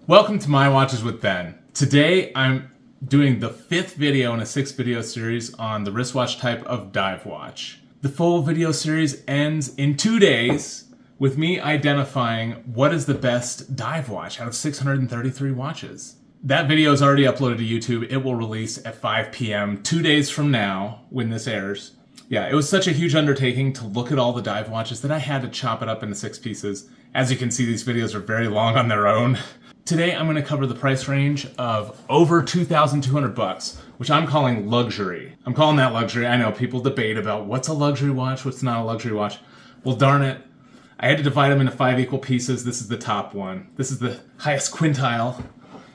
Welcome to My Watches with Ben. Today I'm doing the 5th video in a 6-video series on the wristwatch type of dive watch. The full video series ends in 2 days with me identifying what is the best dive watch out of 633 watches. That video is already uploaded to YouTube. It will release at 5 p.m. 2 days from now when this airs. Yeah, it was such a huge undertaking to look at all the dive watches that I had to chop it up into 6 pieces. As you can see, these videos are very long on their own. Today I'm going to cover the price range of over $2,200, which I'm calling luxury. I'm calling that luxury. I know people debate about what's a luxury watch, what's not a luxury watch. Well, darn it. I had to divide them into 5 equal pieces. This is the top one. This is the highest quintile.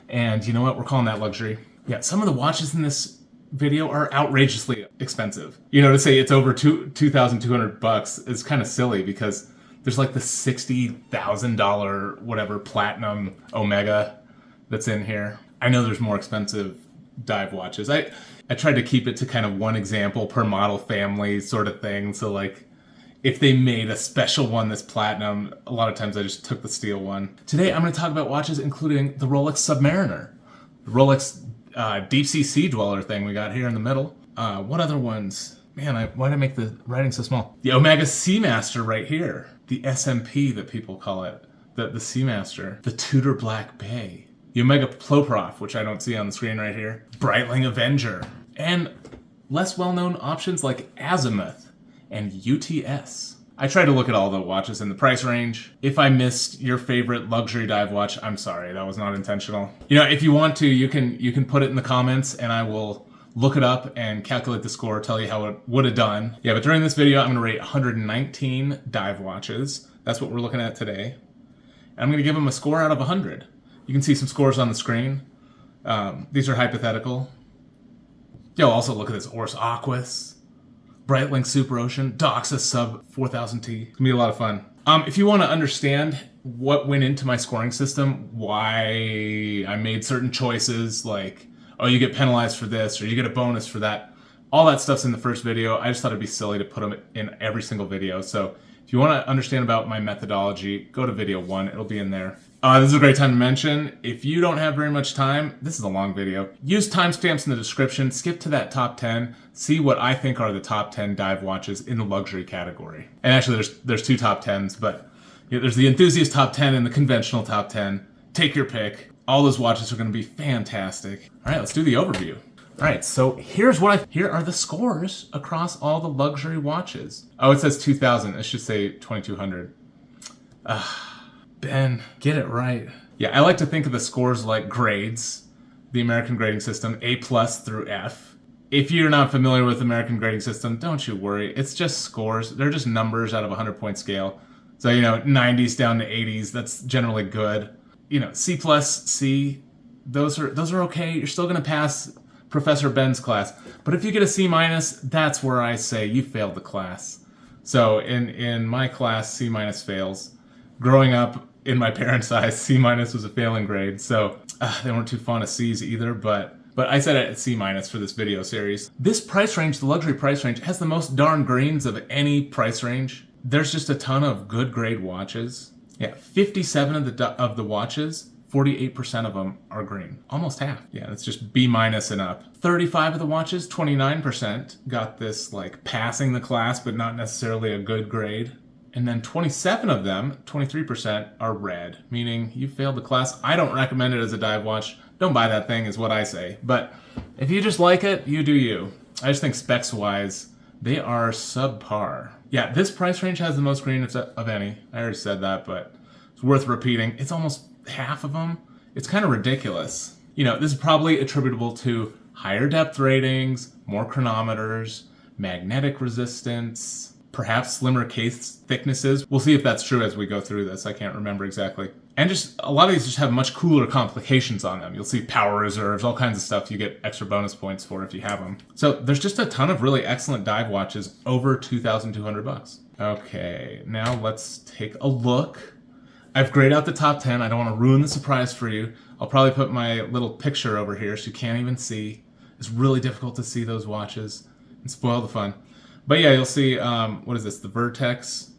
And you know what? We're calling that luxury. Yeah, some of the watches in this video are outrageously expensive. You know, to say it's over $2,200 is kind of silly because there's like the $60,000 whatever platinum Omega that's in here. I know there's more expensive dive watches. I tried to keep it to kind of one example per model family sort of thing. So like if they made a special one that's platinum, a lot of times I just took the steel one. Today I'm going to talk about watches including the Rolex Submariner, the Rolex Deep Sea Sea Dweller thing we got here in the middle. What other ones? Man, why did I make the writing so small? The Omega Seamaster right here. The SMP that people call it. The Seamaster. The Tudor Black Bay. The Omega Ploprof, which I don't see on the screen right here. Breitling Avenger. And less well-known options like Azimuth and UTS. I tried to look at all the watches in the price range. If I missed your favorite luxury dive watch, I'm sorry, that was not intentional. You know, if you want to, you can put it in the comments and I will look it up and calculate the score, tell you how it would have done. Yeah, but during this video, I'm gonna rate 119 dive watches. That's what we're looking at today. And I'm gonna give them a score out of 100. You can see some scores on the screen. These are hypothetical. You'll also look at this Oris Aquis, Breitling Super Ocean, Doxa Sub 4000T. It's gonna be a lot of fun. If you wanna understand what went into my scoring system, why I made certain choices, like, oh, you get penalized for this, or you get a bonus for that, all that stuff's in the first video. I just thought it'd be silly to put them in every single video. So if you wanna understand about my methodology, go to video 1, it'll be in there. This is a great time to mention, if you don't have very much time, this is a long video, use timestamps in the description, skip to that top 10, see what I think are the top 10 dive watches in the luxury category. And actually there's 2 top 10s, but there's the Enthusiast top 10 and the conventional top 10. Take your pick. All those watches are gonna be fantastic. All right, let's do the overview. All right, so here are the scores across all the luxury watches. Oh, it says 2,000, it should say 2,200. Ben, get it right. Yeah, I like to think of the scores like grades, the American grading system, A+ through F. If you're not familiar with the American grading system, don't you worry. It's just scores. They're just numbers out of a 100-point scale. So, you know, 90s down to 80s, that's generally good. You know, C+, C, those are okay. You're still gonna pass Professor Ben's class. But if you get a C-, that's where I say you failed the class. So in my class, C- fails. Growing up, in my parents' eyes, C- was a failing grade, so they weren't too fond of C's either, but I said it at C- for this video series. This price range, the luxury price range, has the most darn greens of any price range. There's just a ton of good grade watches. Yeah, 57 of the watches, 48% of them are green. Almost half. Yeah, that's just B- and up. 35 of the watches, 29% got this like passing the class, but not necessarily a good grade. And then 27 of them, 23%, are red, meaning you failed the class. I don't recommend it as a dive watch. Don't buy that thing is what I say. But if you just like it, you do you. I just think specs-wise, they are subpar. Yeah, this price range has the most green of any. I already said that, but it's worth repeating. It's almost half of them. It's kind of ridiculous. You know, this is probably attributable to higher depth ratings, more chronometers, magnetic resistance, perhaps slimmer case thicknesses. We'll see if that's true as we go through this. I can't remember exactly. And just a lot of these just have much cooler complications on them. You'll see power reserves, all kinds of stuff you get extra bonus points for if you have them. So there's just a ton of really excellent dive watches over $2,200. Okay, now let's take a look. I've grayed out the top 10. I don't want to ruin the surprise for you. I'll probably put my little picture over here so you can't even see. It's really difficult to see those watches and spoil the fun. But yeah, you'll see, what is this, the Vertex?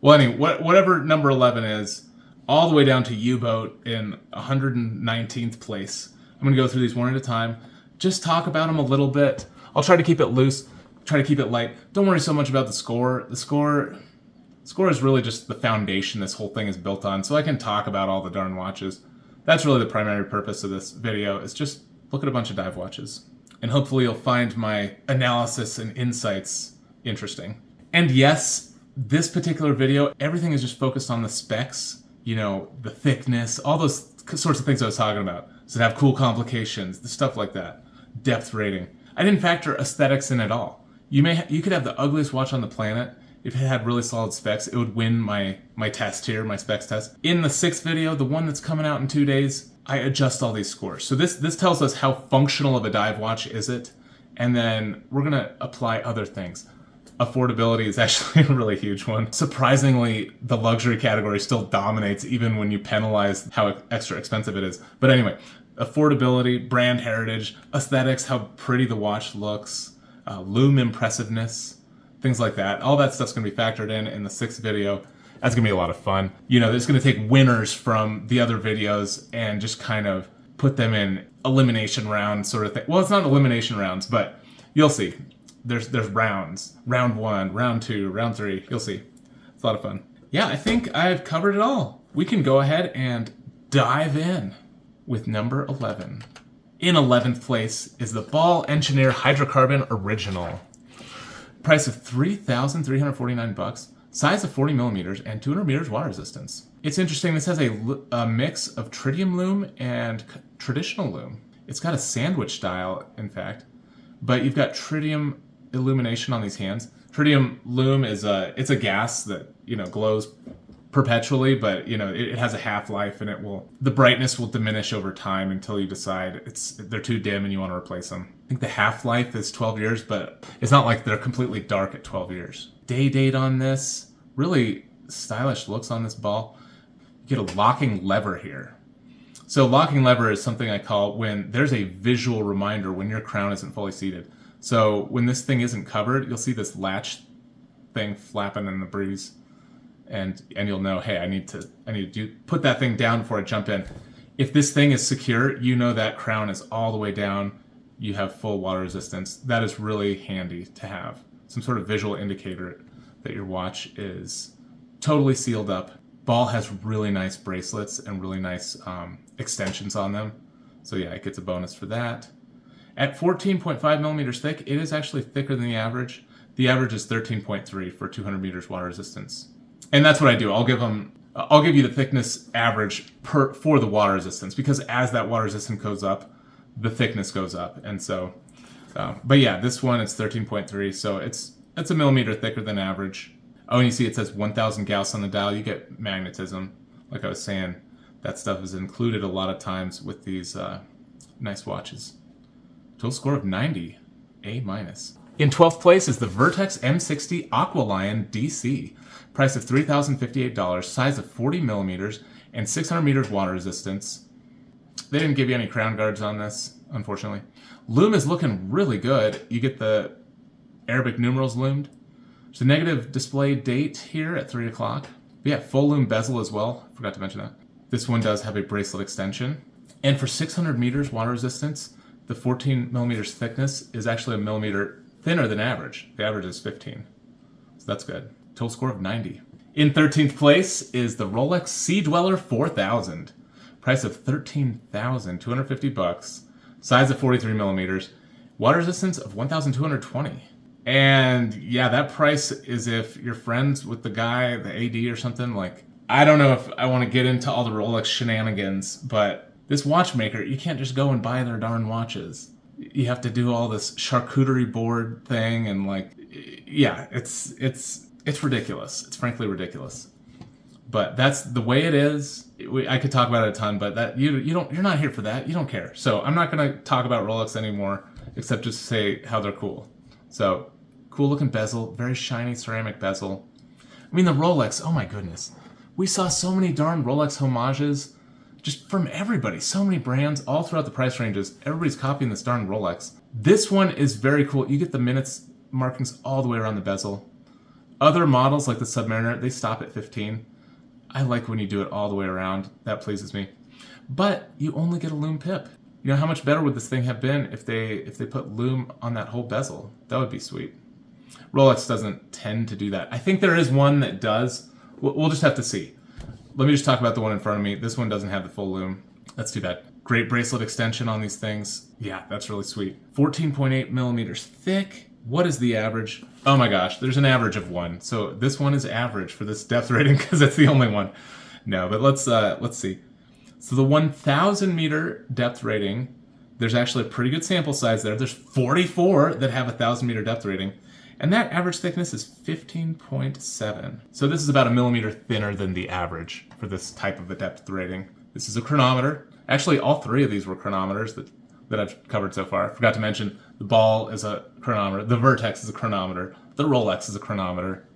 Well, anyway, whatever number 11 is, all the way down to U-boat in 119th place. I'm going to go through these one at a time, just talk about them a little bit. I'll try to keep it loose, try to keep it light. Don't worry so much about the score. The score is really just the foundation this whole thing is built on, so I can talk about all the darn watches. That's really the primary purpose of this video, is just look at a bunch of dive watches. And hopefully you'll find my analysis and insights interesting. And yes, this particular video, everything is just focused on the specs, you know, the thickness, all those sorts of things I was talking about. So to have cool complications, the stuff like that. Depth rating. I didn't factor aesthetics in at all. You could have the ugliest watch on the planet. If it had really solid specs, it would win my test here, my specs test. In the 6th video, the one that's coming out in 2 days, I adjust all these scores. So this tells us how functional of a dive watch is it, and then we're gonna apply other things. Affordability is actually a really huge one. Surprisingly, the luxury category still dominates even when you penalize how extra expensive it is. But anyway, affordability, brand heritage, aesthetics, how pretty the watch looks, lume impressiveness, things like that. All that stuff's gonna be factored in the 6th video. That's gonna be a lot of fun. You know, it's gonna take winners from the other videos and just kind of put them in elimination round sort of thing. Well, it's not elimination rounds, but you'll see. There's rounds. Round 1, round 2, round 3. You'll see. It's a lot of fun. Yeah, I think I've covered it all. We can go ahead and dive in with number 11. In 11th place is the Ball Engineer Hydrocarbon Original. Price of $3,349. Size of 40 millimeters and 200 meters water resistance. It's interesting, this has a mix of tritium lume and traditional lume. It's got a sandwich dial, in fact, but you've got tritium illumination on these hands. Tritium lume is it's a gas that, you know, glows perpetually, but you know, it has a half-life, and the brightness will diminish over time until you decide they're too dim and you want to replace them. I think the half-life is 12 years, but it's not like they're completely dark at 12 years. Day date on this, really stylish looks on this ball. You get a locking lever here. So locking lever is something I call when there's a visual reminder when your crown isn't fully seated. So when this thing isn't covered, you'll see this latch thing flapping in the breeze, and you'll know, hey, I need to put that thing down before I jump in. If this thing is secure, you know that crown is all the way down. You have full water resistance. That is really handy to have. Some sort of visual indicator that your watch is totally sealed up. Ball has really nice bracelets and really nice extensions on them. So yeah, it gets a bonus for that. At 14.5 millimeters thick, it is actually thicker than the average. The average is 13.3 for 200 meters water resistance. And that's what I do. I'll give you the thickness average for the water resistance, because as that water resistance goes up, the thickness goes up. And so, but yeah, this one is 13.3, so it's a millimeter thicker than average. Oh, and you see it says 1,000 Gauss on the dial. You get magnetism. Like I was saying, that stuff is included a lot of times with these nice watches. Total score of 90, A-. In 12th place is the Vertex M60 Aqualion DC. Price of $3,058, size of 40 millimeters, and 600 meters water resistance. They didn't give you any crown guards on this, unfortunately. Lume is looking really good. You get the Arabic numerals loomed. There's a negative display date here at 3 o'clock. But yeah, full lume bezel as well. Forgot to mention that. This one does have a bracelet extension. And for 600 meters water resistance, the 14 millimeters thickness is actually a millimeter thinner than average. The average is 15. So that's good. Total score of 90. In 13th place is the Rolex Sea Dweller 4000. Price of $13,250. Size of 43 millimeters. Water resistance of 1,220. And yeah, that price is if you're friends with the guy, the AD or something. Like, I don't know if I want to get into all the Rolex shenanigans, but this watchmaker, you can't just go and buy their darn watches. You have to do all this charcuterie board thing, and like, yeah, it's ridiculous. It's frankly ridiculous. But that's the way it is. I could talk about it a ton, but that you're not here for that. You don't care. So I'm not gonna talk about Rolex anymore, except just say how they're cool. So cool looking bezel, very shiny ceramic bezel. I mean, the Rolex, oh my goodness. We saw so many darn Rolex homages just from everybody, so many brands all throughout the price ranges. Everybody's copying this darn Rolex. This one is very cool. You get the minutes markings all the way around the bezel. Other models like the Submariner, they stop at 15. I like when you do it all the way around. That pleases me. But you only get a lume pip. You know, how much better would this thing have been if they put lume on that whole bezel? That would be sweet. Rolex doesn't tend to do that. I think there is one that does. We'll just have to see. Let me just talk about the one in front of me. This one doesn't have the full lume. That's too bad. Great bracelet extension on these things. Yeah, that's really sweet. 14.8 millimeters thick. What is the average? Oh my gosh, there's an average of 1. So this one is average for this depth rating because it's the only one. No, but let's see. So the 1,000 meter depth rating, there's actually a pretty good sample size there. There's 44 that have a 1,000 meter depth rating. And that average thickness is 15.7. So this is about a millimeter thinner than the average for this type of a depth rating. This is a chronometer. Actually, all 3 of these were chronometers that I've covered so far. I forgot to mention the ball is a chronometer, the Vertex is a chronometer, the Rolex is a chronometer.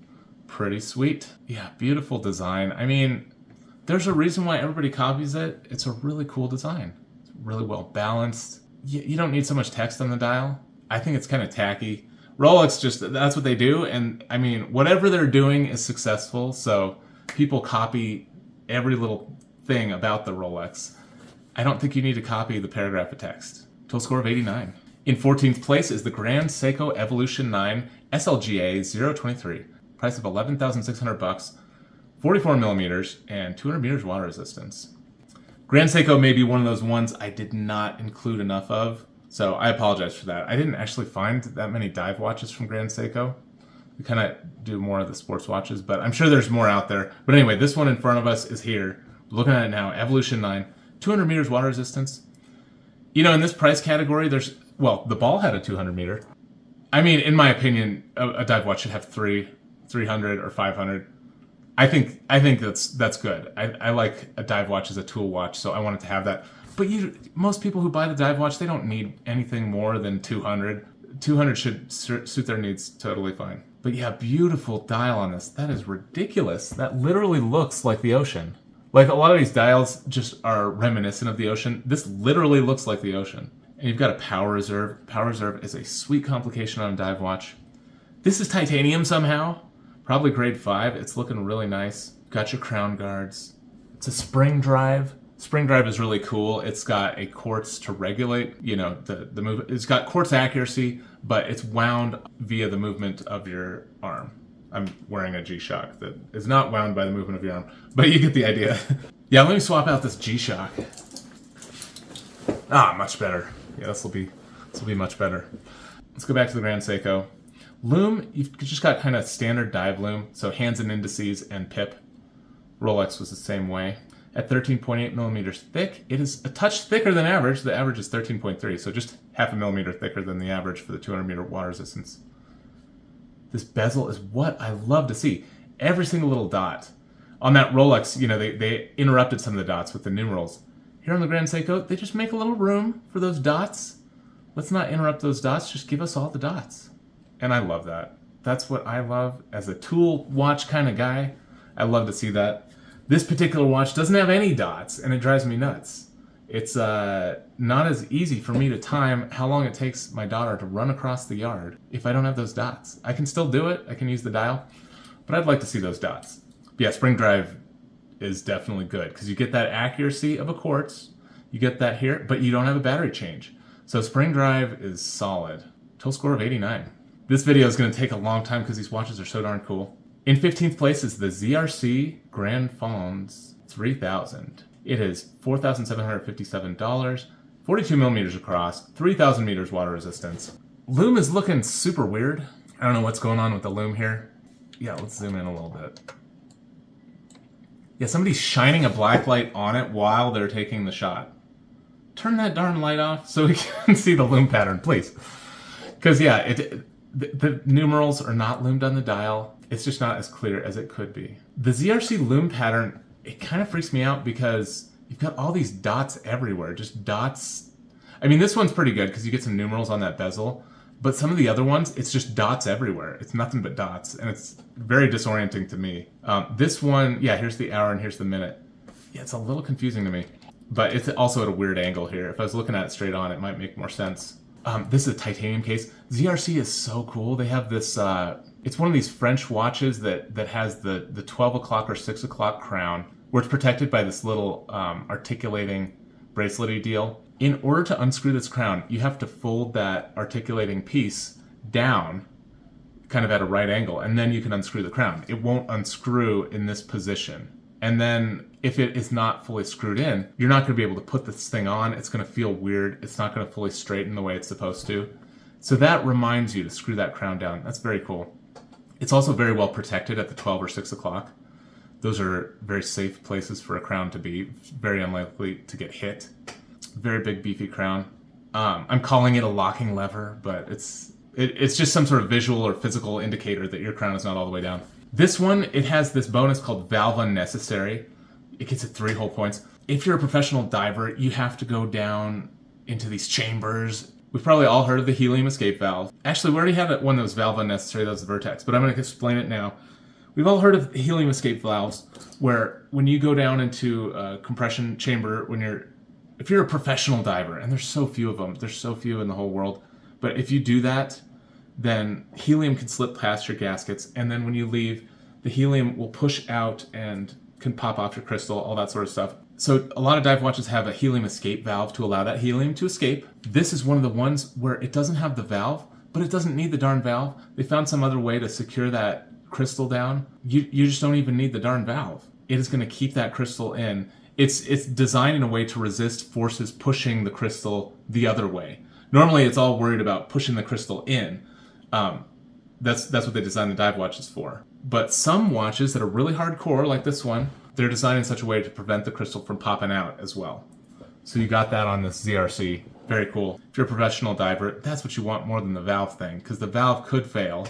Pretty sweet. Yeah, beautiful design. I mean, there's a reason why everybody copies it. It's a really cool design. It's really well balanced. You don't need so much text on the dial. I think it's kind of tacky. Rolex that's what they do, and I mean, whatever they're doing is successful, so people copy every little thing about the Rolex. I don't think you need to copy the paragraph of text. Total score of 89. In 14th place is the Grand Seiko Evolution 9 SLGA 023. Price of $11,600, 44 millimeters, and 200 meters water resistance. Grand Seiko may be one of those ones I did not include enough of, so I apologize for that. I didn't actually find that many dive watches from Grand Seiko. We kind of do more of the sports watches, but I'm sure there's more out there. But anyway, this one in front of us is here. We're looking at it now, Evolution 9, 200 meters water resistance. You know, in this price category, the ball had a 200 meter. I mean, in my opinion, a dive watch should have 300 or 500. I think that's good. I like a dive watch as a tool watch, so I wanted to have that. But most people who buy the dive watch, they don't need anything more than 200. 200 should suit their needs totally fine. But yeah, beautiful dial on this. That is ridiculous. That literally looks like the ocean. Like a lot of these dials just are reminiscent of the ocean. This literally looks like the ocean. And you've got a power reserve. Power reserve is a sweet complication on a dive watch. This is titanium somehow. Probably grade 5. It's looking really nice. Got your crown guards. It's a spring drive. Spring drive is really cool. It's got a quartz to regulate, you know, the move. It's got quartz accuracy, but it's wound via the movement of your arm. I'm wearing a G-Shock that is not wound by the movement of your arm, but you get the idea. Yeah, let me swap out this G-Shock. Much better. Yeah, this will be much better. Let's go back to the Grand Seiko. Lume, you've just got kind of standard dive lume, so hands and indices and pip. Rolex was the same way. At 13.8 millimeters thick, it is a touch thicker than average. The average is 13.3, so just half a millimeter thicker than the average for the 200 meter water resistance. This bezel is what I love to see. Every single little dot. On that Rolex, you know, they interrupted some of the dots with the numerals. Here on the Grand Seiko, they just make a little room for those dots. Let's not interrupt those dots, just give us all the dots. And I love that. That's what I love as a tool watch kind of guy. I love to see that. This particular watch doesn't have any dots, and it drives me nuts. It's not as easy for me to time how long it takes my daughter to run across the yard if I don't have those dots. I can still do it. I can use the dial, but I'd like to see those dots. But yeah, spring drive is definitely good because you get that accuracy of a quartz. You get that here, but you don't have a battery change. So spring drive is solid. Total score of 89. This video is going to take a long time because these watches are so darn cool. In 15th place is the Z.R.C. Grand Fonds 3000. It is $4,757, 42 millimeters across, 3,000 meters water resistance. Lume is looking super weird. I don't know what's going on with the lume here. Yeah, let's zoom in a little bit. Yeah, somebody's shining a black light on it while they're taking the shot. Turn that darn light off so we can see the lume pattern, please. Because yeah, the numerals are not loomed on the dial. It's just not as clear as it could be. The Z.R.C. lume pattern, it kind of freaks me out because you've got all these dots everywhere, just dots. I mean, this one's pretty good because you get some numerals on that bezel, but some of the other ones, it's just dots everywhere. It's nothing but dots, and it's very disorienting to me. This one, yeah, here's the hour and here's the minute. Yeah, it's a little confusing to me, but it's also at a weird angle here. If I was looking at it straight on, it might make more sense. This is a titanium case. Z.R.C. is so cool. They have this It's one of these French watches that has the 12 o'clock or 6 o'clock crown, where it's protected by this little articulating bracelet-y deal. In order to unscrew this crown, you have to fold that articulating piece down, kind of at a right angle, and then you can unscrew the crown. It won't unscrew in this position. And then if it is not fully screwed in, you're not going to be able to put this thing on. It's going to feel weird. It's not going to fully straighten the way it's supposed to. So that reminds you to screw that crown down. That's very cool. It's also very well protected at the 12 or 6 o'clock. Those are very safe places for a crown to be. Very unlikely to get hit. Very big, beefy crown. I'm calling it a locking lever, but it's just some sort of visual or physical indicator that your crown is not all the way down. This one, it has this bonus called Valve Unnecessary. It gets at 3 whole points. If you're a professional diver, you have to go down into these chambers. We've probably all heard of the helium escape valve. Actually, we already had one that was Valve Unnecessary, that was the Vertex, but I'm going to explain it now. We've all heard of helium escape valves, where when you go down into a compression chamber, if you're a professional diver, and there's so few of them, there's so few in the whole world, but if you do that, then helium can slip past your gaskets, and then when you leave, the helium will push out and can pop off your crystal, all that sort of stuff. So a lot of dive watches have a helium escape valve to allow that helium to escape. This is one of the ones where it doesn't have the valve, but it doesn't need the darn valve. They found some other way to secure that crystal down. You just don't even need the darn valve. It is going to keep that crystal in. It's designed in a way to resist forces pushing the crystal the other way. Normally, it's all worried about pushing the crystal in. That's what they designed the dive watches for. But some watches that are really hardcore, like this one, they're designed in such a way to prevent the crystal from popping out as well. So you got that on this Z.R.C. Very cool. If you're a professional diver, that's what you want more than the valve thing, because the valve could fail.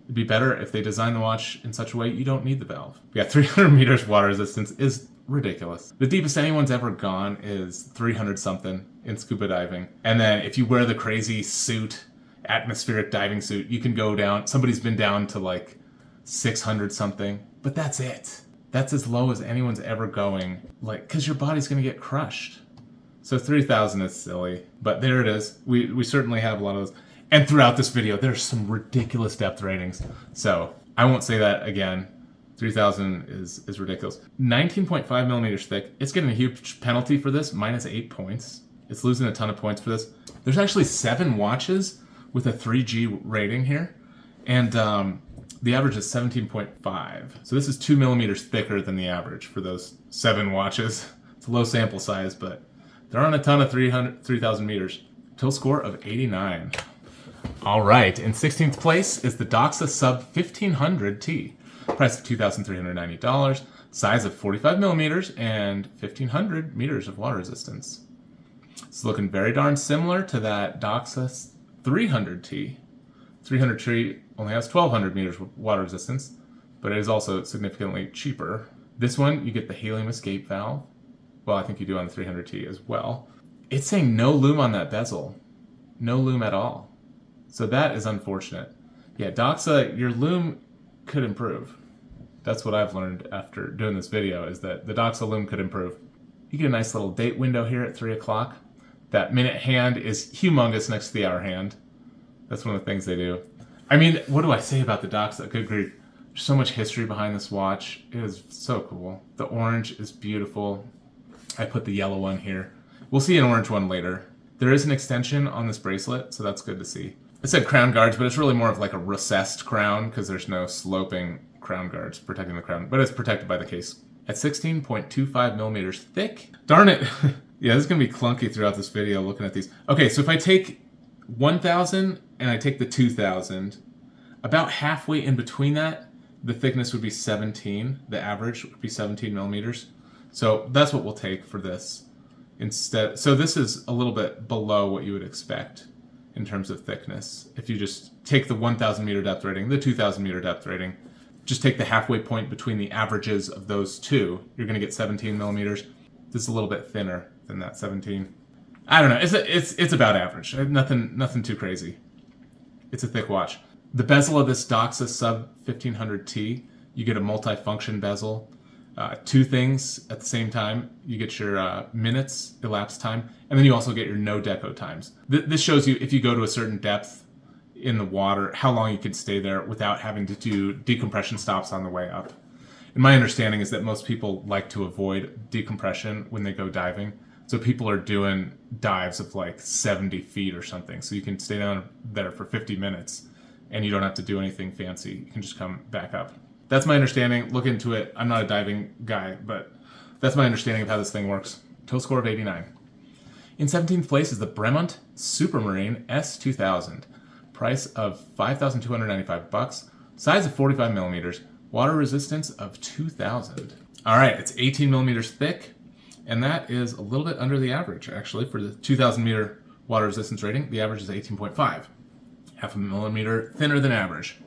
It'd be better if they design the watch in such a way you don't need the valve. Yeah, 300 meters water resistance is ridiculous. The deepest anyone's ever gone is 300 something in scuba diving. And then if you wear the crazy suit, atmospheric diving suit, you can go down. Somebody's been down to like 600 something, but that's it. That's as low as anyone's ever going, like, because your body's going to get crushed. So 3,000 is silly, but there it is. We certainly have a lot of those. And throughout this video, there's some ridiculous depth ratings. So I won't say that again. 3,000 is ridiculous. 19.5 millimeters thick. It's getting a huge penalty for this, -8 points. It's losing a ton of points for this. There's actually 7 watches with a 3G rating here. And the average is 17.5. So this is 2 millimeters thicker than the average for those 7 watches. It's a low sample size, but they're on a ton of 3,000 meters. Total score of 89. All right, in 16th place is the Doxa Sub 1500T. Price of $2,390. Size of 45 millimeters and 1,500 meters of water resistance. It's looking very darn similar to that Doxa 300T. 300T only has 1,200 meters of water resistance, but it is also significantly cheaper. This one, you get the helium escape valve. Well, I think you do on the 300T as well. It's saying no lume on that bezel. No lume at all. So that is unfortunate. Yeah, Doxa, your lume could improve. That's what I've learned after doing this video, is that the Doxa lume could improve. You get a nice little date window here at 3 o'clock. That minute hand is humongous next to the hour hand. That's one of the things they do. I mean, what do I say about the Doxa? Good grief. There's so much history behind this watch. It is so cool. The orange is beautiful. I put the yellow one here. We'll see an orange one later. There is an extension on this bracelet, so that's good to see. I said crown guards, but it's really more of like a recessed crown because there's no sloping crown guards protecting the crown, but it's protected by the case. At 16.25 millimeters thick. Darn it. Yeah, this is going to be clunky throughout this video looking at these. Okay, so if I take 1,000 and I take the 2,000, about halfway in between that, the thickness would be 17. The average would be 17 millimeters. So that's what we'll take for this instead. So this is a little bit below what you would expect in terms of thickness. If you just take the 1,000 meter depth rating, the 2,000 meter depth rating, just take the halfway point between the averages of those two, you're going to get 17 millimeters. This is a little bit thinner than that 17. I don't know. It's about average. Nothing too crazy. It's a thick watch. The bezel of this Doxa Sub 1500T, you get a multi-function bezel. 2 things at the same time. You get your minutes, elapsed time, and then you also get your no deco times. This shows you if you go to a certain depth, in the water, how long you could stay there without having to do decompression stops on the way up. And my understanding is that most people like to avoid decompression when they go diving. So people are doing dives of like 70 feet or something. So you can stay down there for 50 minutes and you don't have to do anything fancy. You can just come back up. That's my understanding. Look into it. I'm not a diving guy, but that's my understanding of how this thing works. Total score of 89. In 17th place is the Bremont Supermarine S2000. Price of $5,295. Size of 45 millimeters. Water resistance of 2,000. All right, it's 18 millimeters thick, and that is a little bit under the average, actually. For the 2,000 meter water resistance rating, the average is 18.5. Half a millimeter thinner than average.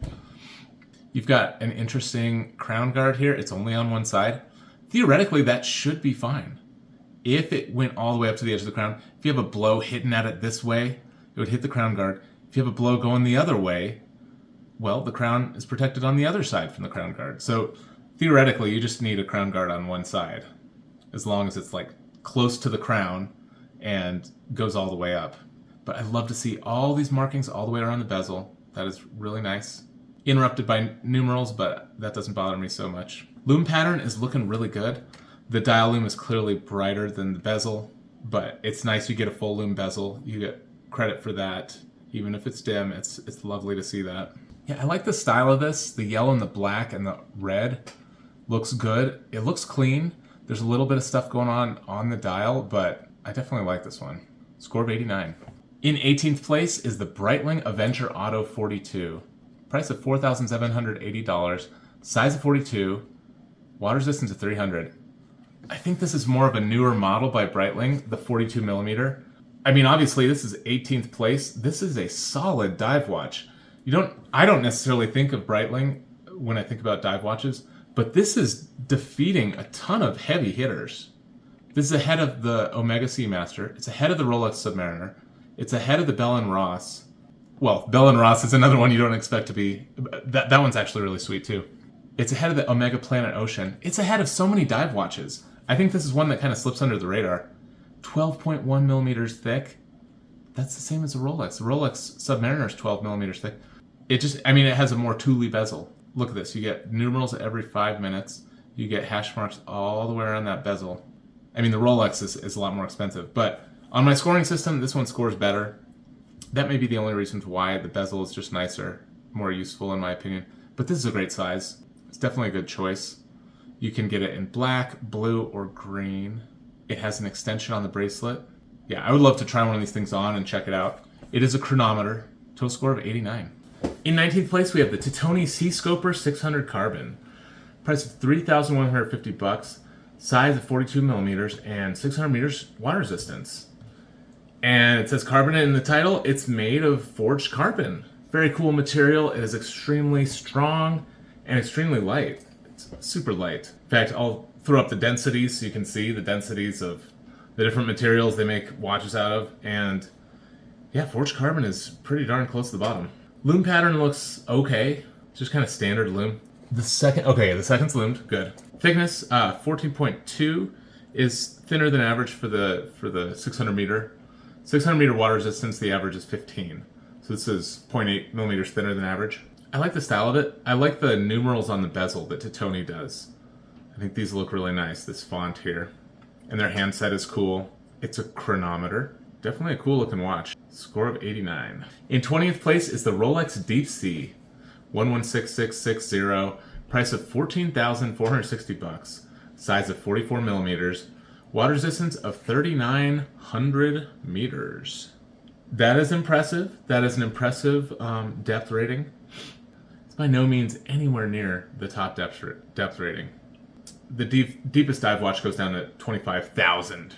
You've got an interesting crown guard here. It's only on one side. Theoretically, that should be fine. If it went all the way up to the edge of the crown, if you have a blow hitting at it this way, it would hit the crown guard. If you have a blow going the other way, well, the crown is protected on the other side from the crown guard. So theoretically, you just need a crown guard on one side, as long as it's like close to the crown and goes all the way up. But I'd love to see all these markings all the way around the bezel. That is really nice. Interrupted by numerals, but that doesn't bother me so much. Loom pattern is looking really good. The dial loom is clearly brighter than the bezel, but it's nice you get a full loom bezel. You get credit for that. Even if it's dim, it's lovely to see that. Yeah, I like the style of this. The yellow and the black and the red looks good. It looks clean. There's a little bit of stuff going on the dial, but I definitely like this one. Score of 89. In 18th place is the Breitling Avenger Auto 42. Price of $4,780. Size of 42. Water resistance of 300. I think this is more of a newer model by Breitling, the 42 millimeter. I mean, obviously this is 18th place. This is a solid dive watch. I don't necessarily think of Breitling when I think about dive watches, but this is defeating a ton of heavy hitters. This is ahead of the Omega Seamaster. It's ahead of the Rolex Submariner. It's ahead of the Bell & Ross. Well, Bell & Ross is another one you don't expect to be. That one's actually really sweet too. It's ahead of the Omega Planet Ocean. It's ahead of so many dive watches. I think this is one that kind of slips under the radar. 12.1 millimeters thick. That's the same as the Rolex. The Rolex Submariner is 12 millimeters thick. It has a more tooly bezel. Look at this. You get numerals every 5 minutes. You get hash marks all the way around that bezel. I mean, the Rolex is a lot more expensive, but on my scoring system, this one scores better. That may be the only reason why the bezel is just nicer, more useful in my opinion. But this is a great size. It's definitely a good choice. You can get it in black, blue, or green. It has an extension on the bracelet. Yeah, I would love to try one of these things on and check it out. It is a chronometer. Total score of 89. In 19th place, we have the Titoni Seascoper 600 Carbon. Price of $3,150. Size of 42 millimeters and 600 meters water resistance. And it says carbonate in the title. It's made of forged carbon. Very cool material. It is extremely strong and extremely light. It's super light. In fact, I'll throw up the densities so you can see the densities of the different materials they make watches out of. And yeah, forged carbon is pretty darn close to the bottom. Loom pattern looks okay. Just kind of standard loom. The second's loomed. Good. Thickness, 14.2 is thinner than average for the 600 meter. 600 meter water resistance, the average is 15. So this is 0.8 millimeters thinner than average. I like the style of it. I like the numerals on the bezel that Titoni does. I think these look really nice, this font here. And their handset is cool. It's a chronometer. Definitely a cool looking watch. Score of 89. In 20th place is the Rolex Deep Sea 116660. Price of $14,460. Size of 44 millimeters. Water resistance of 3,900 meters. That is impressive. That is an impressive depth rating. It's by no means anywhere near the top depth rating. The deepest dive watch goes down to 25,000.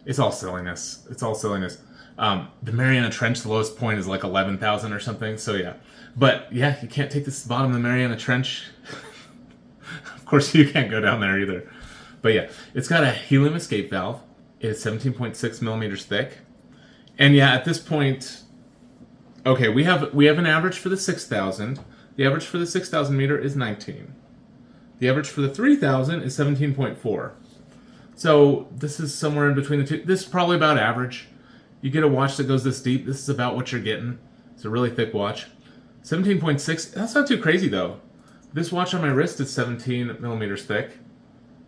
It's all silliness. The Mariana Trench, the lowest point is like 11,000 or something. So yeah. But yeah, you can't take this to the bottom of the Mariana Trench. Of course, you can't go down there either. But yeah, it's got a helium escape valve. It is 17.6 millimeters thick. And yeah, at this point, okay, we have an average for the 6,000. The average for the 6,000 meter is 19. The average for the 3,000 is 17.4. So this is somewhere in between the two. This is probably about average. You get a watch that goes this deep, this is about what you're getting. It's a really thick watch. 17.6, that's not too crazy though. This watch on my wrist is 17 millimeters thick,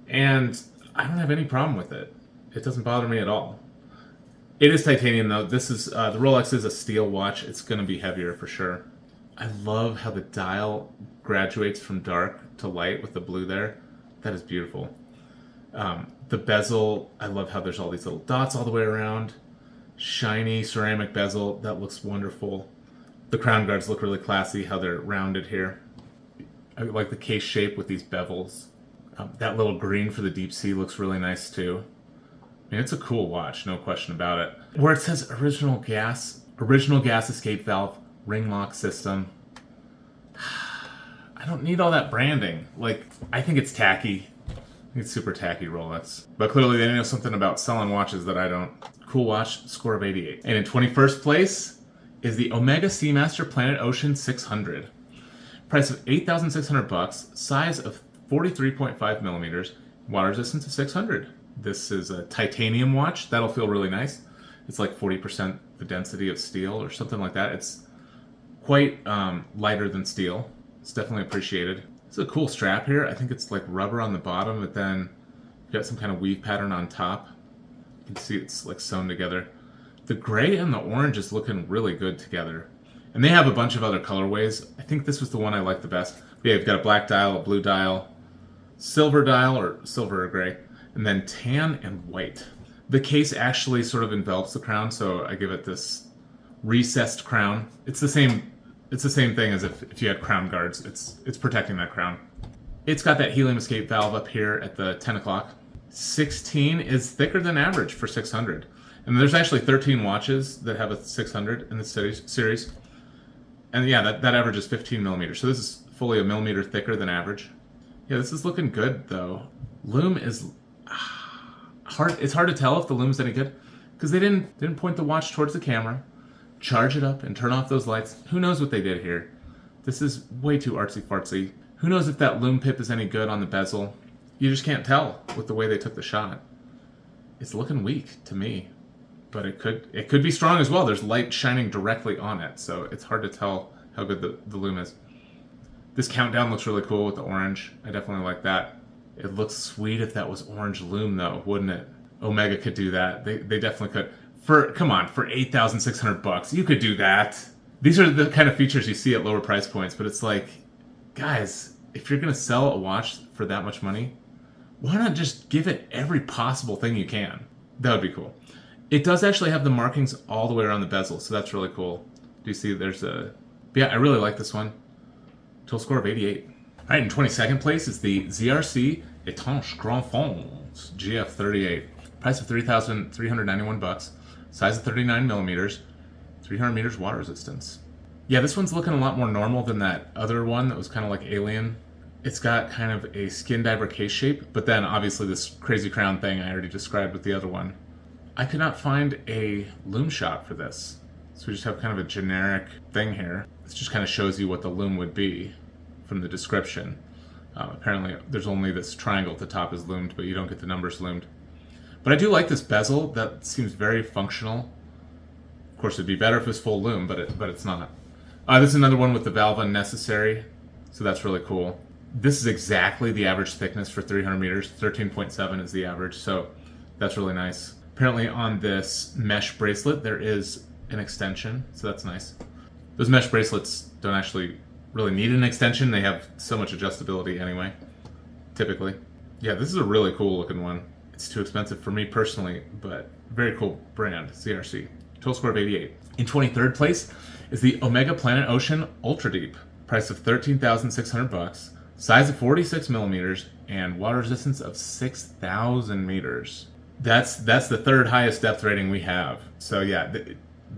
and I don't have any problem with it. It doesn't bother me at all. It is titanium though. This is, the Rolex is a steel watch. It's gonna be heavier for sure. I love how the dial graduates from dark to light with the blue there. That is beautiful. The bezel, I love how there's all these little dots all the way around. Shiny ceramic bezel, that looks wonderful. The crown guards look really classy, how they're rounded here. I like the case shape with these bevels. That little green for the deep sea looks really nice too. I mean, it's a cool watch, no question about it. Where it says original gas escape valve, ring lock system. I don't need all that branding. Like, I think it's tacky. I think it's super tacky, Rolex. But clearly they know something about selling watches that I don't. Cool watch, score of 88. And in 21st place is the Omega Seamaster Planet Ocean 600. Price of $8,600, size of 43.5 millimeters, water resistance of 600. This is a titanium watch. That'll feel really nice. It's like 40% the density of steel or something like that. It's quite lighter than steel. It's definitely appreciated. It's a cool strap here. I think it's like rubber on the bottom, but then you've got some kind of weave pattern on top. You can see it's like sewn together. The gray and the orange is looking really good together. And they have a bunch of other colorways. I think this was the one I like the best. But yeah, you've got a black dial, a blue dial, silver dial, or silver or gray, and then tan and white. The case actually sort of envelops the crown, so I give it this recessed crown. It's the same thing as if you had crown guards. It's protecting that crown. It's got that helium escape valve up here at the 10 o'clock. 16 is thicker than average for 600. And there's actually 13 watches that have a 600 in this series. And yeah, that average is 15 millimeters. So this is fully a millimeter thicker than average. Yeah, this is looking good though. Lume is hard. It's hard to tell if the lume's any good because they didn't point the watch towards the camera, charge it up, and turn off those lights. Who knows what they did here? This is way too artsy-fartsy. Who knows if that lume pip is any good on the bezel? You just can't tell with the way they took the shot. It's looking weak to me, but it could be strong as well. There's light shining directly on it, so it's hard to tell how good the lume is. This countdown looks really cool with the orange. I definitely like that. It looks sweet if that was orange lume though, wouldn't it? Omega could do that. They definitely could. Come on, for $8,600, you could do that. These are the kind of features you see at lower price points, but it's like, guys, if you're gonna sell a watch for that much money, why not just give it every possible thing you can? That would be cool. It does actually have the markings all the way around the bezel, so that's really cool. Do you see there's a... But yeah, I really like this one. Total score of 88. All right, in 22nd place is the Z.R.C. Étanche Grand Fonds GF38. Price of $3,391. Size of 39 millimeters. 300 meters water resistance. Yeah, this one's looking a lot more normal than that other one that was kind of like alien. It's got kind of a skin diver case shape, but then obviously this crazy crown thing I already described with the other one. I could not find a lume shot for this. So we just have kind of a generic thing here. This just kind of shows you what the lume would be from the description. Apparently there's only this triangle at the top is lumed, but you don't get the numbers lumed. But I do like this bezel. That seems very functional. Of course, it'd be better if it was full lume, but it's not. This is another one with the valve unnecessary, so that's really cool. This is exactly the average thickness for 300 meters. 13.7 is the average, so that's really nice. Apparently on this mesh bracelet, there is an extension, so that's nice. Those mesh bracelets don't actually really need an extension. They have so much adjustability anyway, typically. Yeah, this is a really cool looking one. It's too expensive for me personally, but very cool brand, Z.R.C. Total score of 88. In 23rd place is the Omega Planet Ocean Ultra Deep. Price of $13,600. Size of 46 millimeters and water resistance of 6,000 meters. That's the third highest depth rating we have. So yeah,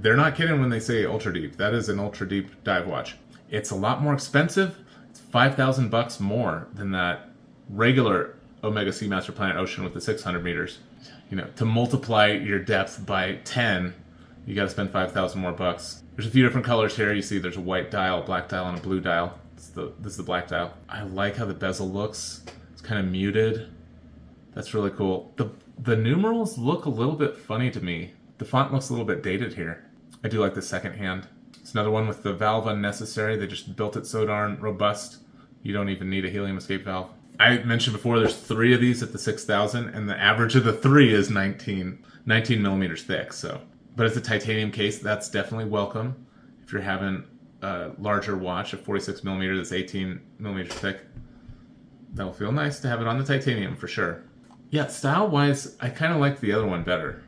they're not kidding when they say ultra deep. That is an ultra deep dive watch. It's a lot more expensive. It's $5,000 more than that regular Omega Seamaster Planet Ocean with the 600 meters. You know, to multiply your depth by 10, you got to spend 5,000 more bucks. There's a few different colors here. You see there's a white dial, a black dial, and a blue dial. This is the black dial. I like how the bezel looks. It's kind of muted. That's really cool. The numerals look a little bit funny to me. The font looks a little bit dated here. I do like the second hand. It's another one with the valve unnecessary. They just built it so darn robust, you don't even need a helium escape valve. I mentioned before there's 3 of these at the 6000, and the average of the 3 is 19 millimeters thick. So, but it's a titanium case. That's definitely welcome if you're having a larger watch, a 46 millimeter that's 18 millimeters thick. That'll feel nice to have it on the titanium for sure. Yeah, style-wise, I kind of like the other one better.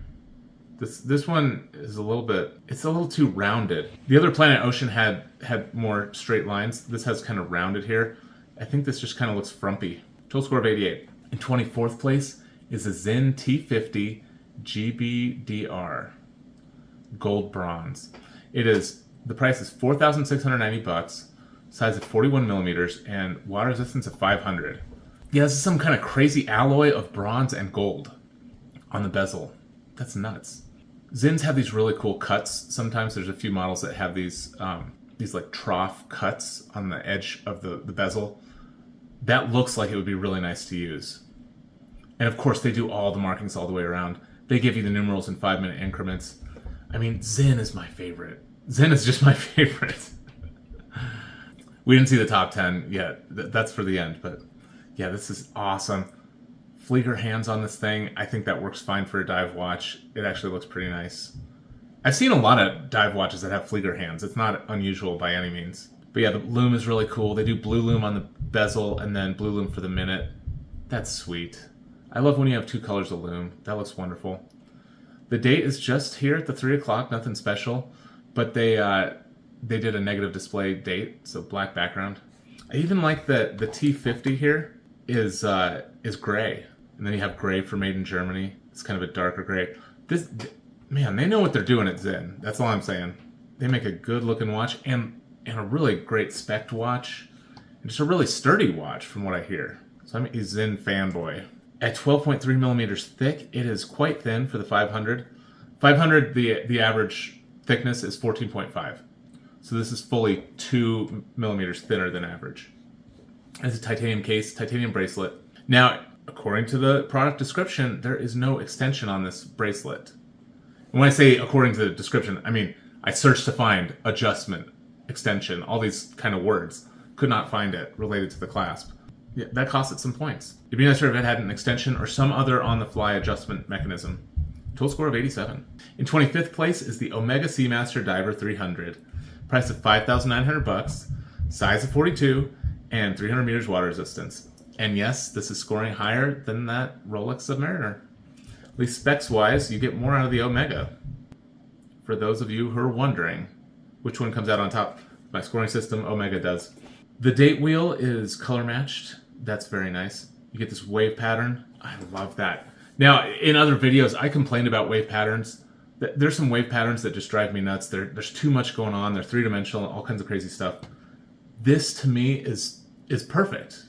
This one is it's a little too rounded. The other Planet Ocean had more straight lines. This has kind of rounded here. I think this just kind of looks frumpy. Total score of 88. In 24th place is a Sinn T50 GBDR. Gold bronze. The price is $4,690, size of 41 millimeters, and water resistance of 500. Yeah, this is some kind of crazy alloy of bronze and gold on the bezel. That's nuts. Sinns have these really cool cuts. Sometimes there's a few models that have these like trough cuts on the edge of the bezel. That looks like it would be really nice to use. And of course, they do all the markings all the way around. They give you the numerals in 5-minute increments. I mean, Sinn is my favorite. Sinn is just my favorite. We didn't see the top 10 yet. That's for the end, but yeah, this is awesome. Flieger hands on this thing. I think that works fine for a dive watch. It actually looks pretty nice. I've seen a lot of dive watches that have Flieger hands. It's not unusual by any means. But yeah, the lume is really cool. They do blue lume on the bezel and then blue lume for the minute. That's sweet. I love when you have 2 colors of lume. That looks wonderful. The date is just here at the 3 o'clock, nothing special. But they did a negative display date, so black background. I even like that the T50 here is gray. And then you have gray for made in Germany. It's kind of a darker gray. Man, they know what they're doing at Sinn. That's all I'm saying. They make a good looking watch and a really great spec watch. And just a really sturdy watch from what I hear. So I'm a Sinn fanboy. At 12.3 millimeters thick, it is quite thin for the 500. 500, the average thickness is 14.5. So this is fully 2 millimeters thinner than average. It's a titanium case, titanium bracelet. Now, according to the product description, there is no extension on this bracelet. And when I say according to the description, I mean, I searched to find adjustment, extension, all these kind of words. Could not find it related to the clasp. Yeah, that cost it some points. It'd be nicer if it had an extension or some other on-the-fly adjustment mechanism. Total score of 87. In 25th place is the Omega Seamaster Diver 300. Price of $5,900, size of 42, and 300 meters water resistance. And yes, this is scoring higher than that Rolex Submariner. At least specs-wise, you get more out of the Omega. For those of you who are wondering which one comes out on top, my scoring system, Omega does. The date wheel is color matched. That's very nice. You get this wave pattern. I love that. Now, in other videos, I complained about wave patterns. There's some wave patterns that just drive me nuts. There's too much going on. They're three-dimensional, all kinds of crazy stuff. This, to me, is perfect.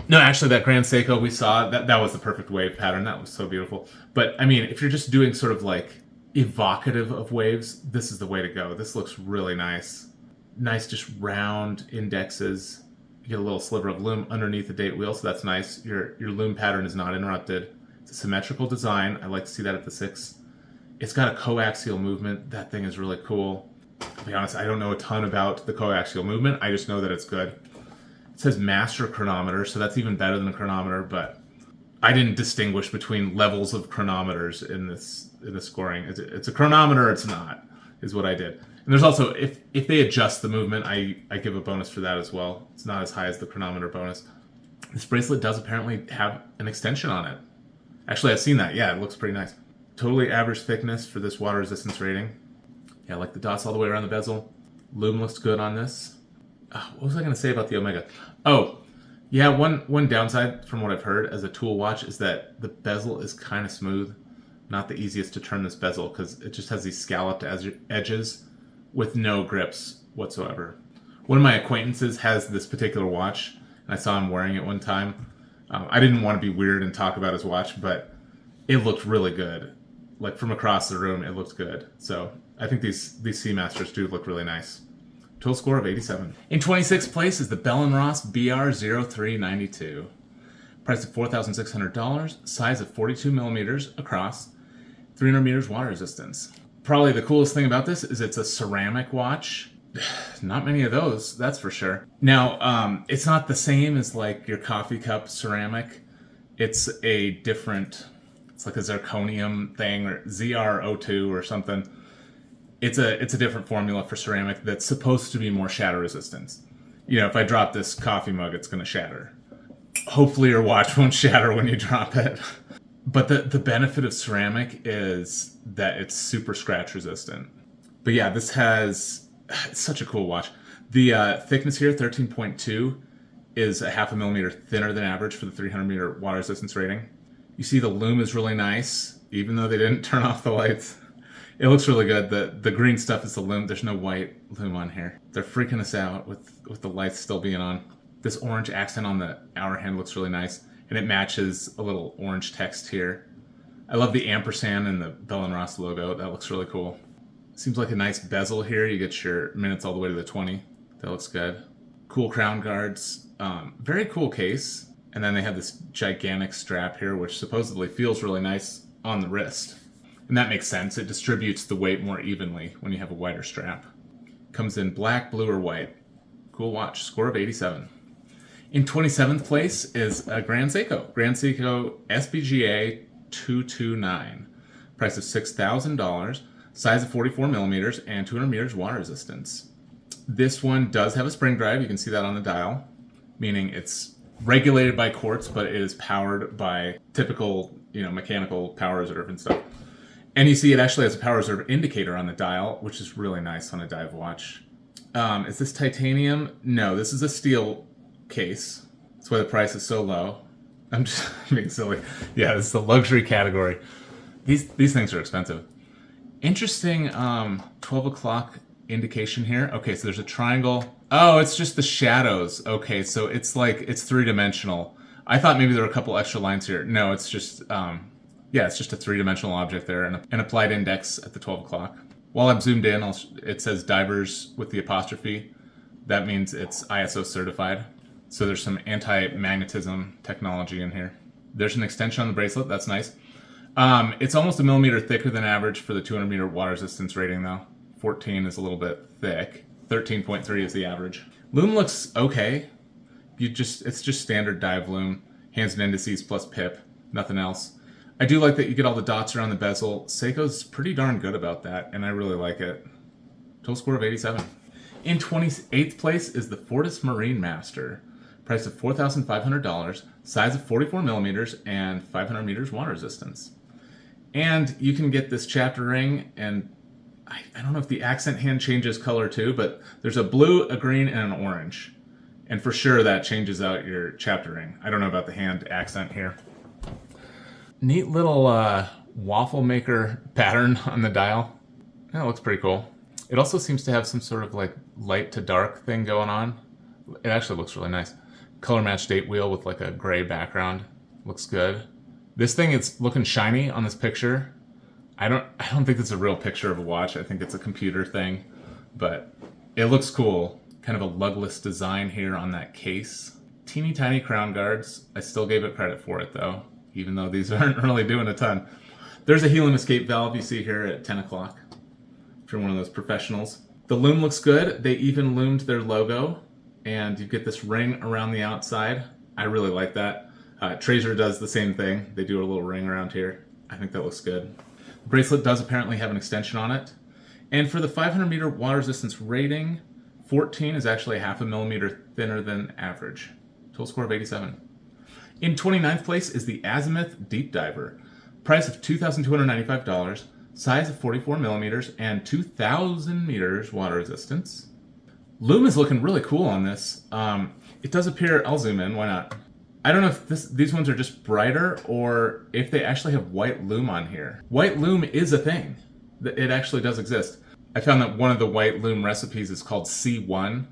No, actually, that Grand Seiko we saw, that was the perfect wave pattern. That was so beautiful. But, I mean, if you're just doing sort of like evocative of waves, this is the way to go. This looks really nice. Nice, just round indexes. You get a little sliver of lume underneath the date wheel, so that's nice. Your lume pattern is not interrupted. It's a symmetrical design. I like to see that at the 6. It's got a coaxial movement. That thing is really cool. To be honest, I don't know a ton about the coaxial movement. I just know that it's good. It says master chronometer, so that's even better than a chronometer, but I didn't distinguish between levels of chronometers in this scoring. It's a chronometer, it's not, is what I did. And there's also, if they adjust the movement, I give a bonus for that as well. It's not as high as the chronometer bonus. This bracelet does apparently have an extension on it. Actually, I've seen that. Yeah, it looks pretty nice. Totally average thickness for this water resistance rating. Yeah, I like the dots all the way around the bezel. Lume looks good on this. What was I going to say about the Omega? Oh, yeah, one downside from what I've heard as a tool watch is that the bezel is kind of smooth. Not the easiest to turn this bezel because it just has these scalloped edges with no grips whatsoever. One of my acquaintances has this particular watch, and I saw him wearing it one time. I didn't want to be weird and talk about his watch, but it looked really good. Like from across the room, it looked good. So I think these Seamasters do look really nice. Total score of 87. In 26th place is the Bell & Ross BR0392. Price of $4,600, size of 42 millimeters across, 300 meters water resistance. Probably the coolest thing about this is it's a ceramic watch. Not many of those, that's for sure. Now, it's not the same as like your coffee cup ceramic. It's a different, it's like a zirconium thing or ZR02 or something. It's a different formula for ceramic that's supposed to be more shatter resistant. You know, if I drop this coffee mug, it's going to shatter. Hopefully your watch won't shatter when you drop it. But the benefit of ceramic is that it's super scratch resistant. But yeah, this has, it's such a cool watch. The thickness here, 13.2, is a half a millimeter thinner than average for the 300 meter water resistance rating. You see the lume is really nice, even though they didn't turn off the lights. It looks really good. The green stuff is the lume. There's no white lume on here. They're freaking us out with the lights still being on. This orange accent on the hour hand looks really nice, and it matches a little orange text here. I love the ampersand and the Bell & Ross logo. That looks really cool. Seems like a nice bezel here. You get your minutes all the way to the 20. That looks good. Cool crown guards. Very cool case. And then they have this gigantic strap here, which supposedly feels really nice on the wrist. And that makes sense. It distributes the weight more evenly when you have a wider strap. Comes in black, blue, or white. Cool watch. Score of 87. In 27th place is a Grand Seiko. Grand Seiko SBGA 229. Price of $6,000. Size of 44 millimeters and 200 meters water resistance. This one does have a spring drive. You can see that on the dial, meaning it's regulated by quartz, but it is powered by typical, mechanical power reserve and stuff. And you see it actually has a power reserve indicator on the dial, which is really nice on a dive watch. Is this titanium? No, this is a steel case. That's why the price is so low. I'm just being silly. Yeah, this is the luxury category. These things are expensive. Interesting 12 o'clock indication here. Okay, so there's a triangle. Oh, it's just the shadows. Okay, so it's three-dimensional. I thought maybe there were a couple extra lines here. No, it's just, it's just a three-dimensional object there and an applied index at the 12 o'clock. While I'm zoomed in, it says divers with the apostrophe. That means it's ISO certified. So there's some anti-magnetism technology in here. There's an extension on the bracelet. That's nice. It's almost a millimeter thicker than average for the 200 meter water resistance rating though. 14 is a little bit thick. 13.3 is the average. Lume looks okay. It's just standard dive lume. Hands and indices plus pip. Nothing else. I do like that you get all the dots around the bezel. Seiko's pretty darn good about that, and I really like it. Total score of 87. In 28th place is the Fortis Marine Master. Price of $4,500. Size of 44 millimeters and 500 meters water resistance. And you can get this chapter ring, and I don't know if the accent hand changes color too, but there's a blue, a green, and an orange. And for sure that changes out your chapter ring. I don't know about the hand accent here. Neat little waffle maker pattern on the dial. That looks pretty cool. It also seems to have some sort of like light to dark thing going on. It actually looks really nice. Color match date wheel with like a gray background. Looks good. This thing is looking shiny on this picture. I don't think it's a real picture of a watch. I think it's a computer thing, but it looks cool. Kind of a lugless design here on that case. Teeny tiny crown guards. I still gave it credit for it though, even though these aren't really doing a ton. There's a helium escape valve you see here at 10 o'clock. If you're one of those professionals. The lume looks good. They even loomed their logo, and you get this ring around the outside. I really like that. Tracer does the same thing. They do a little ring around here. I think that looks good. The bracelet does apparently have an extension on it. And for the 500 meter water resistance rating, 14 is actually half a millimeter thinner than average. Total score of 87. In 29th place is the Azimuth Deep Diver. Price of $2,295. Size of 44 millimeters and 2,000 meters water resistance. Lume is looking really cool on this. It does appear, I'll zoom in, why not? I don't know if these ones are just brighter or if they actually have white lume on here. White lume is a thing. It actually does exist. I found that one of the white lume recipes is called C1.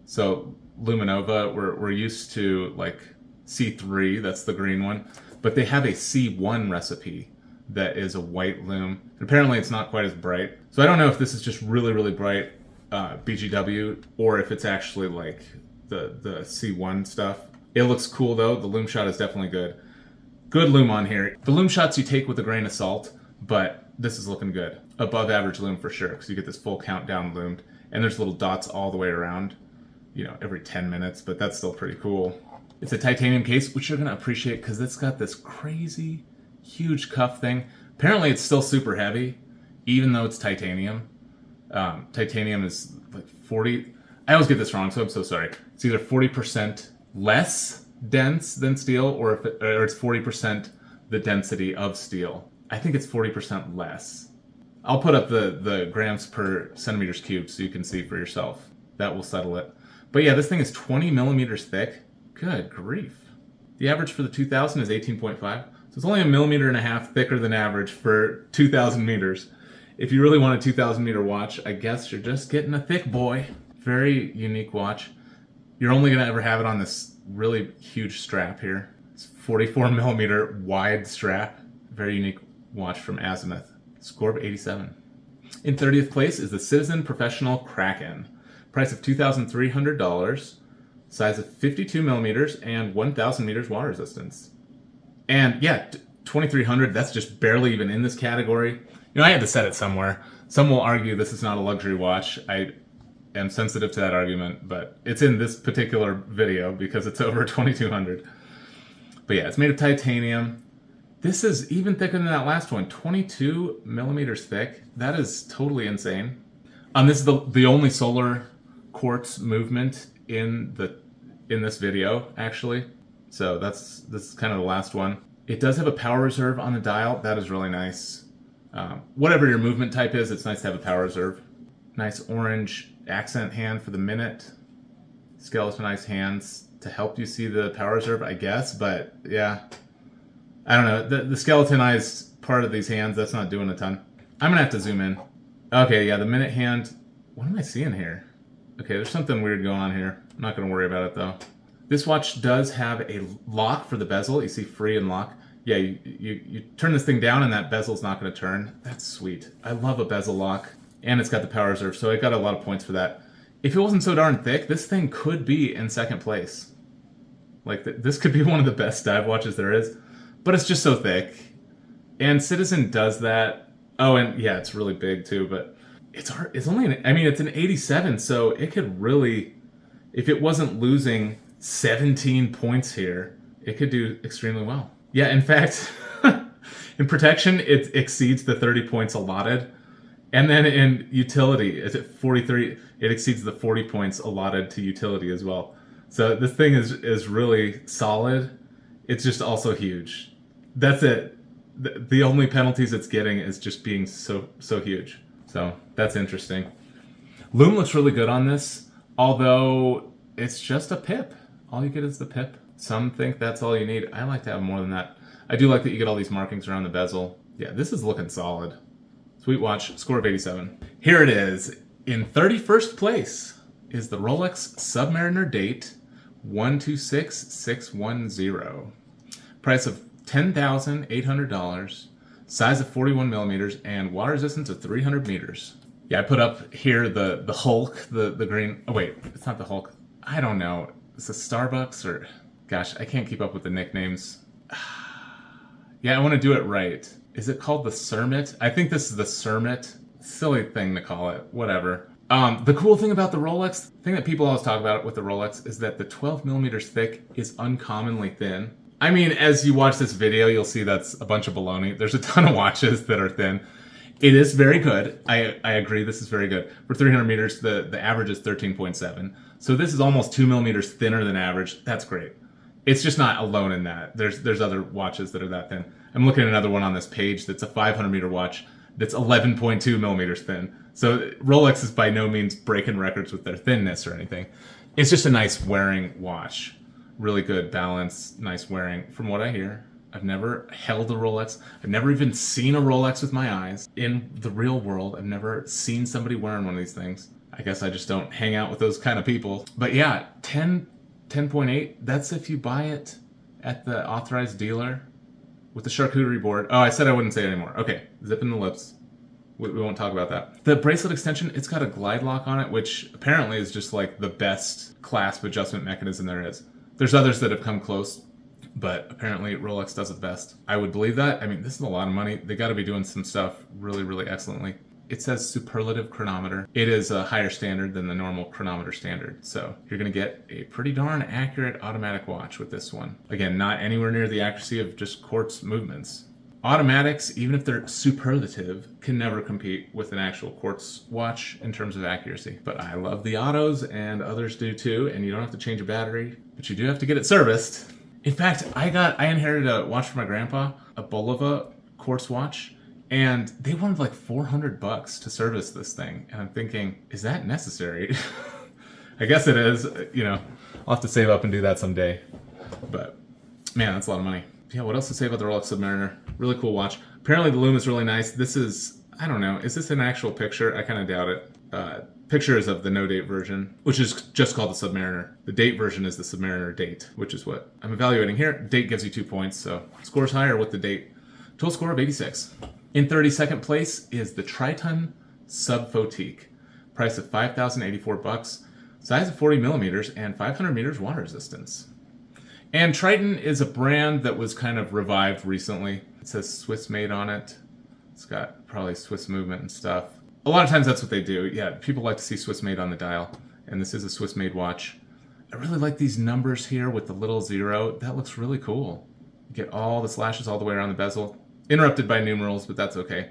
So Luminova, we're used to like C3, that's the green one. But they have a C1 recipe that is a white lume. And apparently it's not quite as bright. So I don't know if this is just really, really bright BGW or if it's actually like the C1 stuff. It looks cool though. The lume shot is definitely good. Good lume on here. The lume shots you take with a grain of salt, but this is looking good. Above average lume for sure, because you get this full countdown loomed. And there's little dots all the way around, you know, every 10 minutes, but that's still pretty cool. It's a titanium case, which you're going to appreciate because it's got this crazy, huge cuff thing. Apparently it's still super heavy, even though it's titanium. Titanium is like 40... I always get this wrong, so I'm so sorry. It's either 40% less dense than steel, or it's 40% the density of steel. I think it's 40% less. I'll put up the grams per centimeters cubed so you can see for yourself. That will settle it. But yeah, this thing is 20 millimeters thick. Good grief. The average for the 2000 is 18.5. So it's only 1.5 millimeters thicker than average for 2,000 meters. If you really want a 2,000 meter watch, I guess you're just getting a thick boy. Very unique watch. You're only going to ever have it on this really huge strap here. It's 44 millimeter wide strap. Very unique watch from Azimuth. Score of 87. In 30th place is the Citizen Professional Kraken. Price of $2,300. Size of 52 millimeters and 1,000 meters water resistance. And yeah, 2,300, that's just barely even in this category. You know, I had to set it somewhere. Some will argue this is not a luxury watch. I am sensitive to that argument, but it's in this particular video because it's over 2,200. But yeah, it's made of titanium. This is even thicker than that last one, 22 millimeters thick. That is totally insane. This is the only solar quartz movement in this video, actually. So this is kind of the last one. It does have a power reserve on the dial. That is really nice. Whatever your movement type is, it's nice to have a power reserve. Nice orange accent hand for the minute. Skeletonized hands to help you see the power reserve, I guess. But yeah, I don't know. The skeletonized part of these hands, that's not doing a ton. I'm going to have to zoom in. Okay, yeah, the minute hand. What am I seeing here? Okay, there's something weird going on here. I'm not going to worry about it, though. This watch does have a lock for the bezel. You see free and lock. Yeah, you turn this thing down and that bezel's not going to turn. That's sweet. I love a bezel lock. And it's got the power reserve, so I got a lot of points for that. If it wasn't so darn thick, this thing could be in second place. Like, this could be one of the best dive watches there is. But it's just so thick. And Citizen does that. Oh, and yeah, it's really big, too, but it's only it's an 87, so it could really, if it wasn't losing 17 points here, it could do extremely well. Yeah, in fact, in protection, it exceeds the 30 points allotted. And then in utility, it's at 43, it exceeds the 40 points allotted to utility as well. So this thing is really solid. It's just also huge. That's it. The only penalties it's getting is just being so huge. So that's interesting. Lume looks really good on this, although it's just a pip. All you get is the pip. Some think that's all you need. I like to have more than that. I do like that you get all these markings around the bezel. Yeah, this is looking solid. Sweet watch, score of 87. Here it is. In 31st place is the Rolex Submariner Date 126610. Price of $10,800. Size of 41 millimeters and water resistance of 300 meters. Yeah, I put up here the Hulk, the green. Oh wait, it's not the Hulk. I don't know. It's a Starbucks or, gosh, I can't keep up with the nicknames. Yeah, I want to do it right. Is it called the Cermet? I think this is the Cermet. Silly thing to call it. Whatever. The cool thing about the Rolex, the thing that people always talk about with the Rolex, is that the 12 millimeters thick is uncommonly thin. I mean, as you watch this video, you'll see that's a bunch of baloney. There's a ton of watches that are thin. It is very good. I agree, this is very good. For 300 meters, the average is 13.7. So this is almost 2 millimeters thinner than average. That's great. It's just not alone in that. There's other watches that are that thin. I'm looking at another one on this page that's a 500 meter watch that's 11.2 millimeters thin. So Rolex is by no means breaking records with their thinness or anything. It's just a nice wearing watch. Really good balance, nice wearing. From what I hear, I've never held a Rolex. I've never even seen a Rolex with my eyes. In the real world, I've never seen somebody wearing one of these things. I guess I just don't hang out with those kind of people. But yeah, 10.8, that's if you buy it at the authorized dealer with the charcuterie board. Oh, I said I wouldn't say it anymore. Okay, zip in the lips. We won't talk about that. The bracelet extension, it's got a glide lock on it, which apparently is just like the best clasp adjustment mechanism there is. There's others that have come close, but apparently Rolex does it best. I would believe that. I mean, this is a lot of money. They got to be doing some stuff really, really excellently. it says superlative chronometer. It is a higher standard than the normal chronometer standard. So you're going to get a pretty darn accurate automatic watch with this one. Again, not anywhere near the accuracy of just quartz movements. Automatics, even if they're superlative, can never compete with an actual quartz watch in terms of accuracy. But I love the autos, and others do too, and you don't have to change a battery, but you do have to get it serviced. In fact, I inherited a watch from my grandpa, a Bulova quartz watch, and they wanted like $400 to service this thing. And I'm thinking, is that necessary? I guess it is. You know, I'll have to save up and do that someday. But man, that's a lot of money. Yeah, what else to say about the Rolex Submariner? Really cool watch. Apparently the lume is really nice. This is, I don't know, is this an actual picture? I kind of doubt it. Pictures of the no date version, which is just called the Submariner. The date version is the Submariner date, which is what I'm evaluating here. Date gives you 2 points, so scores higher with the date. Total score of 86. In 32nd place is the Triton Subphotique. Price of $5,084. Size of 40 millimeters and 500 meters water resistance. And Triton is a brand that was kind of revived recently. It says Swiss made on it. It's got probably Swiss movement and stuff. A lot of times that's what they do. Yeah, people like to see Swiss made on the dial. And this is a Swiss made watch. I really like these numbers here with the little 0. That looks really cool. You get all the slashes all the way around the bezel. Interrupted by numerals, but that's okay.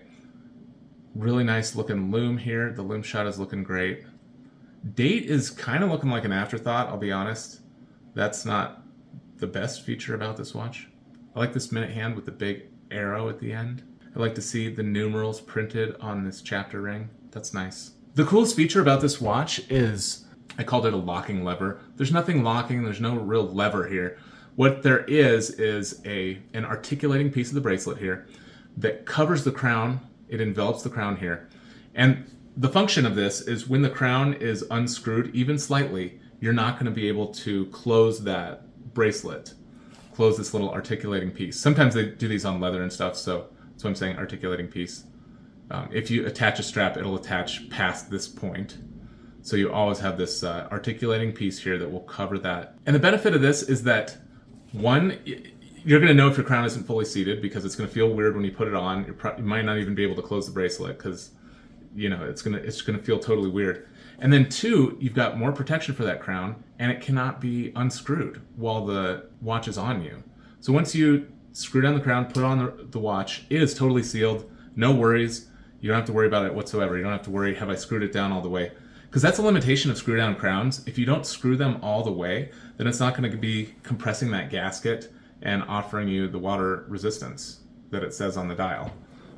Really nice looking lume here. The lume shot is looking great. Date is kind of looking like an afterthought, I'll be honest. That's not the best feature about this watch. I like this minute hand with the big arrow at the end. I like to see the numerals printed on this chapter ring. That's nice. The coolest feature about this watch is, I called it a locking lever. There's nothing locking, there's no real lever here. What there is an articulating piece of the bracelet here that covers the crown. It envelops the crown here. And the function of this is when the crown is unscrewed, even slightly, you're not going to be able to close that bracelet, close this little articulating piece. Sometimes they do these on leather and stuff, so that's why I'm saying articulating piece. If you attach a strap, it'll attach past this point. So you always have this articulating piece here that will cover that. And the benefit of this is that, one, you're going to know if your crown isn't fully seated because it's going to feel weird when you put it on. You might not even be able to close the bracelet because, you know, it's going to feel totally weird. And then two, you've got more protection for that crown, and it cannot be unscrewed while the watch is on you. So once you screw down the crown, put on the watch, it is totally sealed. No worries. You don't have to worry about it whatsoever. You don't have to worry, have I screwed it down all the way? Because that's a limitation of screw down crowns. If you don't screw them all the way, then it's not going to be compressing that gasket and offering you the water resistance that it says on the dial.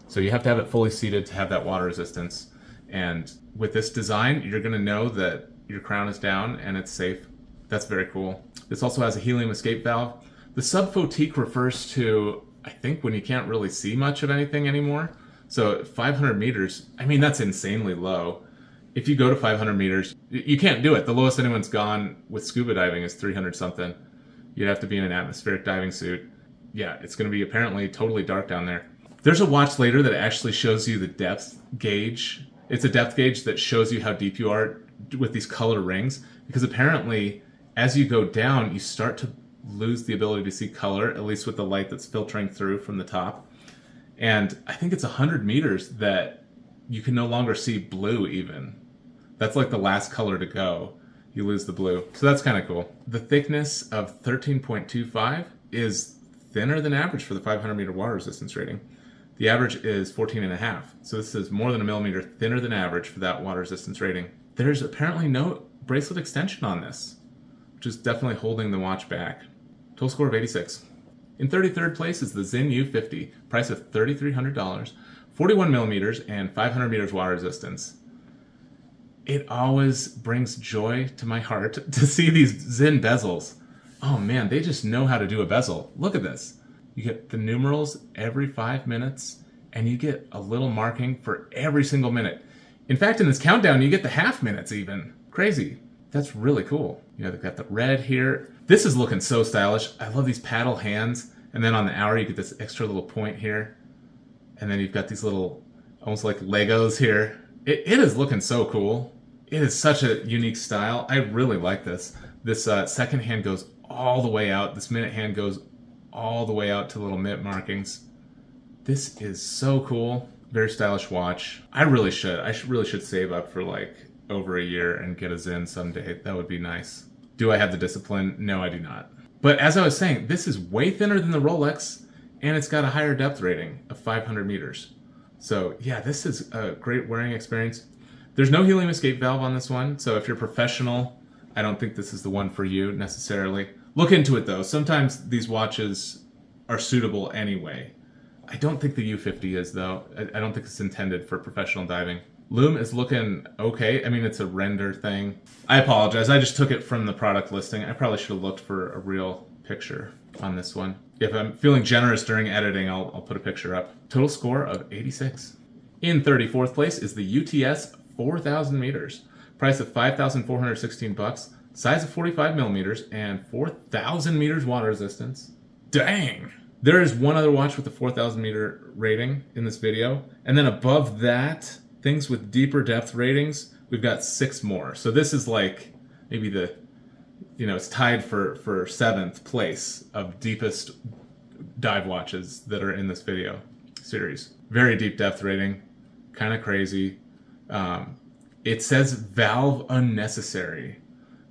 So you have to have it fully seated to have that water resistance. And with this design, you're going to know that your crown is down and it's safe. That's very cool. This also has a helium escape valve. The subphotique refers to, I think, when you can't really see much of anything anymore. So 500 meters, I mean, that's insanely low. If you go to 500 meters, you can't do it. The lowest anyone's gone with scuba diving is 300 something. You'd have to be in an atmospheric diving suit. Yeah, it's going to be apparently totally dark down there. There's a watch later that actually shows you the depth gauge. It's a depth gauge that shows you how deep you are with these color rings, because apparently as you go down, you start to lose the ability to see color, at least with the light that's filtering through from the top. And I think it's 100 meters that you can no longer see blue even. That's like the last color to go. You lose the blue. So that's kind of cool. The thickness of 13.25 is thinner than average for the 500 meter water resistance rating. The average is 14.5. So this is more than a millimeter thinner than average for that water resistance rating. There's apparently no bracelet extension on this, which is definitely holding the watch back. Total score of 86. In 33rd place is the Sinn U50, price of $3,300, 41 millimeters and 500 meters water resistance. It always brings joy to my heart to see these Sinn bezels. Oh man, they just know how to do a bezel. Look at this. You get the numerals every 5 minutes, and you get a little marking for every single minute. In fact, in this countdown, you get the half minutes even. Crazy. That's really cool. You know, they've got the red here. This is looking so stylish. I love these paddle hands. And then on the hour, you get this extra little point here. And then you've got these little, almost like Legos here. It is looking so cool. It is such a unique style. I really like this. This second hand goes all the way out. This minute hand goes all the way out to little minute markings. This is so cool. Very stylish watch. I really should save up for like over a year and get a Sinn someday. That would be nice. Do I have the discipline? No, I do not. But as I was saying, this is way thinner than the Rolex, and it's got a higher depth rating of 500 meters. So yeah, this is a great wearing experience. There's no helium escape valve on this one, so if you're professional, I don't think this is the one for you necessarily. Look into it though. Sometimes these watches are suitable anyway. I don't think the U50 is though. I don't think it's intended for professional diving. Lume is looking okay. I mean, it's a render thing. I apologize. I just took it from the product listing. I probably should have looked for a real picture on this one. If I'm feeling generous during editing, I'll put a picture up. Total score of 86. In 34th place is the UTS 4000 meters. Price of $5,416. Size of 45 millimeters and 4,000 meters water resistance. Dang! There is one other watch with a 4,000 meter rating in this video. And then above that, things with deeper depth ratings, we've got 6 more. So this is like maybe the, it's tied for 7th place of deepest dive watches that are in this video series. Very deep depth rating, kind of crazy. It says valve unnecessary.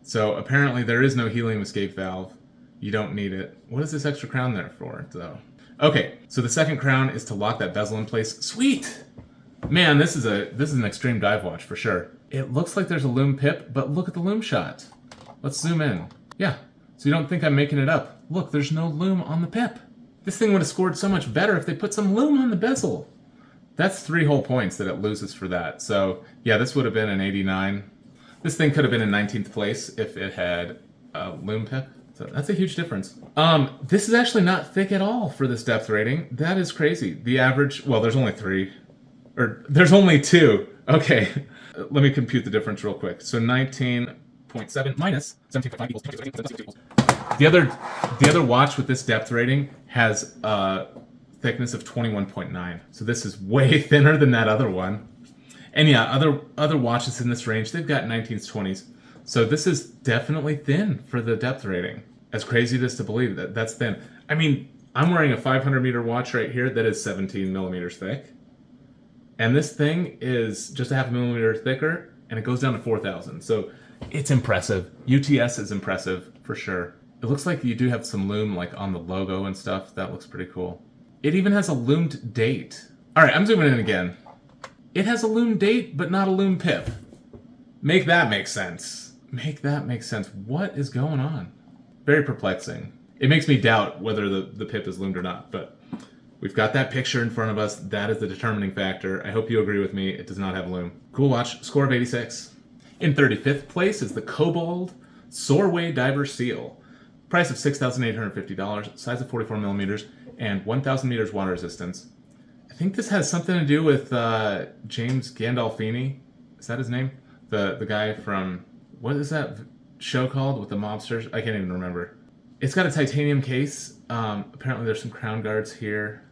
So apparently there is no helium escape valve. You don't need it. What is this extra crown there for, though? Okay, so the second crown is to lock that bezel in place. Sweet! Man, this is an extreme dive watch for sure. It looks like there's a lume pip, but look at the lume shot. Let's zoom in. Yeah, so you don't think I'm making it up. Look, there's no lume on the pip. This thing would have scored so much better if they put some lume on the bezel. That's 3 whole points that it loses for that. So yeah, this would have been an 89. This thing could have been in 19th place if it had a lume pip. So that's a huge difference. This is actually not thick at all for this depth rating. That is crazy. The average, well, there's only 3. Or there's only 2. Okay, let me compute the difference real quick. So 19.7 minus 17.5 equals 20. The other watch with this depth rating has a thickness of 21.9. So this is way thinner than that other one. And yeah, other watches in this range, they've got 19s, 20s. So this is definitely thin for the depth rating. As crazy it is to believe that that's thin. I mean, I'm wearing a 500 meter watch right here that is 17 millimeters thick. And this thing is just a half a millimeter thicker, and it goes down to 4,000. So it's impressive. UTS is impressive for sure. It looks like you do have some lume like on the logo and stuff. That looks pretty cool. It even has a lumed date. All right, I'm zooming in again. It has a lume date, but not a lume pip. Make that make sense. Make that make sense. What is going on? Very perplexing. It makes me doubt whether the pip is lumed or not, but we've got that picture in front of us. That is the determining factor. I hope you agree with me. It does not have lume. Cool watch. Score of 86. In 35th place is the Cobalt Soarway Diver Seal. Price of $6,850. Size of 44 millimeters and 1,000 meters water resistance. I think this has something to do with James Gandolfini. Is that his name? The guy from, what is that show called with the mobsters? I can't even remember. It's got a titanium case. Apparently there's some crown guards here.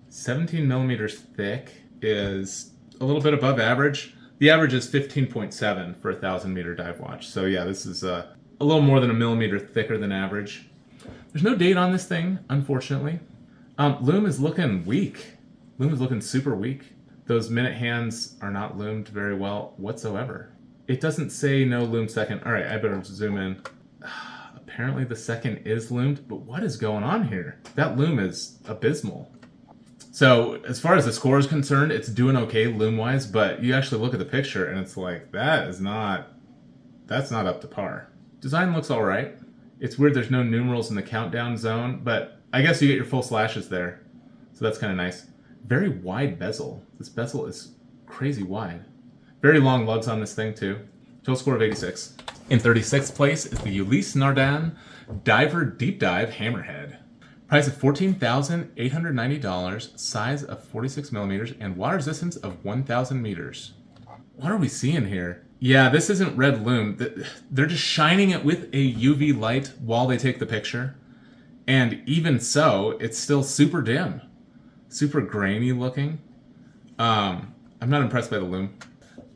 17 millimeters thick is a little bit above average. The average is 15.7 for a 1,000 meter dive watch. So yeah, this is a little more than a millimeter thicker than average. There's no date on this thing, unfortunately. Lume is looking weak. Lume is looking super weak. Those minute hands are not loomed very well whatsoever. It doesn't say no lume second. All right, I better zoom in. Apparently the second is loomed, but what is going on here? That lume is abysmal. So as far as the score is concerned, it's doing okay lume-wise, but you actually look at the picture and it's like, that's not up to par. Design looks all right. It's weird there's no numerals in the countdown zone, but I guess you get your full slashes there. So that's kind of nice. Very wide bezel. This bezel is crazy wide. Very long lugs on this thing too. Total score of 86. In 36th place is the Ulysse Nardin Diver Deep Dive Hammerhead. Price of $14,890, size of 46 millimeters, and water resistance of 1,000 meters. What are we seeing here? Yeah, this isn't red lume. They're just shining it with a UV light while they take the picture. And even so, it's still super dim. Super grainy looking. I'm not impressed by the lume.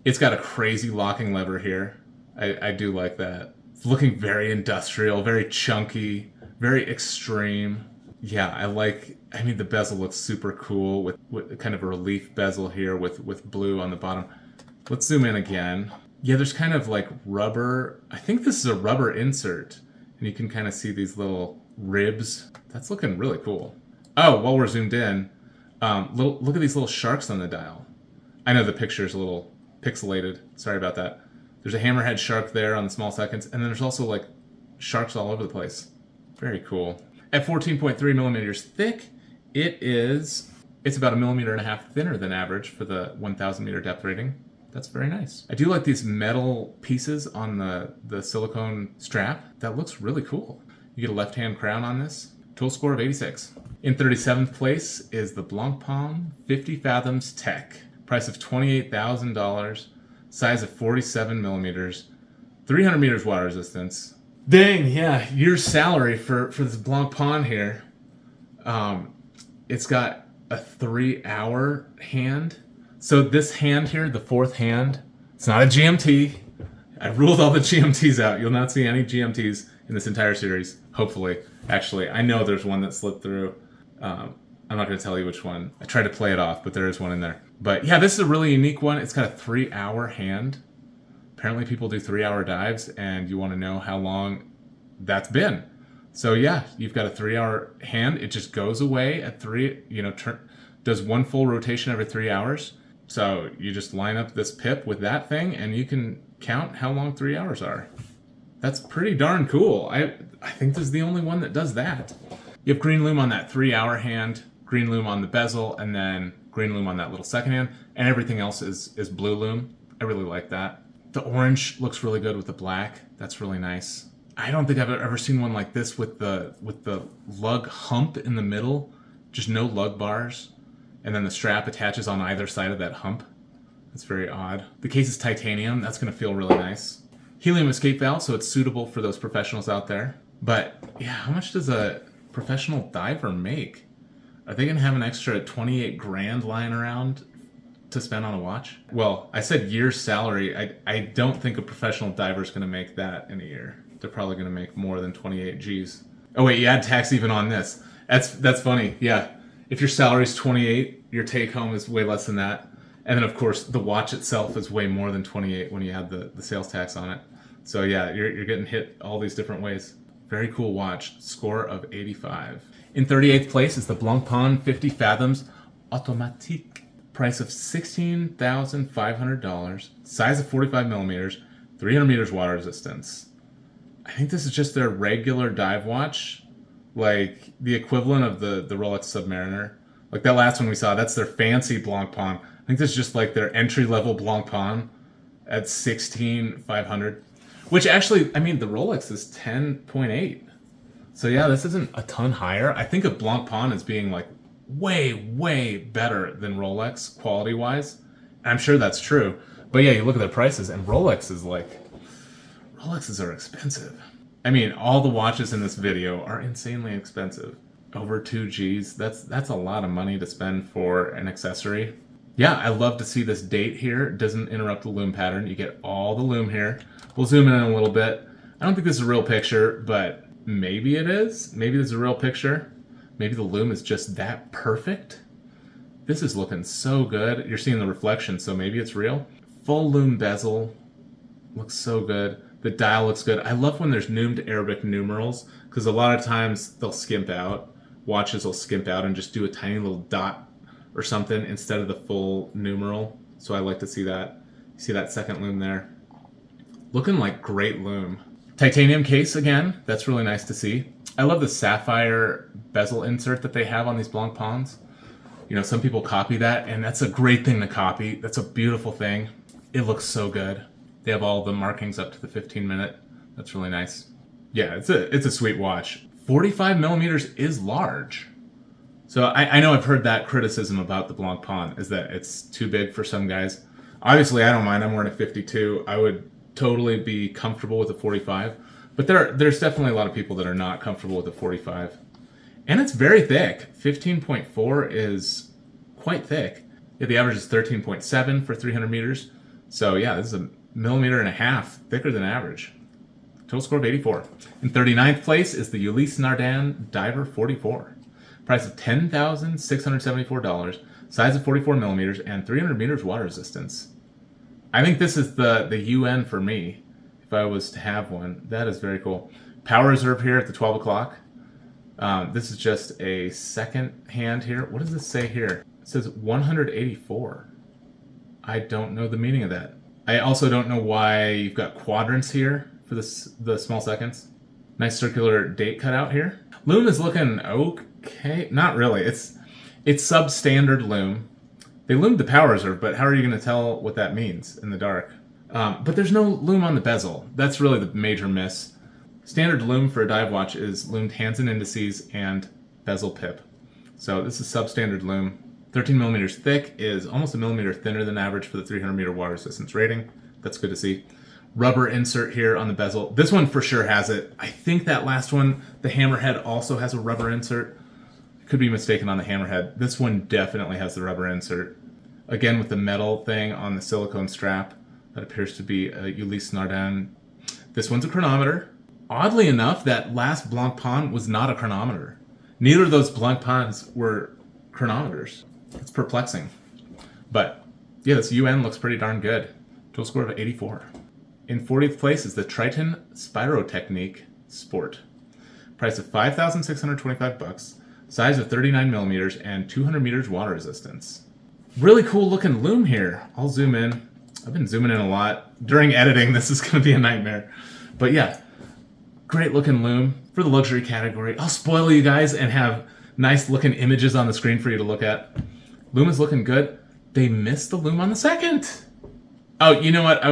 It's got a crazy locking lever here. I do like that. It's looking very industrial, very chunky, very extreme. Yeah, I mean, the bezel looks super cool with kind of a relief bezel here with blue on the bottom. Let's zoom in again. Yeah, there's kind of like rubber. I think this is a rubber insert. And you can kind of see these little ribs. That's looking really cool. Oh, while we're zoomed in, look at these little sharks on the dial. I know the picture is a little pixelated. Sorry about that. There's a hammerhead shark there on the small seconds. And then there's also like sharks all over the place. Very cool. At 14.3 millimeters thick, it's about 1.5 millimeters thinner than average for the 1,000 meter depth rating. That's very nice. I do like these metal pieces on the silicone strap. That looks really cool. You get a left-hand crown on this. Total score of 86. In 37th place is the Blancpain 50 Fathoms Tech. Price of $28,000. Size of 47 millimeters. 300 meters water resistance. Dang, yeah, year's salary for this Blancpain here. It's got a 3-hour hand. So this hand here, the fourth hand, it's not a GMT. I ruled all the GMTs out. You'll not see any GMTs in this entire series, hopefully. Actually, I know there's one that slipped through. I'm not going to tell you which one. I tried to play it off, but there is one in there. But yeah, this is a really unique one. It's got a 3-hour hand. Apparently people do 3-hour dives, and you want to know how long that's been. So yeah, you've got a 3-hour hand. It just goes away at does one full rotation every 3 hours. So you just line up this pip with that thing, and you can count how long 3 hours are. That's pretty darn cool. I think this is the only one that does that. You have green lume on that 3-hour hand, green lume on the bezel, and then green lume on that little second hand, and everything else is blue lume. I really like that. The orange looks really good with the black. That's really nice. I don't think I've ever seen one like this with the lug hump in the middle, just no lug bars, and then the strap attaches on either side of that hump. That's very odd. The case is titanium. That's going to feel really nice. Helium escape valve, so it's suitable for those professionals out there. But yeah, how much does a professional diver make? Are they going to have an extra 28 grand lying around to spend on a watch? Well, I said year's salary. I don't think a professional diver is going to make that in a year. They're probably going to make more than 28 G's. Oh wait, you add tax even on this. That's funny. Yeah, if your salary's 28, your take home is way less than that. And then of course the watch itself is way more than 28 when you add the sales tax on it. So yeah, you're getting hit all these different ways. Very cool watch. Score of 85. In 38th place is the Blancpain 50 Fathoms Automatique. Price of $16,500. Size of 45 millimeters. 300 meters water resistance. I think this is just their regular dive watch. Like the equivalent of the Rolex Submariner. Like that last one we saw, that's their fancy Blancpain. I think this is just like their entry-level Blancpain at $16,500. Which actually, I mean, the Rolex is 10.8. So yeah, this isn't a ton higher. I think of Blancpain as being like way, way better than Rolex quality-wise. I'm sure that's true. But yeah, you look at their prices, and Rolexes are expensive. I mean, all the watches in this video are insanely expensive. Over 2 G's. That's a lot of money to spend for an accessory. Yeah, I love to see this date here. It doesn't interrupt the lume pattern. You get all the lume here. We'll zoom in a little bit. I don't think this is a real picture, but maybe it is. Maybe this is a real picture. Maybe the lume is just that perfect. This is looking so good. You're seeing the reflection, so maybe it's real. Full lume bezel. Looks so good. The dial looks good. I love when there's numed Arabic numerals, because a lot of times they'll skimp out. Watches will skimp out and just do a tiny little dot or something instead of the full numeral. So I like to see that. You see that second lume there? Looking like great lume. Titanium case again. That's really nice to see. I love the sapphire bezel insert that they have on these Blancpains. You know, some people copy that, and that's a great thing to copy. That's a beautiful thing. It looks so good. They have all the markings up to the 15-minute. That's really nice. Yeah, it's a sweet watch. 45 millimeters is large. So I know I've heard that criticism about the Blancpain, is that it's too big for some guys. Obviously, I don't mind. I'm wearing a 52. I would totally be comfortable with a 45. But there's definitely a lot of people that are not comfortable with a 45. And it's very thick. 15.4 is quite thick. Yeah, the average is 13.7 for 300 meters. So yeah, this is 1.5 millimeters thicker than average. Total score of 84. In 39th place is the Ulysse Nardin Diver 44. Price of $10,674. Size of 44 millimeters and 300 meters water resistance. I think this is the UN for me, if I was to have one. That is very cool. Power reserve here at the 12 o'clock. This is just a second hand here. What does this say here? It says 184. I don't know the meaning of that. I also don't know why you've got quadrants here for the small seconds. Nice circular date cutout here. Lume is looking okay. Not really. It's substandard lume. They lumed the power reserve, but how are you going to tell what that means in the dark? But there's no lume on the bezel. That's really the major miss. Standard lume for a dive watch is lumed hands and indices and bezel pip. So this is substandard lume. 13 millimeters thick, is almost a millimeter thinner than average for the 300 meter water resistance rating. That's good to see. Rubber insert here on the bezel. This one for sure has it. I think that last one, the hammerhead, also has a rubber insert. Could be mistaken on the hammerhead. This one definitely has the rubber insert. Again with the metal thing on the silicone strap. That appears to be a Ulysse Nardin. This one's a chronometer. Oddly enough, that last Blancpain was not a chronometer. Neither of those Blancpains were chronometers. It's perplexing. But yeah, this UN looks pretty darn good. Total score of 84. In 40th place is the Triton Spirotechnique Sport. Price of $5,625. Size of 39 millimeters and 200 meters water resistance. Really cool looking lume here. I'll zoom in. I've been zooming in a lot. During editing, this is going to be a nightmare. But yeah, great looking lume for the luxury category. I'll spoil you guys and have nice looking images on the screen for you to look at. Lume is looking good. They missed the lume on the second. Oh, you know what?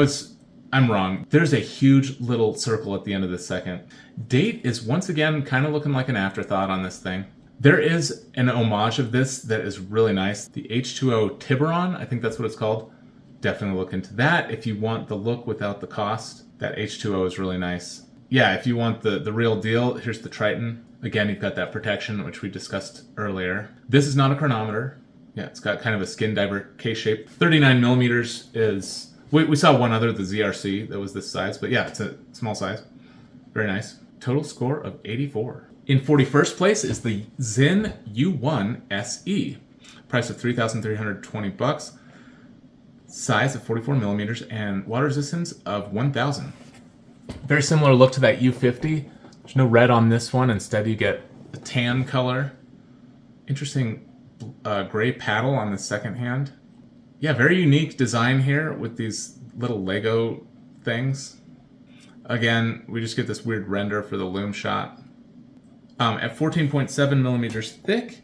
I'm wrong. There's a huge little circle at the end of the second. Date is once again kind of looking like an afterthought on this thing. There is an homage of this that is really nice. The H2O Tiburon, I think that's what it's called. Definitely look into that if you want the look without the cost. That H2O is really nice. Yeah, if you want the real deal, here's the Triton. Again, you've got that protection, which we discussed earlier. This is not a chronometer. Yeah, it's got kind of a skin diver case shape. 39 millimeters is... We saw one other, the Z.R.C, that was this size. But yeah, it's a small size. Very nice. Total score of 84. In 41st place is the Sinn U1 SE. Price of $3,320. Size of 44 millimeters and water resistance of 1,000. Very similar look to that U50. There's no red on this one. Instead, you get a tan color. Interesting gray paddle on the second hand. Yeah, very unique design here with these little Lego things. Again, we just get this weird render for the lume shot. At 14.7 millimeters thick,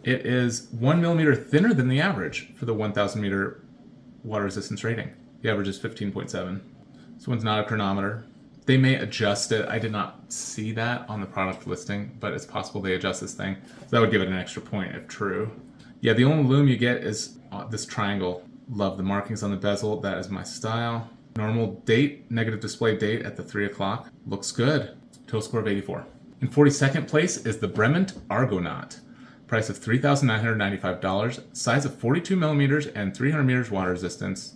it is 1 millimeter thinner than the average for the 1,000 meter water resistance rating. The average is 15.7. This one's not a chronometer. They may adjust it. I did not see that on the product listing, but it's possible they adjust this thing. So that would give it an extra point if true. Yeah, the only lume you get is this triangle. Love the markings on the bezel. That is my style. Normal date, negative display date at the 3 o'clock. Looks good. Total score of 84. In 42nd place is the Brement Argonaut. Price of $3,995. Size of 42 millimeters and 300 meters water resistance.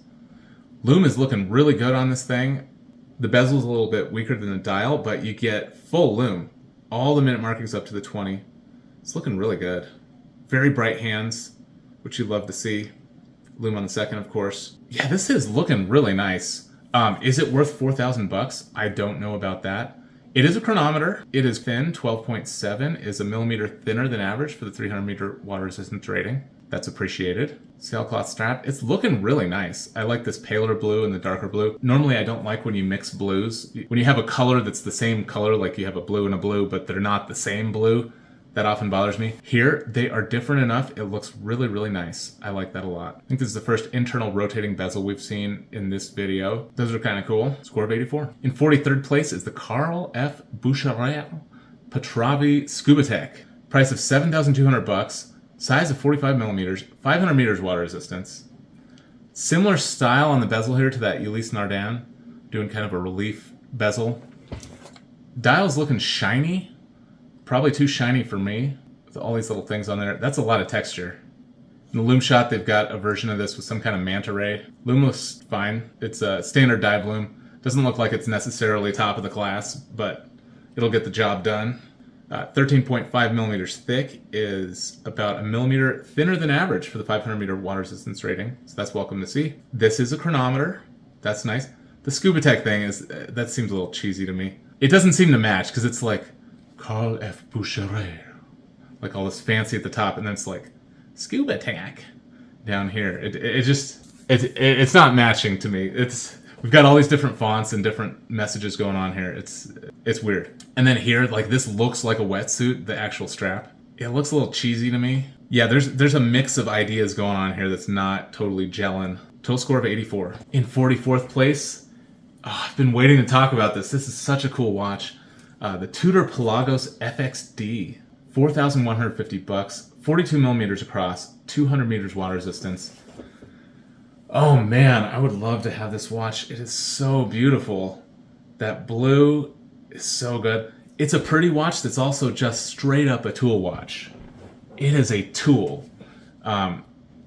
Lume is looking really good on this thing. The bezel is a little bit weaker than the dial, but you get full lume. All the minute markings up to the 20. It's looking really good. Very bright hands, which you love to see. Lume on the second, of course. Yeah, this is looking really nice. Is it worth $4,000? I don't know about that. It is a chronometer. It is thin, 12.7, is a millimeter thinner than average for the 300 meter water resistance rating. That's appreciated. Sailcloth strap. It's looking really nice. I like this paler blue and the darker blue. Normally I don't like when you mix blues. When you have a color that's the same color, like you have a blue and a blue, but they're not the same blue, that often bothers me. Here, they are different enough. It looks really, really nice. I like that a lot. I think this is the first internal rotating bezel we've seen in this video. Those are kind of cool. Score of 84. In 43rd place is the Carl F. Boucherel Petravi Scuba Tech. Price of $7,200. Size of 45 millimeters, 500 meters water resistance. Similar style on the bezel here to that Ulysse Nardin. Doing kind of a relief bezel. Dial's looking shiny. Probably too shiny for me, with all these little things on there. That's a lot of texture. In the lume shot, they've got a version of this with some kind of manta ray. Lume looks fine. It's a standard dive lume. Doesn't look like it's necessarily top of the class, but it'll get the job done. 13.5 millimeters thick is about a millimeter thinner than average for the 500 meter water resistance rating. So that's welcome to see. This is a chronometer. That's nice. The Scuba Tech thing that seems a little cheesy to me. It doesn't seem to match because it's like Carl F. Boucherer, like all this fancy at the top, and then it's like Scuba Tech down here. It's not matching to me. We've got all these different fonts and different messages going on here. It's weird. And then here, like this looks like a wetsuit, the actual strap. It looks a little cheesy to me. Yeah, there's a mix of ideas going on here that's not totally gelling. Total score of 84. In 44th place, I've been waiting to talk about this. This is such a cool watch. The Tudor Pelagos FXD, $4,150, 42 millimeters across, 200 meters water resistance. Oh man, I would love to have this watch. It is so beautiful. That blue is so good. It's a pretty watch that's also just straight up a tool watch. It is a tool.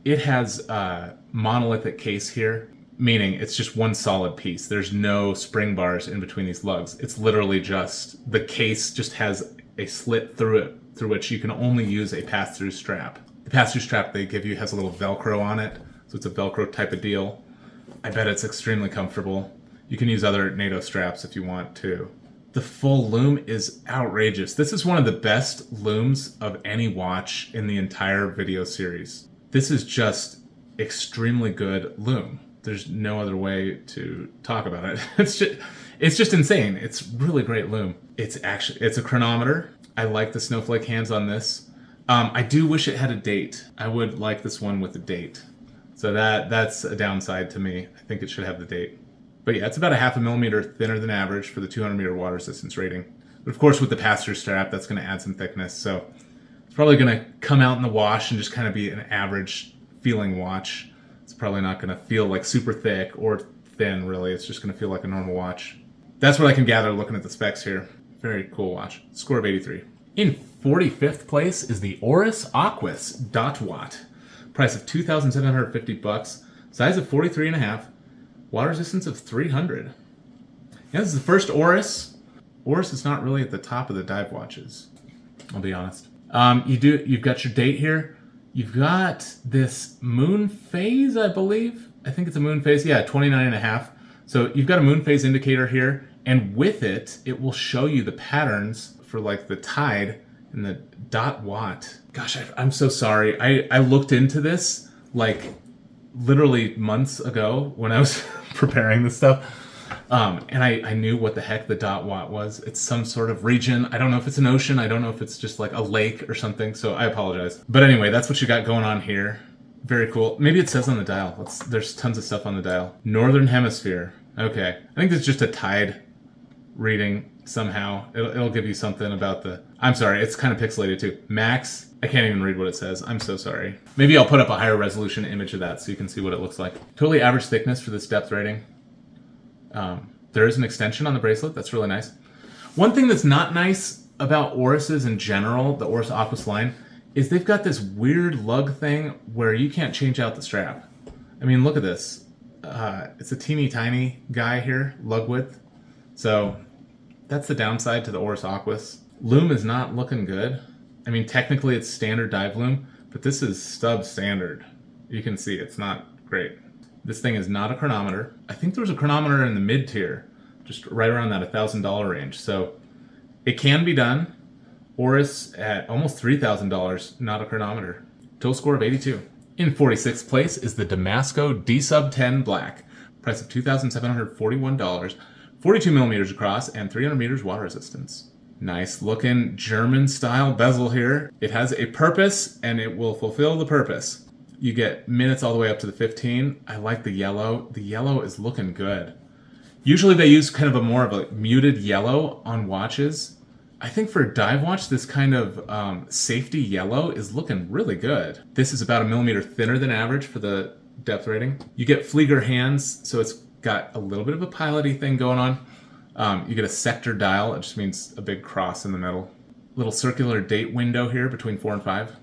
It has a monolithic case here, meaning it's just one solid piece. There's no spring bars in between these lugs. It's literally just, the case just has a slit through it, through which you can only use a pass-through strap. The pass-through strap they give you has a little Velcro on it, so it's a Velcro type of deal. I bet it's extremely comfortable. You can use other NATO straps if you want to. The full loom is outrageous. This is one of the best looms of any watch in the entire video series. This is just extremely good loom. There's no other way to talk about it. It's just insane. It's really great loom. It's a chronometer. I like the snowflake hands on this. I do wish it had a date. I would like this one with a date. So that's a downside to me. I think it should have the date. But yeah, it's about a half a millimeter thinner than average for the 200 meter water resistance rating. But of course with the pass-through strap, that's going to add some thickness. So it's probably going to come out in the wash and just kind of be an average feeling watch. It's probably not going to feel like super thick or thin, really. It's just going to feel like a normal watch. That's what I can gather looking at the specs here. Very cool watch. Score of 83. In 45th place is the Oris Aquis Dot Watt. Price of $2,750. Size of 43.5. Water resistance of 300. Yeah, this is the first Oris. Oris is not really at the top of the dive watches, I'll be honest. You've got your date here. You've got this moon phase, I believe. I think it's a moon phase. Yeah, 29.5. So you've got a moon phase indicator here, and with it, it will show you the patterns for like the tide and the dot watt. Gosh, I'm so sorry. I looked into this like literally months ago when I was preparing this stuff. And I knew what the heck the dot watt was. It's some sort of region. I don't know if it's an ocean. I don't know if it's just like a lake or something. So I apologize. But anyway, that's what you got going on here. Very cool. Maybe it says on the dial. There's tons of stuff on the dial. Northern Hemisphere. Okay. I think it's just a tide reading somehow. It'll give you something about the... I'm sorry. It's kind of pixelated too. Max. I can't even read what it says. I'm so sorry. Maybe I'll put up a higher resolution image of that so you can see what it looks like. Totally average thickness for this depth rating. There is an extension on the bracelet. That's really nice. One thing that's not nice about Orises in general, the Oris Aquis line, is they've got this weird lug thing where you can't change out the strap. I mean, look at this. It's a teeny tiny guy here, lug width. So that's the downside to the Oris Aquis. Loom is not looking good. I mean, technically it's standard dive loom, but this is stub standard. You can see it's not great. This thing is not a chronometer. I think there's a chronometer in the mid tier, just right around that $1,000 range. So it can be done. Oris at almost $3,000, not a chronometer. Total score of 82. In 46th place is the Damasco D Sub 10 Black. Price of $2,741, 42 millimeters across and 300 meters water resistance. Nice looking German style bezel here. It has a purpose and it will fulfill the purpose. You get minutes all the way up to the 15. I like the yellow. The yellow is looking good. Usually they use kind of a more of a muted yellow on watches. I think for a dive watch, this kind of safety yellow is looking really good. This is about a millimeter thinner than average for the depth rating. You get Flieger hands, so it's got a little bit of a piloty thing going on. You get a sector dial. It just means a big cross in the middle. Little circular date window here between 4 and 5.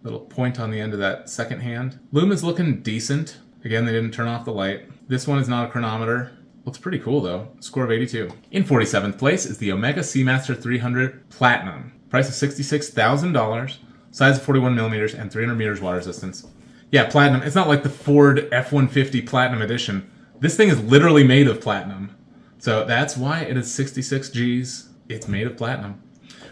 Little point on the end of that second hand. Loom is looking decent. Again, they didn't turn off the light. This one is not a chronometer. Looks pretty cool though. Score of 82. In 47th place is the Omega Seamaster 300 Platinum. Price of $66,000. Size of 41 millimeters and 300 meters water resistance. Yeah, platinum. It's not like the Ford F-150 Platinum Edition. This thing is literally made of platinum. So that's why it is 66 Gs. It's made of platinum.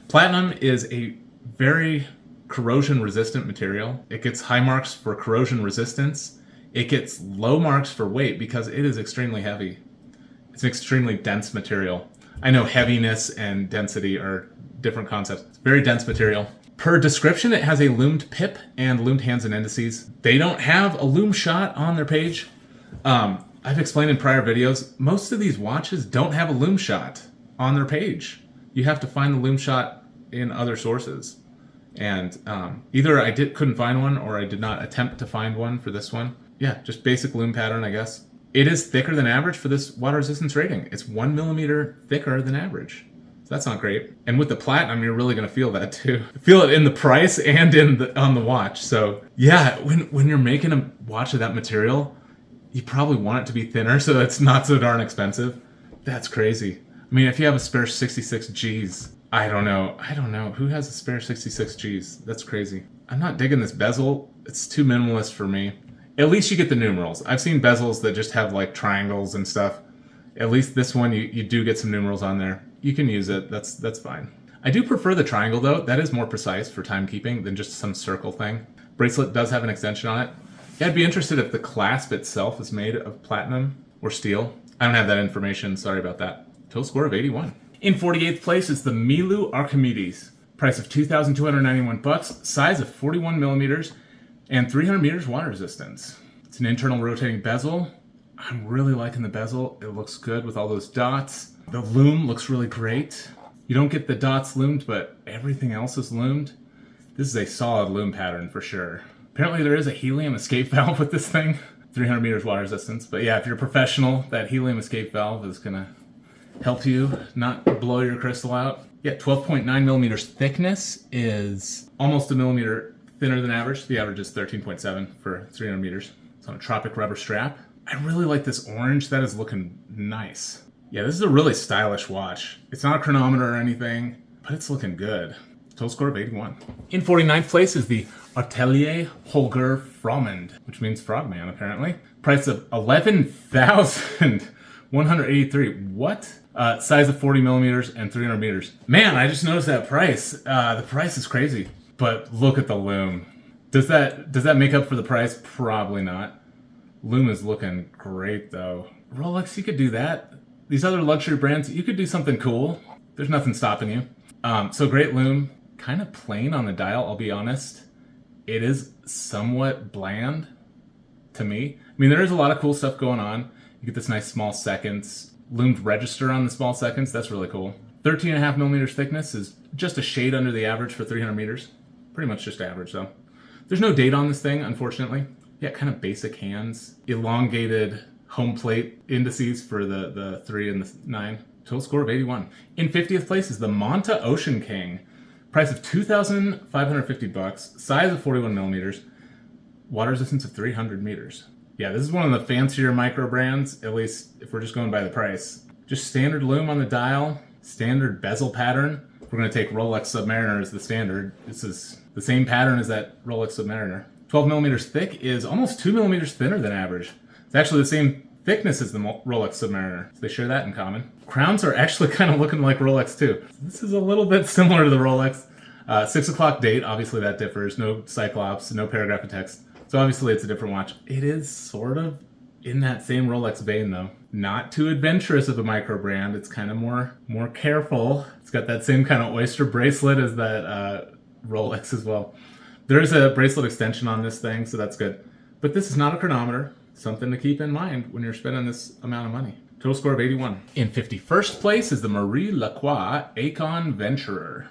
Platinum is a very corrosion-resistant material. It gets high marks for corrosion resistance. It gets low marks for weight because it is extremely heavy. It's an extremely dense material. I know heaviness and density are different concepts. It's a very dense material. Per description, it has a loomed pip and loomed hands and indices. They don't have a loom shot on their page. I've explained in prior videos, most of these watches don't have a loom shot on their page. You have to find the loom shot in other sources. And either I couldn't find one or I did not attempt to find one for this one. Yeah, just basic loom pattern, I guess. It is thicker than average for this water resistance rating. It's 1 millimeter thicker than average. So that's not great. And with the platinum, you're really going to feel that too. Feel it in the price and on the watch. So yeah, when you're making a watch of that material, you probably want it to be thinner so it's not so darn expensive. That's crazy. I mean, if you have a spare 66 Gs, I don't know. Who has a spare 66 Gs? That's crazy. I'm not digging this bezel. It's too minimalist for me. At least you get the numerals. I've seen bezels that just have like triangles and stuff. At least this one, you do get some numerals on there. You can use it. That's fine. I do prefer the triangle though. That is more precise for timekeeping than just some circle thing. Bracelet does have an extension on it. Yeah, I'd be interested if the clasp itself is made of platinum or steel. I don't have that information. Sorry about that. Total score of 81. In 48th place is the Milu Archimedes. Price of $2,291. Size of 41 millimeters and 300 meters water resistance. It's an internal rotating bezel. I'm really liking the bezel. It looks good with all those dots. The loom looks really great. You don't get the dots loomed, but everything else is loomed. This is a solid loom pattern for sure. Apparently there is a helium escape valve with this thing. 300 meters water resistance. But yeah, if you're a professional, that helium escape valve is gonna help you not blow your crystal out. Yeah, 12.9 millimeters thickness is almost a millimeter thinner than average. The average is 13.7 for 300 meters. It's on a tropic rubber strap. I really like this orange. That is looking nice. Yeah, this is a really stylish watch. It's not a chronometer or anything, but it's looking good. Total score of 81. In 49th place is the Atelier Holger Frommond, which means frogman apparently. Price of $11,183. What? Size of 40 millimeters and 300 meters. Man, I just noticed that price. The price is crazy. But look at the loom. Does that make up for the price? Probably not. Loom is looking great though. Rolex, you could do that. These other luxury brands, you could do something cool. There's nothing stopping you. So great loom. Kind of plain on the dial, I'll be honest. It is somewhat bland to me. I mean, there is a lot of cool stuff going on. You get this nice small seconds. Loomed register on the small seconds. That's really cool. 13.5 millimeters thickness is just a shade under the average for 300 meters. Pretty much just average though. There's no date on this thing, unfortunately. Yeah, kind of basic hands. Elongated home plate indices for the 3 and the 9. Total score of 81. In 50th place is the Manta Ocean King. Price of $2,550. Size of 41 millimeters. Water resistance of 300 meters. Yeah, this is one of the fancier micro brands, at least if we're just going by the price. Just standard loom on the dial, standard bezel pattern. We're going to take Rolex Submariner as the standard. This is the same pattern as that Rolex Submariner. 12 millimeters thick is almost 2 millimeters thinner than average. It's actually the same thickness as the Rolex Submariner. So they share that in common. Crowns are actually kind of looking like Rolex too. This is a little bit similar to the Rolex. 6 o'clock date, obviously that differs. No Cyclops, no paragraph of text. So obviously it's a different watch. It is sort of in that same Rolex vein though. Not too adventurous of a micro brand. It's kind of more careful. It's got that same kind of oyster bracelet as that Rolex as well. There is a bracelet extension on this thing, so that's good. But this is not a chronometer. Something to keep in mind when you're spending this amount of money. Total score of 81. In 51st place is the Maurice Lacroix Acon Venturer.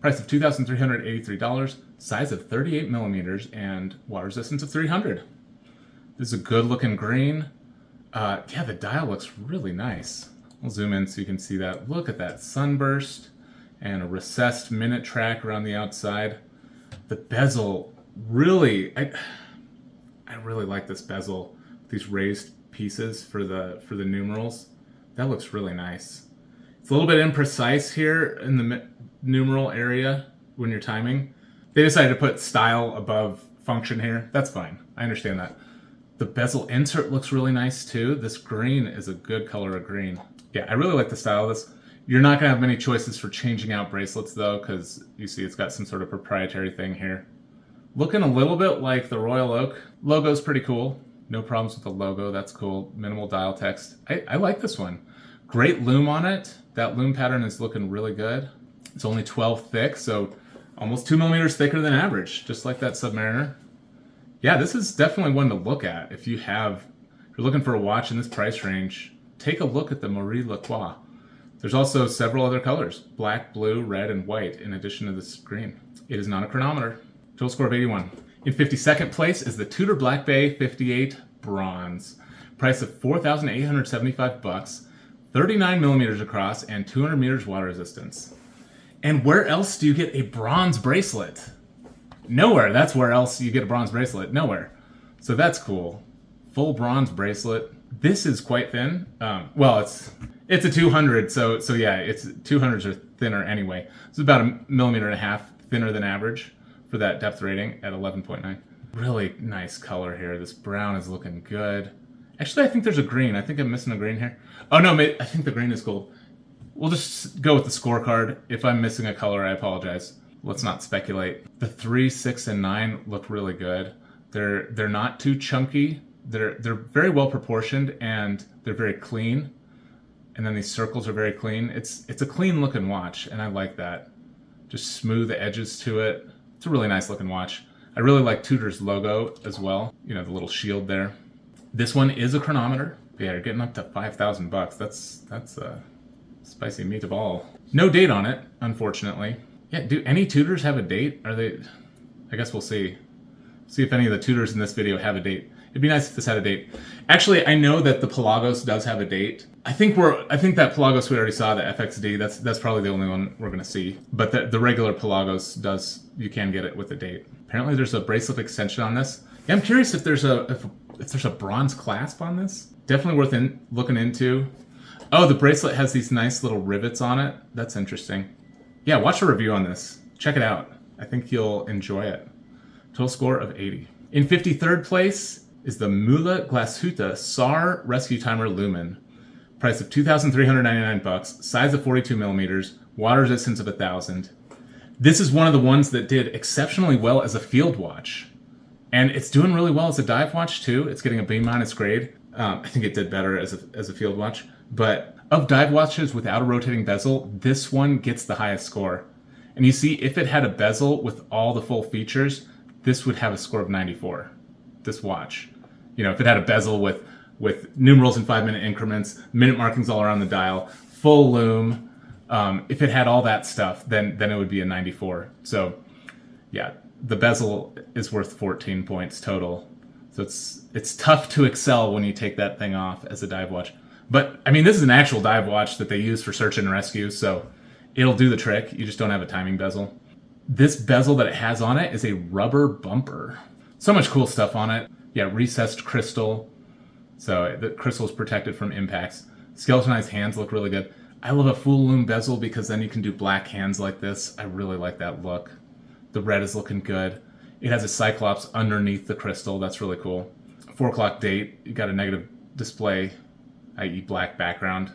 Price of $2,383. Size of 38 millimeters and water resistance of 300. This is a good looking green. Yeah, the dial looks really nice. I'll zoom in so you can see that. Look at that sunburst and a recessed minute track around the outside. The bezel really, I really like this bezel. These raised pieces for the numerals. That looks really nice. It's a little bit imprecise here in the numeral area when you're timing. They decided to put style above function here. That's fine. I understand that. The bezel insert looks really nice too. This green is a good color of green. Yeah, I really like the style of this. You're not gonna have many choices for changing out bracelets though, because you see it's got some sort of proprietary thing here. Looking a little bit like the Royal Oak. Logo's pretty cool. No problems with the logo, that's cool. Minimal dial text. I like this one. Great loom on it. That loom pattern is looking really good. It's only 12 thick, so almost 2 millimeters thicker than average, just like that Submariner. Yeah, this is definitely one to look at if you're looking for a watch in this price range. Take a look at the Maurice Lacroix. There's also several other colors, black, blue, red, and white, in addition to this green. It is not a chronometer. Total score of 81. In 52nd place is the Tudor Blancpain 58 Bronze. Price of $4,875, 39 millimeters across, and 200 meters water resistance. And where else do you get a bronze bracelet? Nowhere. That's where else you get a bronze bracelet. Nowhere. So that's cool. Full bronze bracelet. This is quite thin. Well, it's a 200, so yeah, it's 200s are thinner anyway. It's about 1.5 millimeters thinner than average for that depth rating at 11.9. Really nice color here. This brown is looking good. Actually, I think there's a green. I think I'm missing a green here. Oh no, I think the green is gold. We'll just go with the scorecard. If I'm missing a color, I apologize. Let's not speculate. The 3, 6, and 9 look really good. They're not too chunky. They're very well proportioned and they're very clean. And then these circles are very clean. It's a clean looking watch, and I like that. Just smooth edges to it. It's a really nice looking watch. I really like Tudor's logo as well. You know, the little shield there. This one is a chronometer. Yeah, you're getting up to $5,000. That's a spicy meatball. No date on it, unfortunately. Yeah, do any Tudors have a date? Are they? I guess we'll see. See if any of the Tudors in this video have a date. It'd be nice if this had a date. Actually, I know that the Pelagos does have a date. I think that Pelagos we already saw, the FXD, that's probably the only one we're gonna see. But the regular Pelagos you can get it with a date. Apparently there's a bracelet extension on this. Yeah, I'm curious if there's a bronze clasp on this. Definitely worth looking into. Oh, the bracelet has these nice little rivets on it. That's interesting. Yeah, watch a review on this. Check it out. I think you'll enjoy it. Total score of 80. In 53rd place is the Mula Glashütte SAR Rescue Timer Lumen. Price of $2,399, size of 42 millimeters, water resistance of 1,000. This is one of the ones that did exceptionally well as a field watch. And it's doing really well as a dive watch too. It's getting a B- grade. I think it did better as a field watch. But of dive watches without a rotating bezel, this one gets the highest score. And you see, if it had a bezel with all the full features, this would have a score of 94, this watch. You know, if it had a bezel with numerals in 5-minute increments, minute markings all around the dial, full loom, if it had all that stuff, then it would be a 94. So yeah, the bezel is worth 14 points total. So it's tough to excel when you take that thing off as a dive watch. But I mean, this is an actual dive watch that they use for search and rescue, so it'll do the trick. You just don't have a timing bezel. This bezel that it has on it is a rubber bumper. So much cool stuff on it. Yeah, recessed crystal. So the crystal is protected from impacts. Skeletonized hands look really good. I love a full loom bezel because then you can do black hands like this. I really like that look. The red is looking good. It has a cyclops underneath the crystal. That's really cool. 4 o'clock date. You got a negative display, i.e. black background.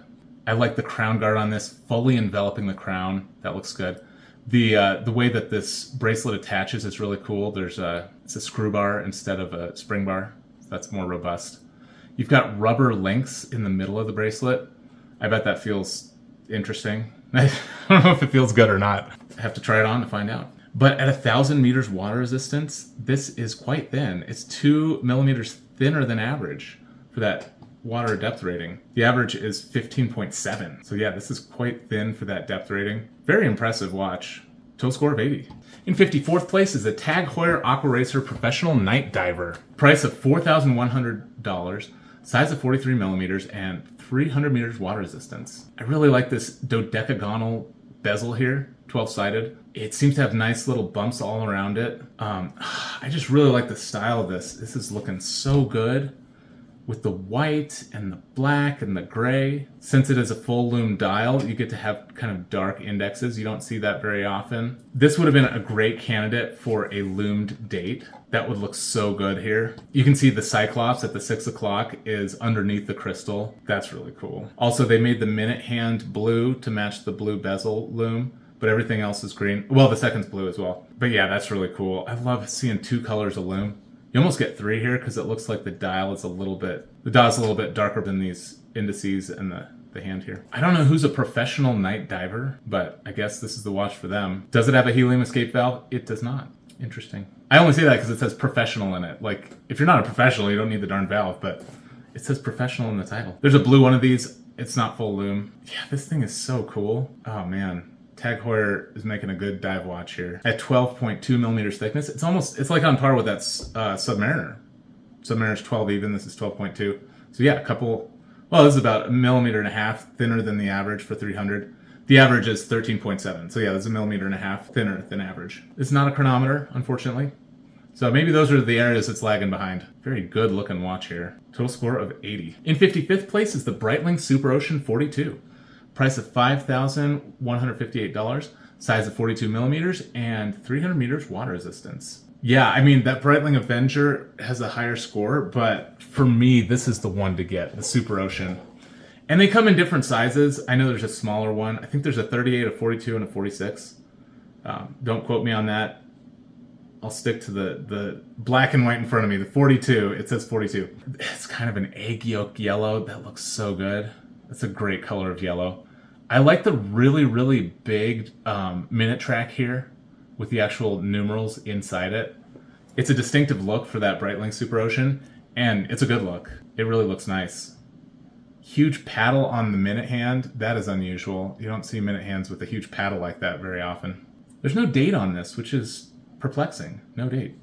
I like the crown guard on this, fully enveloping the crown. That looks good. The way that this bracelet attaches is really cool. It's a screw bar instead of a spring bar. So that's more robust. You've got rubber links in the middle of the bracelet. I bet that feels interesting. I don't know if it feels good or not. I have to try it on to find out. But at 1,000 meters water resistance, this is quite thin. It's 2 millimeters thinner than average for that water depth rating. The average is 15.7. So yeah, this is quite thin for that depth rating. Very impressive watch. Total score of 80. In 54th place is the Tag Heuer Aqua Racer Professional Night Diver. Price of $4,100, size of 43 millimeters, and 300 meters water resistance. I really like this dodecagonal bezel here, 12-sided. It seems to have nice little bumps all around it. I just really like the style of this. This is looking so good. with the white and the black and the gray. Since it is a full lume dial, you get to have kind of dark indexes. You don't see that very often. This would have been a great candidate for a lumed date. That would look so good here. You can see the Cyclops at the 6 o'clock is underneath the crystal. That's really cool. Also, they made the minute hand blue to match the blue bezel lume, but everything else is green. Well, the second's blue as well. But yeah, that's really cool. I love seeing 2 colors of lume. You almost get 3 here because it looks like the dial's a little bit darker than these indices and the hand here. I don't know who's a professional night diver, but I guess this is the watch for them. Does it have a helium escape valve? It does not. Interesting. I only say that because it says professional in it. Like, if you're not a professional, you don't need the darn valve, but it says professional in the title. There's a blue one of these. It's not full lume. Yeah, this thing is so cool. Oh man. Tag Heuer is making a good dive watch here. At 12.2 millimeters thickness, it's like on par with that Submariner. Submariner's 12 even, this is 12.2. So yeah, this is about 1.5 millimeters thinner than the average for 300. The average is 13.7. So yeah, there's 1.5 millimeters thinner than average. It's not a chronometer, unfortunately. So maybe those are the areas it's lagging behind. Very good looking watch here. Total score of 80. In 55th place is the Breitling Super Ocean 42. Price of $5,158, size of 42 millimeters, and 300 meters water resistance. Yeah, I mean, that Breitling Avenger has a higher score, but for me, this is the one to get, the Super Ocean. And they come in different sizes. I know there's a smaller one. I think there's a 38, a 42, and a 46. Don't quote me on that. I'll stick to the black and white in front of me, the 42. It says 42. It's kind of an egg yolk yellow. That looks so good. That's a great color of yellow. I like the really, really big minute track here with the actual numerals inside it. It's a distinctive look for that Breitling Super Ocean, and it's a good look. It really looks nice. Huge paddle on the minute hand. That is unusual. You don't see minute hands with a huge paddle like that very often. There's no date on this, which is perplexing. No date.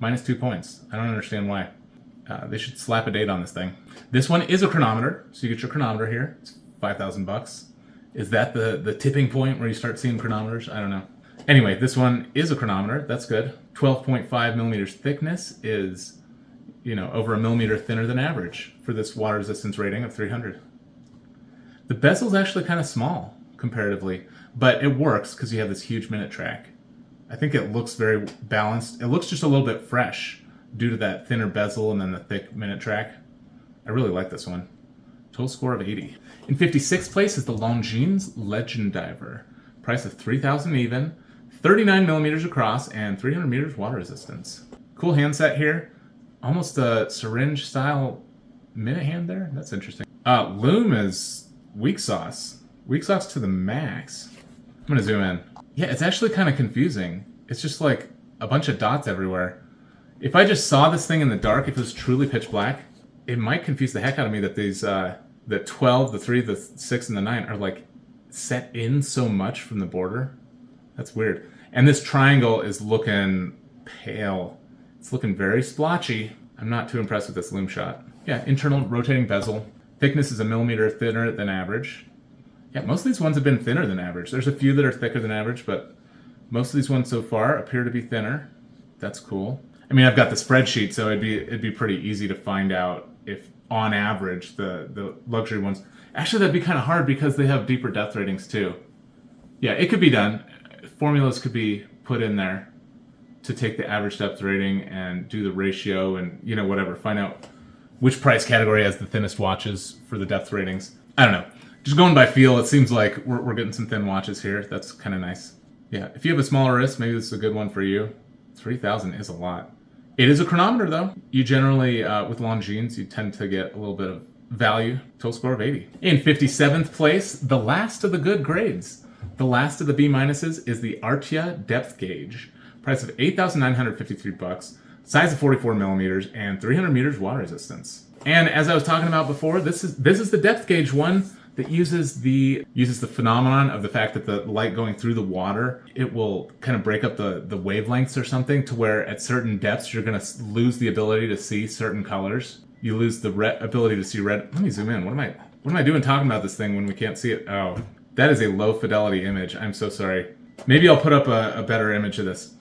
-2 points. I don't understand why. They should slap a date on this thing. This one is a chronometer, so you get your chronometer here. It's $5,000. Is that the tipping point where you start seeing chronometers? I don't know. Anyway, this one is a chronometer. That's good. 12.5 millimeters thickness is, over 1 millimeter thinner than average for this water resistance rating of 300. The bezel's actually kind of small comparatively, but it works because you have this huge minute track. I think it looks very balanced. It looks just a little bit fresh due to that thinner bezel and then the thick minute track. I really like this one. Total score of 80. In 56th place is the Longines Legend Diver. Price of $3,000 even, 39 millimeters across, and 300 meters water resistance. Cool handset here. Almost a syringe style minute hand there. That's interesting. Lume is weak sauce. Weak sauce to the max. I'm gonna zoom in. Yeah, it's actually kind of confusing. It's just like a bunch of dots everywhere. If I just saw this thing in the dark, if it was truly pitch black, it might confuse the heck out of me that these, the 12, the 3, the 6, and the 9 are like set in so much from the border. That's weird. And this triangle is looking pale. It's looking very splotchy. I'm not too impressed with this lume shot. Yeah, internal rotating bezel. Thickness is 1 millimeter thinner than average. Yeah, most of these ones have been thinner than average. There's a few that are thicker than average, but most of these ones so far appear to be thinner. That's cool. I mean, I've got the spreadsheet, so it'd be pretty easy to find out if, on average, the luxury ones. Actually, that'd be kind of hard because they have deeper depth ratings too. Yeah, it could be done. Formulas could be put in there to take the average depth rating and do the ratio and whatever. Find out which price category has the thinnest watches for the depth ratings. I don't know. Just going by feel, it seems like we're getting some thin watches here. That's kind of nice. Yeah, if you have a smaller wrist, maybe this is a good one for you. 3,000 is a lot. It is a chronometer, though. You generally, with Longines, you tend to get a little bit of value. Total score of 80. In 57th place, the last of the good grades. The last of the B minuses is the Artia Depth Gauge. Price of $8,953. Size of 44 millimeters and 300 meters water resistance. And as I was talking about before, this is the depth gauge one that uses the phenomenon of the fact that the light going through the water, it will kind of break up the wavelengths or something to where at certain depths you're going to lose the ability to see certain colors. You lose the ability to see red. Let me zoom in. What am I doing talking about this thing when we can't see it? Oh, that is a low fidelity image. I'm so sorry. Maybe I'll put up a better image of this.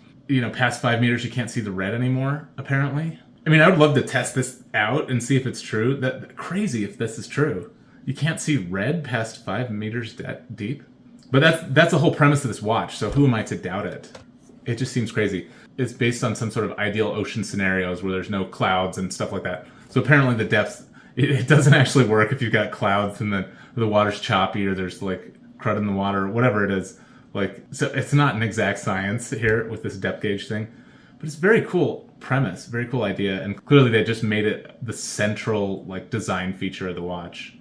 Past 5 meters you can't see the red anymore, apparently. I mean, I would love to test this out and see if it's true. That crazy if this is true. You can't see red past 5 meters deep. But that's the whole premise of this watch, so who am I to doubt it? It just seems crazy. It's based on some sort of ideal ocean scenarios where there's no clouds and stuff like that. So apparently the depth, it doesn't actually work if you've got clouds and the water's choppy or there's like crud in the water or whatever it is. Like, so it's not an exact science here with this depth gauge thing. But it's a very cool premise, very cool idea, and clearly they just made it the central like design feature of the watch.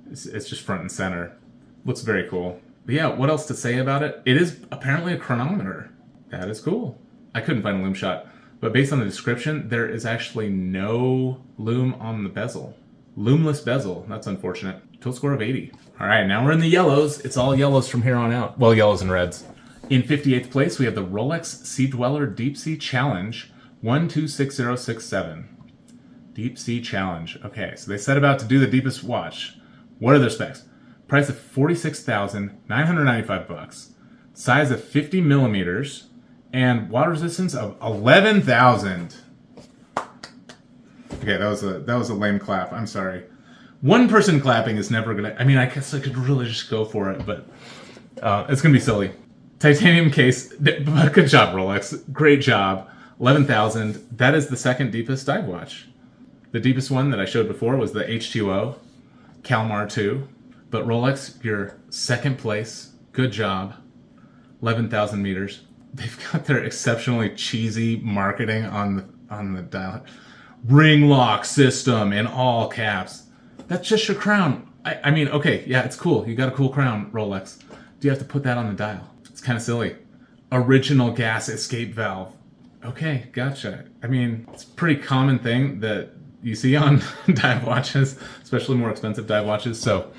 It's just front and center. Looks very cool. But yeah, what else to say about it? It is apparently a chronometer. That is cool. I couldn't find a lume shot, but based on the description, there is actually no lume on the bezel. Lumeless bezel. That's unfortunate. Total score of 80. All right, now we're in the yellows. It's all yellows from here on out. Well, yellows and reds. In 58th place, we have the Rolex Sea Dweller Deep Sea Challenge 126067. Deep Sea Challenge. Okay, so they set about to do the deepest watch. What are their specs? Price of $46,995. Size of 50 millimeters. And water resistance of 11,000. Okay, that was a lame clap. I'm sorry. One person clapping is never gonna. I mean, I guess I could really just go for it, but it's gonna be silly. Titanium case. Good job, Rolex. Great job. 11,000. That is the second deepest dive watch. The deepest one that I showed before was the H2O, Kalmar 2. But Rolex, you're second place. Good job. 11,000 meters. They've got their exceptionally cheesy marketing on the dial. Ring lock system in all caps. That's just your crown. I mean, okay, yeah, it's cool. You got a cool crown, Rolex. Do you have to put that on the dial? It's kind of silly. Original gas escape valve. Okay, gotcha. I mean, it's a pretty common thing that you see on dive watches, especially more expensive dive watches. So,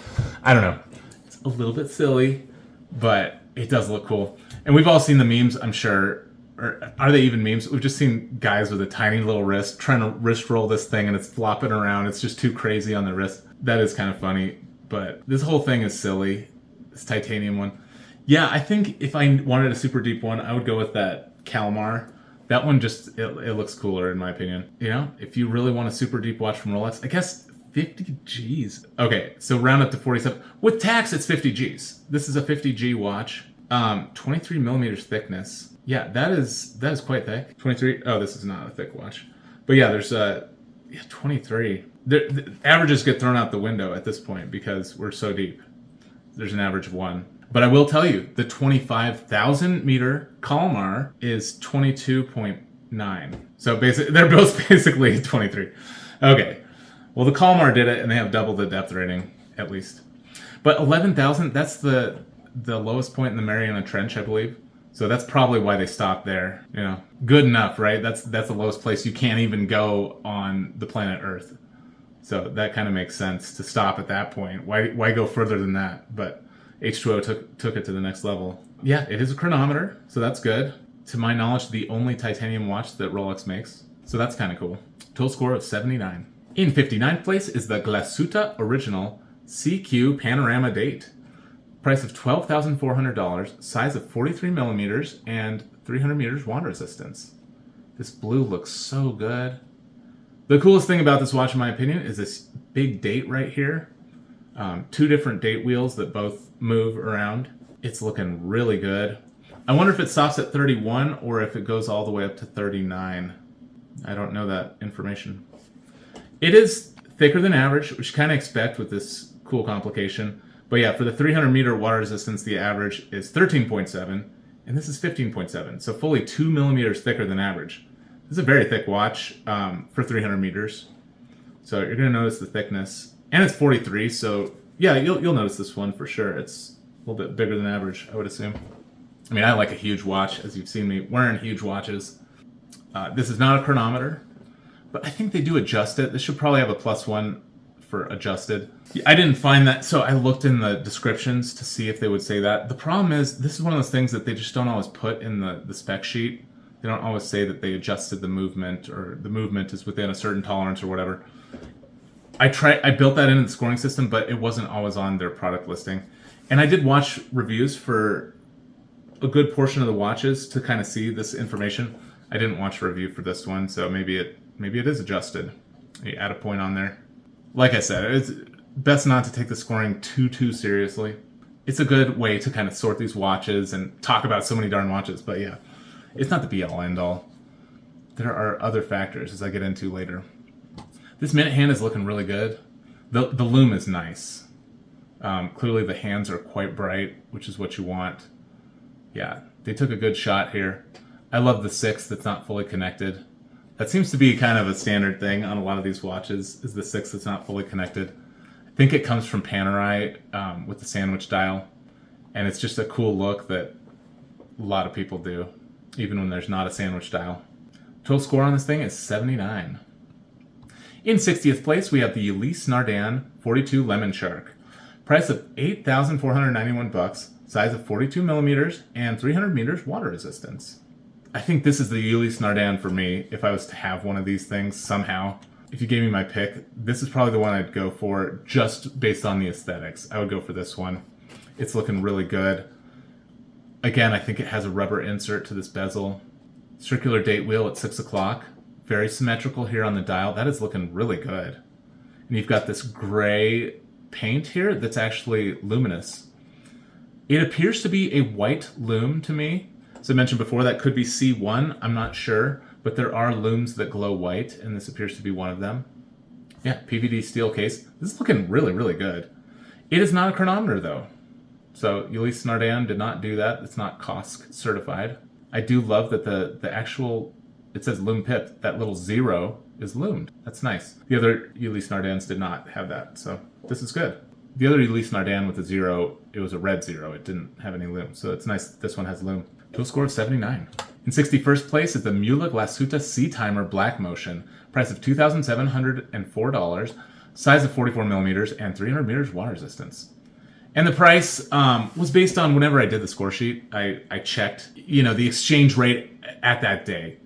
I don't know. It's a little bit silly, but it does look cool. And we've all seen the memes, I'm sure. Or are they even memes? We've just seen guys with a tiny little wrist trying to wrist roll this thing and it's flopping around. It's just too crazy on the wrist. That is kind of funny. But this whole thing is silly. This titanium one. Yeah, I think if I wanted a super deep one, I would go with that Kalmar. That one just, it looks cooler in my opinion. You know, if you really want a super deep watch from Rolex, I guess 50 G's. Okay, so round up to 47. With tax, it's 50 G's. This is a 50 G watch. 23 millimeters thickness. Yeah, that is quite thick. 23. Oh, this is not a thick watch. But yeah, there's 23. The averages get thrown out the window at this point because we're so deep. There's an average of 1. But I will tell you, the 25,000 meter Kalmar is 22.9. So basically, they're both basically 23. Okay. Well, the Kalmar did it, and they have double the depth rating, at least. But 11,000, that's the lowest point in the Mariana Trench, I believe. So that's probably why they stopped there. You know, good enough, right? That's the lowest place you can't even go on the planet Earth. So that kind of makes sense to stop at that point. Why go further than that? But H2O took it to the next level. Yeah, it is a chronometer, so that's good. To my knowledge, the only titanium watch that Rolex makes. So that's kind of cool. Total score of 79. In 59th place is the Glasuta Original CQ Panorama Date. Price of $12,400, size of 43 millimeters, and 300 meters water resistance. This blue looks so good. The coolest thing about this watch, in my opinion, is this big date right here. 2 different date wheels that both move around. It's looking really good. I wonder if it stops at 31 or if it goes all the way up to 39. I don't know that information. It is thicker than average, which you kind of expect with this cool complication. But yeah, for the 300 meter water resistance, the average is 13.7, and this is 15.7, so fully 2 millimeters thicker than average. This is a very thick watch for 300 meters. So you're going to notice the thickness. And it's 43, so yeah, you'll notice this one for sure. It's a little bit bigger than average, I would assume. I mean, I like a huge watch, as you've seen me wearing huge watches. This is not a chronometer, but I think they do adjust it. This should probably have a +1 for adjusted. I didn't find that, so I looked in the descriptions to see if they would say that. The problem is, this is one of those things that they just don't always put in the spec sheet. They don't always say that they adjusted the movement, or the movement is within a certain tolerance or whatever. I built that into the scoring system, but it wasn't always on their product listing. And I did watch reviews for a good portion of the watches to kind of see this information. I didn't watch a review for this one, so maybe it maybe it is adjusted. You add a point on there. Like I said, it's best not to take the scoring too seriously. It's a good way to kind of sort these watches and talk about so many darn watches, but yeah, it's not the be-all, end-all. There are other factors, as I get into later. This minute hand is looking really good. The lume is nice. Clearly the hands are quite bright, which is what you want. Yeah, they took a good shot here. I love the 6 that's not fully connected. That seems to be kind of a standard thing on a lot of these watches, is the 6 that's not fully connected. I think it comes from Panerai with the sandwich dial, and it's just a cool look that a lot of people do, even when there's not a sandwich dial. Total score on this thing is 79. In 60th place, we have the Ulysse Nardin 42 Lemon Shark. Price of $8,491, size of 42 millimeters, and 300 meters water resistance. I think this is the Ulysse Nardin for me if I was to have one of these things somehow. If you gave me my pick, this is probably the one I'd go for just based on the aesthetics. I would go for this one. It's looking really good. Again, I think it has a rubber insert to this bezel. Circular date wheel at 6 o'clock. Very symmetrical here on the dial. That is looking really good. And you've got this gray paint here that's actually luminous. It appears to be a white lume to me. As I mentioned before, that could be C1. I'm not sure. But there are looms that glow white, and this appears to be one of them. Yeah, PVD steel case. This is looking really, really good. It is not a chronometer, though. So Ulysse Nardin did not do that. It's not COSC certified. I do love that the actual, it says lume pip, that little 0 is loomed. That's nice. The other Ulysse Nardins did not have that, so this is good. The other Ulysse Nardin with the 0, it was a red 0. It didn't have any lume, so it's nice that this one has lume. Total score of 79. In 61st place is the Mula Glasuta C-Timer Black Motion. Price of $2,704, size of 44 millimeters, and 300 meters water resistance. And the price was based on whenever I did the score sheet, I checked, the exchange rate at that day.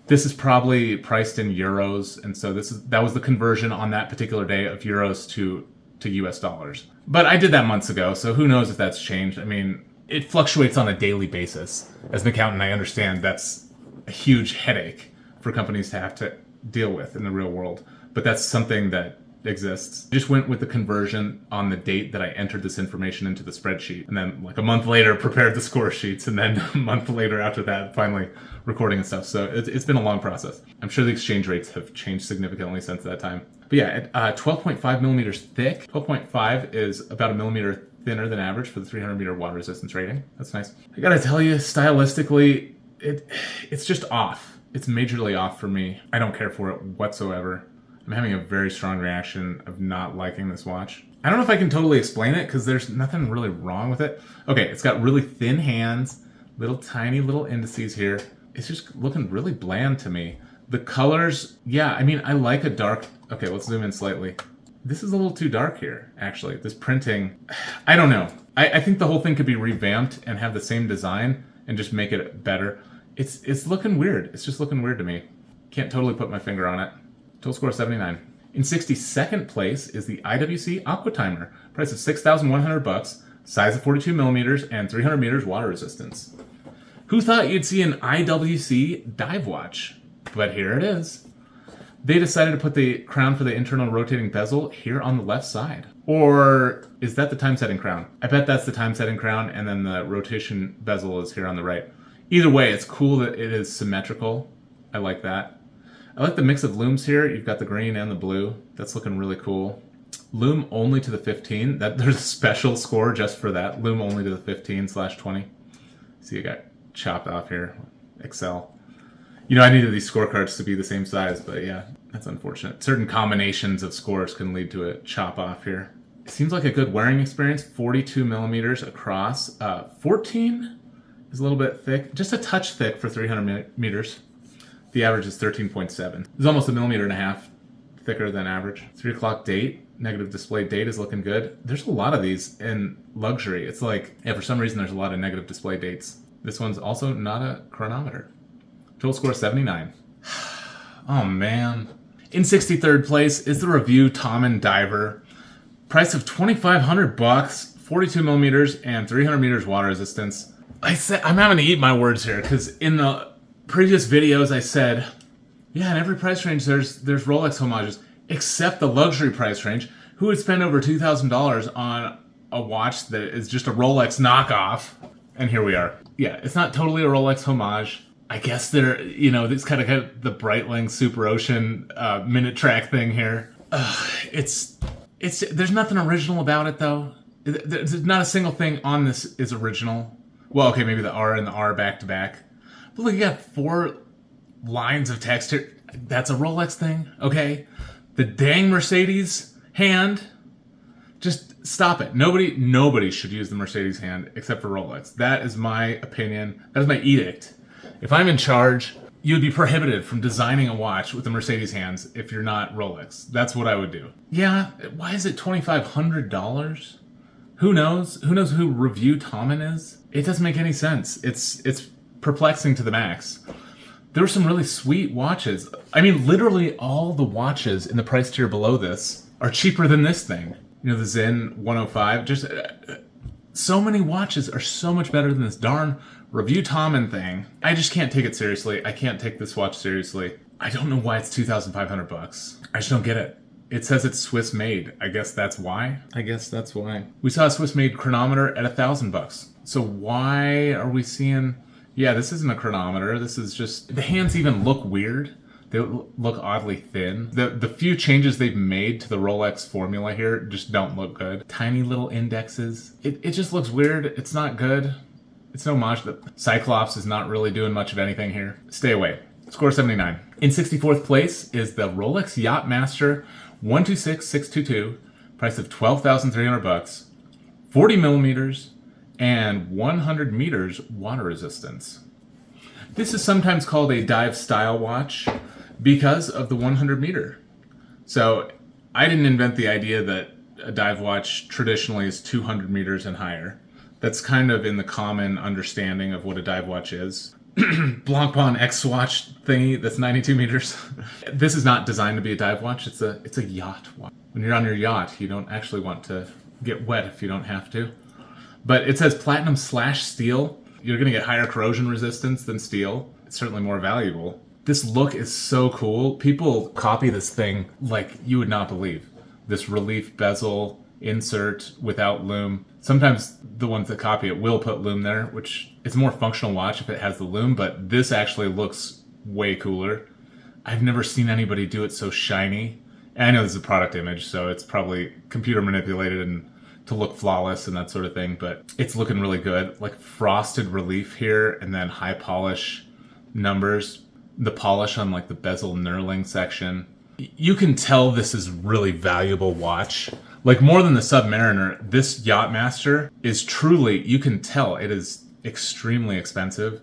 This is probably priced in euros, and so that was the conversion on that particular day of euros to US dollars. But I did that months ago, so who knows if that's changed. I mean, it fluctuates on a daily basis. As an accountant, I understand that's a huge headache for companies to have to deal with in the real world. But that's something that exists. I just went with the conversion on the date that I entered this information into the spreadsheet. And then like a month later, prepared the score sheets. And then a month later after that, finally recording and stuff. So it's been a long process. I'm sure the exchange rates have changed significantly since that time. But yeah, at 12.5 millimeters thick, 12.5 is about a millimeter thinner than average for the 300 meter water resistance rating. That's nice. I gotta tell you, stylistically, it's just off. It's majorly off for me. I don't care for it whatsoever. I'm having a very strong reaction of not liking this watch. I don't know if I can totally explain it because there's nothing really wrong with it. Okay, it's got really thin hands, tiny little indices here. It's just looking really bland to me. The colors, yeah, I mean, I like a dark, okay, let's zoom in slightly. This is a little too dark here, actually. This printing, I don't know. I think the whole thing could be revamped and have the same design and just make it better. It's looking weird. It's just looking weird to me. Can't totally put my finger on it. Total score 79. In 62nd place is the IWC Aqua Timer. Price of $6,100, size of 42 millimeters, and 300 meters water resistance. Who thought you'd see an IWC dive watch? But here it is. They decided to put the crown for the internal rotating bezel here on the left side. Or is that the time setting crown? I bet that's the time setting crown, and then the rotation bezel is here on the right. Either way, it's cool that it is symmetrical. I like that. I like the mix of looms here. You've got the green and the blue. That's looking really cool. Loom only to the 15. There's a special score just for that. Loom only to the 15/20. See, it got chopped off here. Excel. I needed these scorecards to be the same size, but yeah, that's unfortunate. Certain combinations of scores can lead to a chop off here. It seems like a good wearing experience. 42 millimeters across. 14 is a little bit thick. Just a touch thick for 300 meters. The average is 13.7. It's almost a millimeter and a half thicker than average. 3 o'clock date. Negative display date is looking good. There's a lot of these in luxury. It's like, yeah, for some reason there's a lot of negative display dates. This one's also not a chronometer. Total score 79. Oh man. In 63rd place is the Review Tom & Diver. Price of $2,500, 42 millimeters, and 300 meters water resistance. I'm having to eat my words here because in the previous videos I said Yeah, in every price range, there's Rolex homages, except the luxury price range. Who would spend over $2,000 on a watch that is just a Rolex knockoff? And here we are. Yeah, it's not totally a Rolex homage. I guess they're, it's kind of the Breitling Super Ocean minute track thing here. It's there's nothing original about it though. There's not a single thing on this is original. Well, okay, maybe the R and the R back to back. But look, you got 4 lines of text here. That's a Rolex thing, okay? The dang Mercedes hand. Just stop it. Nobody should use the Mercedes hand except for Rolex. That is my opinion. That is my edict. If I'm in charge, you would be prohibited from designing a watch with the Mercedes hands if you're not Rolex. That's what I would do. Yeah, why is it $2,500? Who knows? Who knows who Review Tommen is? It doesn't make any sense. It's perplexing to the max. There were some really sweet watches. I mean, literally all the watches in the price tier below this are cheaper than this thing. The Sinn 105. Just so many watches are so much better than this darn Review Tommen thing. I just can't take it seriously. I can't take this watch seriously. I don't know why it's $2,500. I just don't get it. It says it's Swiss made. I guess that's why. We saw a Swiss made chronometer at $1,000. So why are we seeing? Yeah, this isn't a chronometer. This is just, the hands even look weird. They look oddly thin. The few changes they've made to the Rolex formula here just don't look good. Tiny little indexes. It just looks weird. It's not good. It's no homage. The Cyclops is not really doing much of anything here. Stay away. Score 79. In 64th place is the Rolex Yachtmaster 126622, price of $12,300, 40 millimeters, and 100 meters water resistance. This is sometimes called a dive style watch because of the 100 meter. So I didn't invent the idea that a dive watch traditionally is 200 meters and higher. That's kind of in the common understanding of what a dive watch is. Blancpain X watch thingy that's 92 meters. This is not designed to be a dive watch. It's a yacht watch. When you're on your yacht, you don't actually want to get wet if you don't have to. But it says platinum/steel. You're going to get higher corrosion resistance than steel. It's certainly more valuable. This look is so cool. People copy this thing like you would not believe. This relief bezel insert without lume. Sometimes the ones that copy it will put lume there, which it's a more functional watch if it has the lume, but this actually looks way cooler. I've never seen anybody do it so shiny. And I know this is a product image, so it's probably computer manipulated and to look flawless and that sort of thing, but it's looking really good. Like frosted relief here and then high polish numbers. The polish on like the bezel knurling section. You can tell this is really valuable watch. Like more than the Submariner, this Yachtmaster is truly, you can tell it is extremely expensive,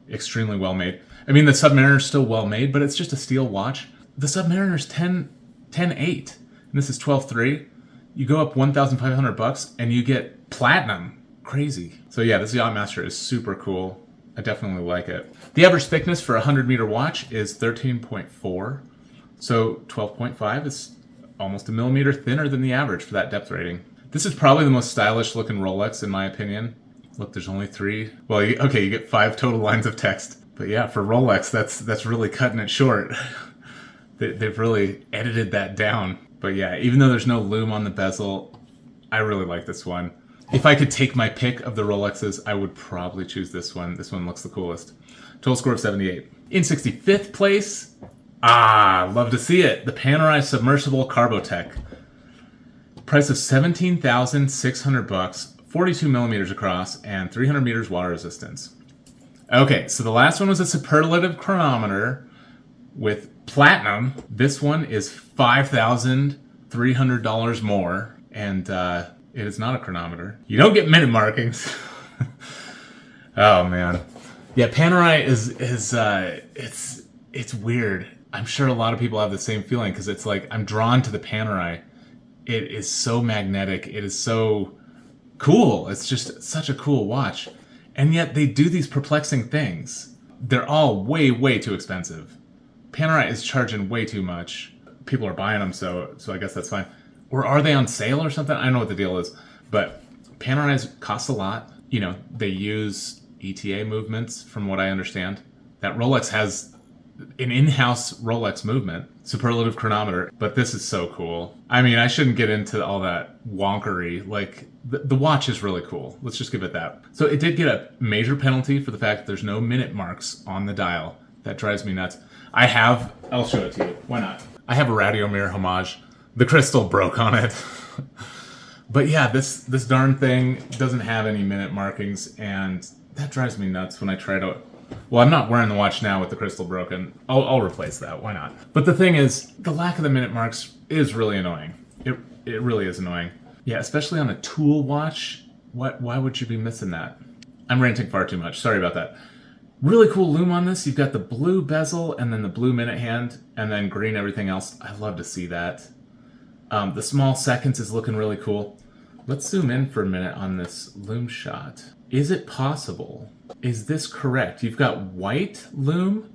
extremely well made. I mean, the Submariner is still well made, but it's just a steel watch. The Submariner is 10.8, and this is 12.3. You go up $1,500 and you get platinum. Crazy. So yeah, this Yachtmaster is super cool. I definitely like it. The average thickness for a 100 meter watch is 13.4. So 12.5 is almost a millimeter thinner than the average for that depth rating. This is probably the most stylish looking Rolex in my opinion. Look, there's only 3. Well, okay, you get 5 total lines of text. But yeah, for Rolex, that's really cutting it short. They've really edited that down. But yeah, even though there's no lume on the bezel, I really like this one. If I could take my pick of the Rolexes, I would probably choose this one. This one looks the coolest. Total score of 78. In 65th place, love to see it. The Panerai Submersible Carbotech. Price of $17,600, 42 millimeters across, and 300 meters water resistance. Okay, so the last one was a superlative chronometer with platinum. This one is $5,300 more, and it is not a chronometer. You don't get minute markings. Oh man, yeah. Panerai is it's weird. I'm sure a lot of people have the same feeling because it's like I'm drawn to the Panerai. It is so magnetic. It is so cool. It's just such a cool watch, and yet they do these perplexing things. They're all way too expensive. Panerai is charging way too much. People are buying them, so I guess that's fine. Or are they on sale or something? I don't know what the deal is. But Panerai costs a lot. You know, they use ETA movements, from what I understand. That Rolex has an in-house Rolex movement, superlative chronometer, but this is so cool. I mean, I shouldn't get into all that wonkery. Like, the watch is really cool. Let's just give it that. So it did get a major penalty for the fact that there's no minute marks on the dial. That drives me nuts. I'll show it to you. Why not? I have a radio mirror homage. The crystal broke on it. But yeah, this darn thing doesn't have any minute markings, and that drives me nuts when I try to... Well, I'm not wearing the watch now with the crystal broken. I'll replace that. Why not? But the thing is, the lack of the minute marks is really annoying. It really is annoying. Yeah, especially on a tool watch. Why would you be missing that? I'm ranting far too much. Sorry about that. Really cool lume on this. You've got the blue bezel and then the blue minute hand and then green everything else. I love to see that. The small seconds is looking really cool. Let's zoom in for a minute on this lume shot. Is it possible? Is this correct? You've got white lume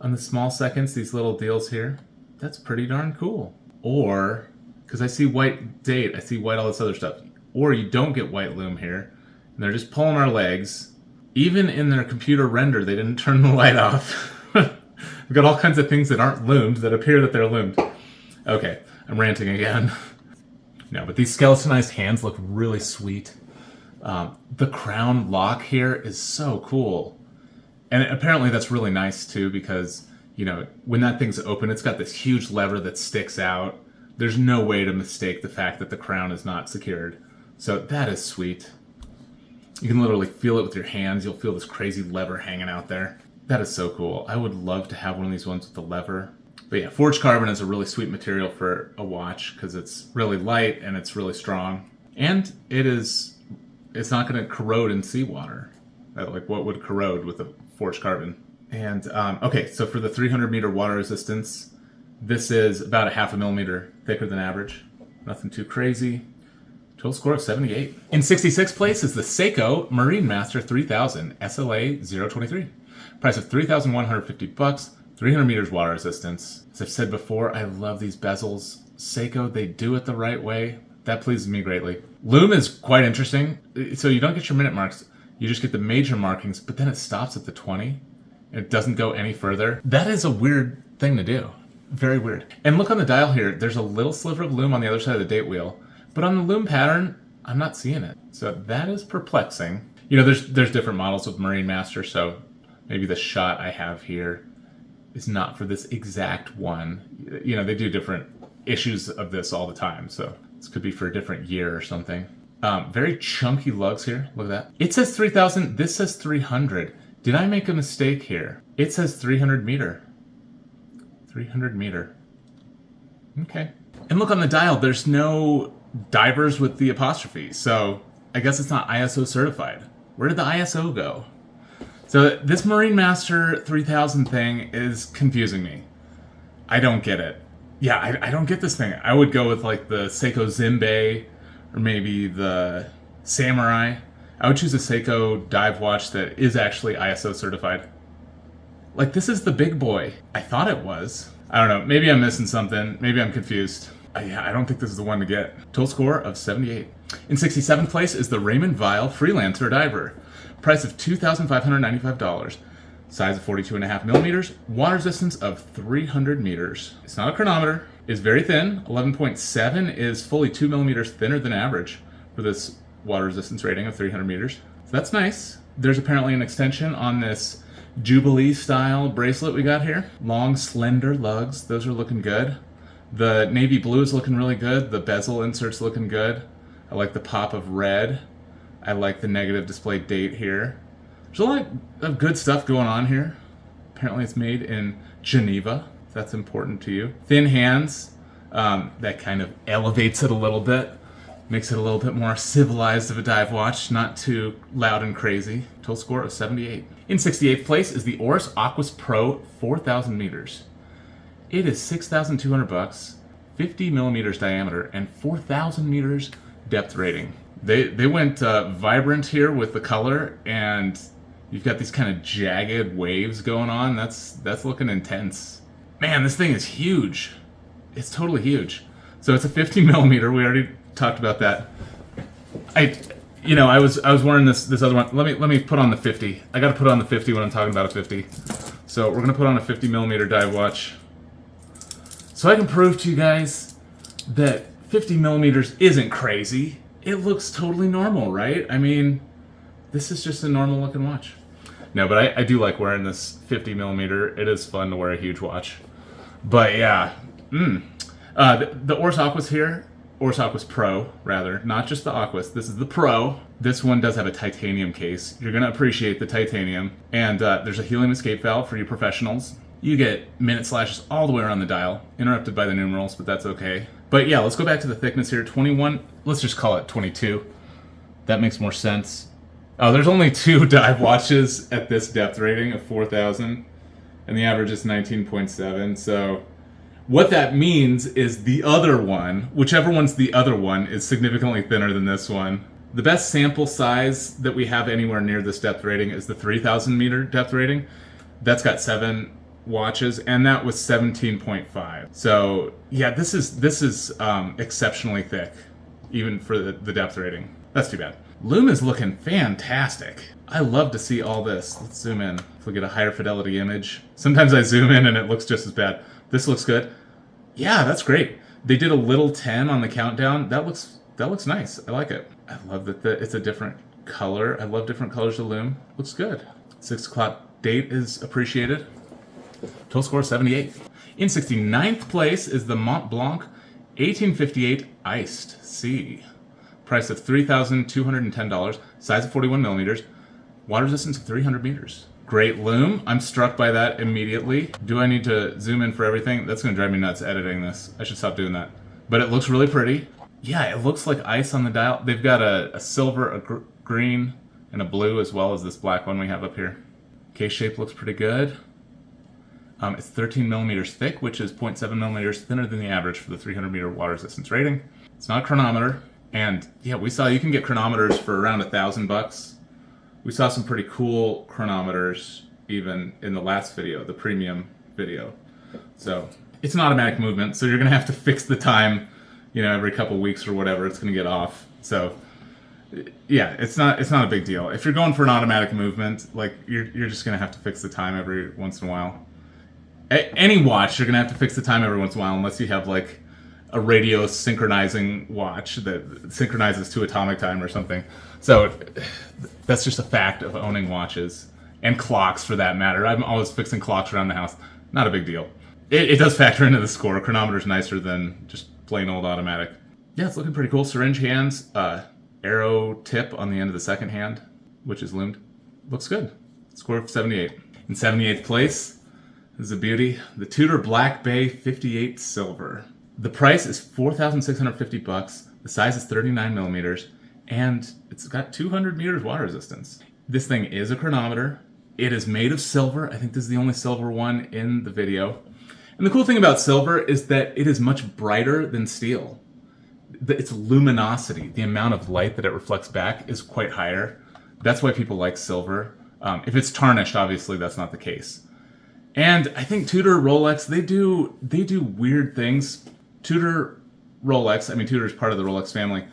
on the small seconds, these little deals here. That's pretty darn cool. Or, because I see white date, I see white all this other stuff. Or you don't get white lume here, and they're just pulling our legs. Even in their computer render, they didn't turn the light off. We've got all kinds of things that aren't loomed that appear that they're loomed. Okay, I'm ranting again. No, but these skeletonized hands look really sweet. The crown lock here is so cool. And apparently that's really nice too, because, you know, when that thing's open, it's got this huge lever that sticks out. There's no way to mistake the fact that the crown is not secured. So that is sweet. You can literally feel it with your hands. You'll feel this crazy lever hanging out there. That is so cool. I would love to have one of these ones with the lever. But yeah, forged carbon is a really sweet material for a watch because it's really light and it's really strong. And it's not going to corrode in seawater. Like what would corrode with a forged carbon. And okay, so for the 300 meter water resistance, this is about a 0.5 millimeter thicker than average. Nothing too crazy. Total score of 78. In 66th place is the Seiko Marine Master 3000 SLA 023. Price of $3,150. 300 meters water resistance. As I've said before, I love these bezels. Seiko, they do it the right way. That pleases me greatly. Lume is quite interesting. So you don't get your minute marks. You just get the major markings, but then it stops at the 20. It doesn't go any further. That is a weird thing to do. Very weird. And look on the dial here. There's a little sliver of lume on the other side of the date wheel. But on the lume pattern, I'm not seeing it. So that is perplexing. You know, there's different models of Marine Master, so maybe the shot I have here is not for this exact one. You know, they do different issues of this all the time, so this could be for a different year or something. Very chunky lugs here. Look at that. It says 3,000. This says 300. Did I make a mistake here? It says 300 meter. 300 meter. Okay. And look on the dial. There's no divers with the apostrophe, so I guess it's not ISO certified. Where did the ISO go? So this Marine Master 3000 thing is confusing me. I don't get it. Yeah, I don't get this thing. I would go with like the Seiko Zimbei or maybe the Samurai. I would choose a Seiko dive watch that is actually ISO certified. Like, this is the big boy. I thought it was. I don't know. Maybe I'm missing something. Maybe I'm confused. Yeah, I don't think this is the one to get. Total score of 78. In 67th place is the Raymond Weil Freelancer Diver. Price of $2,595. Size of 42.5 millimeters. Water resistance of 300 meters. It's not a chronometer. It's very thin. 11.7 is fully 2 millimeters thinner than average for this water resistance rating of 300 meters. So that's nice. There's apparently an extension on this Jubilee style bracelet we got here. Long, slender lugs. Those are looking good. The navy blue is looking really good. The bezel insert's looking good. I like the pop of red. I like the negative display date here. There's a lot of good stuff going on here. Apparently it's made in Geneva, if that's important to you. Thin hands, that kind of elevates it a little bit. Makes it a little bit more civilized of a dive watch, not too loud and crazy. Total score of 78. In 68th place is the Oris Aquas Pro 4000 meters. It is $6,200, 50 millimeters diameter, and 4,000 meters depth rating. They went vibrant here with the color, and you've got these kind of jagged waves going on. That's looking intense. Man, this thing is huge. It's totally huge. So it's a 50 millimeter. We already talked about that. I was wearing this other one. Let me put on the 50. I got to put on the 50 when I'm talking about a 50. So we're gonna put on a 50 millimeter dive watch, so I can prove to you guys that 50 millimeters isn't crazy. It looks totally normal, right? I mean, this is just a normal looking watch. No, but I do like wearing this 50 millimeter. It is fun to wear a huge watch. But yeah, the Oris Aquas here, Oris Aquas Pro, rather, not just the Aquas. This is the Pro. This one does have a titanium case. You're gonna appreciate the titanium. And there's a helium escape valve for you professionals. You get minute slashes all the way around the dial, interrupted by the numerals, but that's okay. But yeah, let's go back to the thickness here. 21, let's just call it 22. That makes more sense. Oh, there's only 2 dive watches at this depth rating of 4,000, and the average is 19.7. So what that means is the other one, whichever one's the other one, is significantly thinner than this one. The best sample size that we have anywhere near this depth rating is the 3,000 meter depth rating. That's got 7 watches, and that was 17.5. So yeah, this is exceptionally thick, even for the depth rating. That's too bad. Lume is looking fantastic. I love to see all this. Let's zoom in. If we get a higher fidelity image. Sometimes I zoom in and it looks just as bad. This looks good. Yeah, that's great. They did a little 10 on the countdown. That looks nice. I like it. I love that it's a different color. I love different colors of Lume. Looks good. 6 o'clock date is appreciated. Total score 78. In 69th place is the Mont Blanc 1858 Iced C. Price of $3,210, size of 41 millimeters, water resistance of 300 meters. Great lume. I'm struck by that immediately. Do I need to zoom in for everything? That's going to drive me nuts editing this. I should stop doing that. But it looks really pretty. Yeah, it looks like ice on the dial. They've got a silver, a green, and a blue, as well as this black one we have up here. Case shape looks pretty good. It's 13 millimeters thick, which is 0.7 millimeters thinner than the average for the 300 meter water resistance rating. It's not a chronometer. And yeah, we saw you can get chronometers for around $1,000. We saw some pretty cool chronometers even in the last video, the premium video. So it's an automatic movement, so you're gonna have to fix the time, every couple weeks or whatever. It's gonna get off. So yeah, it's not a big deal. If you're going for an automatic movement, like you're just gonna have to fix the time every once in a while. Any watch, you're gonna have to fix the time every once in a while, unless you have like a radio synchronizing watch that synchronizes to atomic time or something. So that's just a fact of owning watches, and clocks for that matter. I'm always fixing clocks around the house. Not a big deal. It does factor into the score. Chronometer's nicer than just plain old automatic. Yeah, it's looking pretty cool. Syringe hands, arrow tip on the end of the second hand, which is loomed. Looks good. Score of 78. In 78th place is a beauty, the Tudor Black Bay 58 Silver. The price is $4,650. The size is 39 millimeters, and it's got 200 meters water resistance. This thing is a chronometer. It is made of silver. I think this is the only silver one in the video. And the cool thing about silver is that it is much brighter than steel. Its luminosity, the amount of light that it reflects back, is quite higher. That's why people like silver. If it's tarnished, obviously that's not the case. And I think Tudor, Rolex, they do weird things. Tudor, Rolex, Tudor is part of the Rolex family.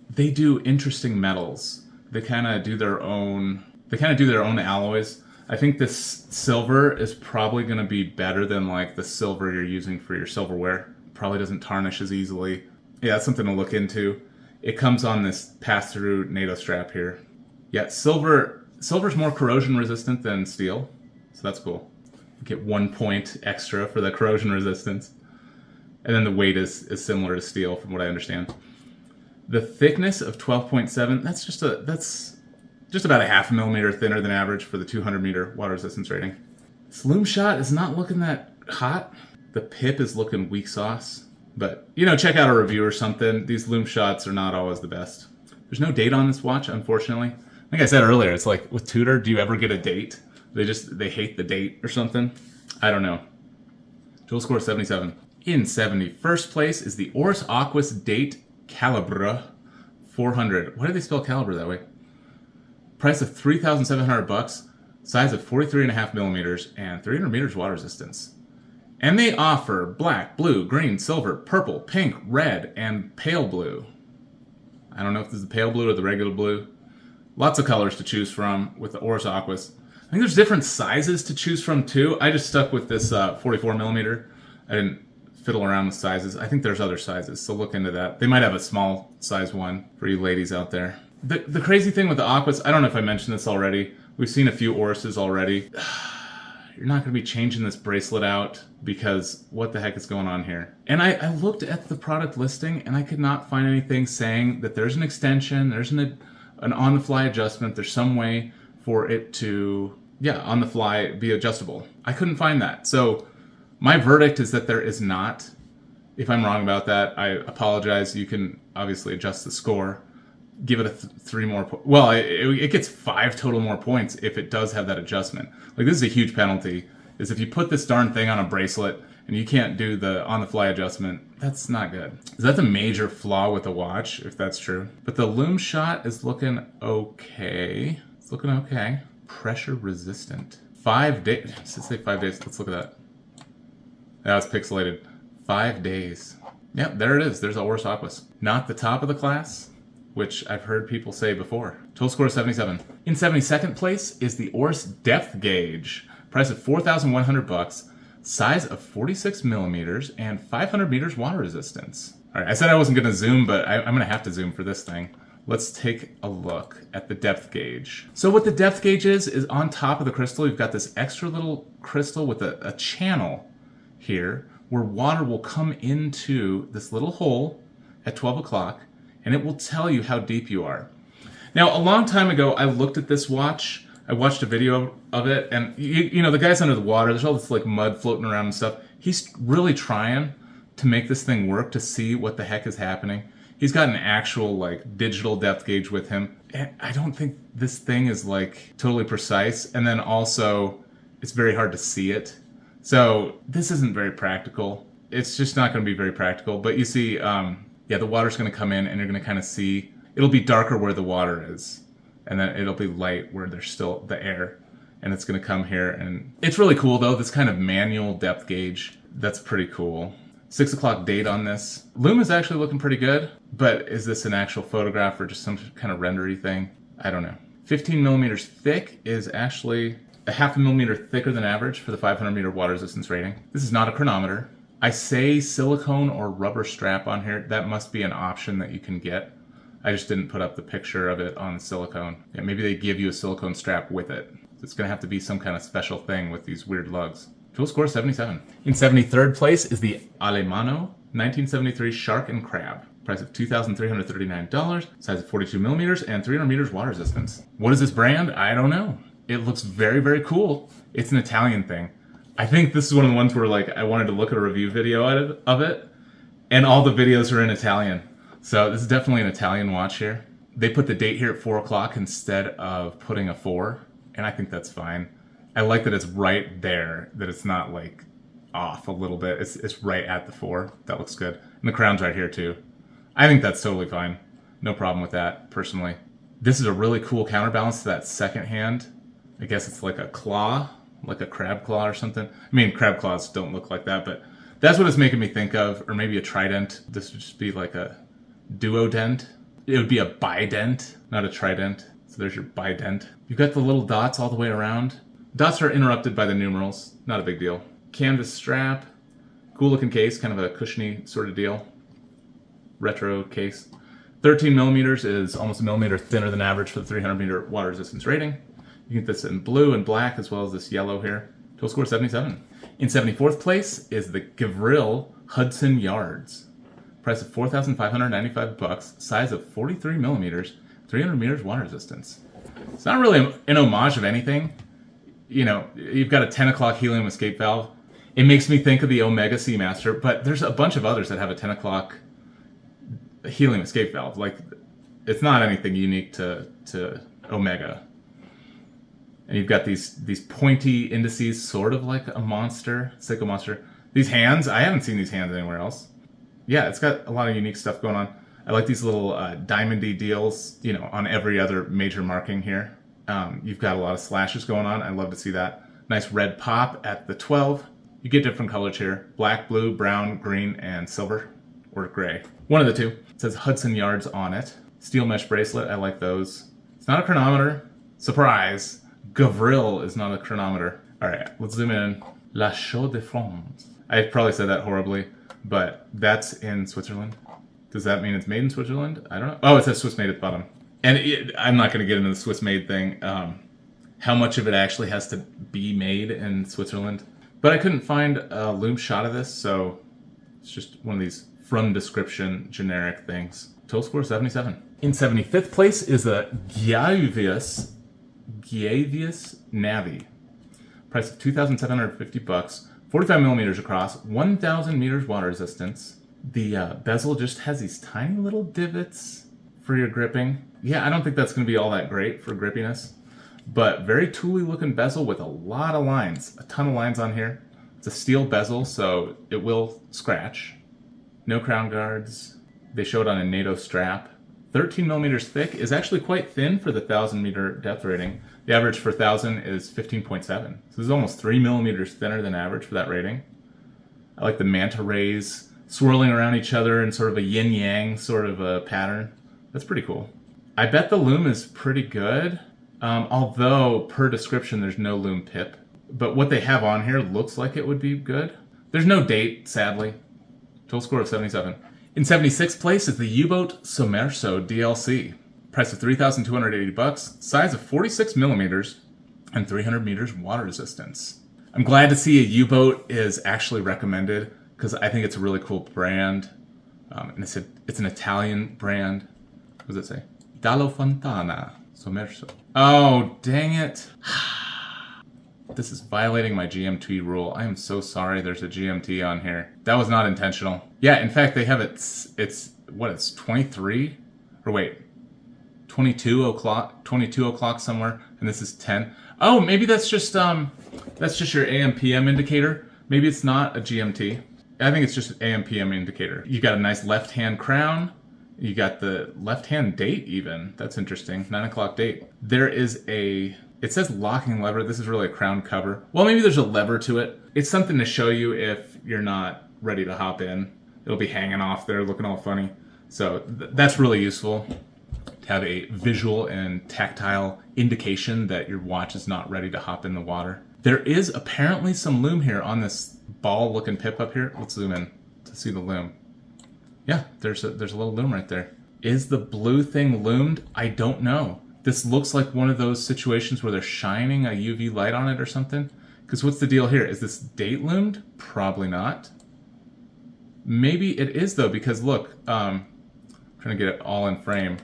They do interesting metals. They kind of do their own alloys. I think this silver is probably going to be better than like the silver you're using for your silverware. Probably doesn't tarnish as easily. Yeah, that's something to look into. It comes on this pass-through NATO strap here. Yeah, silver's more corrosion resistant than steel, so that's cool. You get 1 point extra for the corrosion resistance. And then the weight is similar to steel, from what I understand. The thickness of 12.7, that's just about a half a millimeter thinner than average for the 200 meter water resistance rating. This lume shot is not looking that hot. The pip is looking weak sauce. But, check out a review or something. These lume shots are not always the best. There's no date on this watch, unfortunately. Like I said earlier, it's like with Tudor, do you ever get a date? They hate the date or something? I don't know. Total score 77. In 71st place is the Oris Aquas Date Calibre 400. Why do they spell caliber that way? Price of $3,700, size of 43.5 millimeters, and 300 meters water resistance. And they offer black, blue, green, silver, purple, pink, red, and pale blue. I don't know if this is the pale blue or the regular blue. Lots of colors to choose from with the Oris Aquas. I think there's different sizes to choose from too. I just stuck with this 44 millimeter. I didn't fiddle around with sizes. I think there's other sizes, so look into that. They might have a small size one for you ladies out there. The crazy thing with the aquas, I don't know if I mentioned this already. We've seen a few Orises already. You're not going to be changing this bracelet out because what the heck is going on here? And I looked at the product listing and I could not find anything saying that there's an extension, there's an on-the-fly adjustment, there's some way for it to, on the fly be adjustable. I couldn't find that. So my verdict is that there is not. If I'm wrong about that, I apologize. You can obviously adjust the score. Give it a 3 more well, it gets 5 total more points if it does have that adjustment. Like, this is a huge penalty, is if you put this darn thing on a bracelet and you can't do the on-the-fly adjustment, that's not good. So that's a major flaw with the watch, if that's true. But the lume shot is looking okay. It's looking okay. Pressure resistant. 5 days. Does it say 5 days? Let's look at that. Yeah, it's pixelated. 5 days. Yep, there it is. There's the Oris Aquas. Not the top of the class, which I've heard people say before. Total score is 77. In 72nd place is the Oris Depth Gauge. Price of $4,100, size of 46 millimeters, and 500 meters water resistance. All right, I said I wasn't gonna zoom, but I'm gonna have to zoom for this thing. Let's take a look at the depth gauge. So what the depth gauge is on top of the crystal, you've got this extra little crystal with a channel here where water will come into this little hole at 12 o'clock, and it will tell you how deep you are. Now, a long time ago, I looked at this watch. I watched a video of it, and you know, the guy's under the water. There's all this like mud floating around and stuff. He's really trying to make this thing work to see what the heck is happening. He's got an actual like digital depth gauge with him. And I don't think this thing is like totally precise. And then also, it's very hard to see it. So this isn't very practical. It's just not going to be very practical. But you see, the water's going to come in and you're going to kind of see, it'll be darker where the water is. And then it'll be light where there's still the air. And it's going to come here. And it's really cool though, this kind of manual depth gauge. That's pretty cool. 6 o'clock date on this. Lume is actually looking pretty good, but is this an actual photograph or just some kind of rendery thing? I don't know. 15 millimeters thick is actually a half a millimeter thicker than average for the 500 meter water resistance rating. This is not a chronometer. I say silicone or rubber strap on here. That must be an option that you can get. I just didn't put up the picture of it on the silicone. Yeah, maybe they give you a silicone strap with it. It's gonna have to be some kind of special thing with these weird lugs. Total score 77. In 73rd place is the Alemano 1973 Shark and Crab. Price of $2,339, size of 42 millimeters, and 300 meters water resistance. What is this brand? I don't know. It looks very, very cool. It's an Italian thing. I think this is one of the ones where like I wanted to look at a review video of it, and all the videos are in Italian. So this is definitely an Italian watch here. They put the date here at 4 o'clock instead of putting a 4, and I think that's fine. I like that it's right there, that it's not like off a little bit. It's right at the 4. That looks good. And the crown's right here too. I think that's totally fine. No problem with that, personally. This is a really cool counterbalance to that second hand. I guess it's like a claw, like a crab claw or something. I mean, crab claws don't look like that, but that's what it's making me think of. Or maybe a trident. This would just be like a duodent. It would be a bident, not a trident. So there's your bident. You've got the little dots all the way around. Dots are interrupted by the numerals. Not a big deal. Canvas strap. Cool looking case, kind of a cushiony sort of deal. Retro case. 13 millimeters is almost a millimeter thinner than average for the 300 meter water resistance rating. You get this in blue and black as well as this yellow here. Total score 77. In 74th place is the Gavril Hudson Yards. Price of $4,595, size of 43 millimeters, 300 meters water resistance. It's not really an homage of anything. You know, you've got a 10 o'clock helium escape valve. It makes me think of the Omega Seamaster, but there's a bunch of others that have a 10 o'clock helium escape valve. Like, it's not anything unique to Omega. And you've got these pointy indices, sort of like a monster, Seiko monster. These hands, I haven't seen these hands anywhere else. Yeah, it's got a lot of unique stuff going on. I like these little diamondy deals, you know, on every other major marking here. You've got a lot of slashes going on. I love to see that. Nice red pop at the 12. You get different colors here. Black, blue, brown, green, and silver. Or gray. One of the two. It says Hudson Yards on it. Steel mesh bracelet. I like those. It's not a chronometer. Surprise. Gavril is not a chronometer. All right, let's zoom in. La Chaux de France. I probably said that horribly, but that's in Switzerland. Does that mean it's made in Switzerland? I don't know. Oh, it says Swiss made at the bottom. And I'm not going to get into the Swiss made thing. How much of it actually has to be made in Switzerland. But I couldn't find a loom shot of this, so it's just one of these from description generic things. Total score 77. In 75th place is a Giavius Navi. Price of $2,750. 45 millimeters across, 1,000 meters water resistance. The bezel just has these tiny little divots for your gripping. Yeah, I don't think that's going to be all that great for grippiness. But very tooly looking bezel with a lot of lines. A ton of lines on here. It's a steel bezel, so it will scratch. No crown guards. They show it on a NATO strap. 13 millimeters thick is actually quite thin for the 1,000 meter depth rating. The average for 1,000 is 15.7. So this is almost 3 millimeters thinner than average for that rating. I like the manta rays swirling around each other in sort of a yin-yang sort of a pattern. That's pretty cool. I bet the loom is pretty good. Although, per description, there's no loom pip. But what they have on here looks like it would be good. There's no date, sadly. Total score of 77. In 76th place is the U-Boat Sommerso DLC. Price of $3,280. Size of 46 millimeters and 300 meters water resistance. I'm glad to see a U-Boat is actually recommended because I think it's a really cool brand. And it's an Italian brand. What does it say? Dallo Fontana. Sommerso. Oh, dang it. This is violating my GMT rule. I am so sorry there's a GMT on here. That was not intentional. Yeah, in fact, they have it's 23? Or wait, 22 o'clock somewhere, and this is 10. Oh, maybe that's just your AM PM indicator. Maybe it's not a GMT. I think it's just an AM PM indicator. You got a nice left-hand crown. You got the left-hand date even. That's interesting. 9 o'clock date. There is it says locking lever. This is really a crown cover. Well, maybe there's a lever to it. It's something to show you if you're not ready to hop in. It'll be hanging off there looking all funny. So that's really useful to have a visual and tactile indication that your watch is not ready to hop in the water. There is apparently some loom here on this ball-looking pip up here. Let's zoom in to see the loom. Yeah, there's a little loom right there. Is the blue thing loomed? I don't know. This looks like one of those situations where they're shining a UV light on it or something. Because what's the deal here? Is this date loomed? Probably not. Maybe it is though, because look, I'm trying to get it all in frame.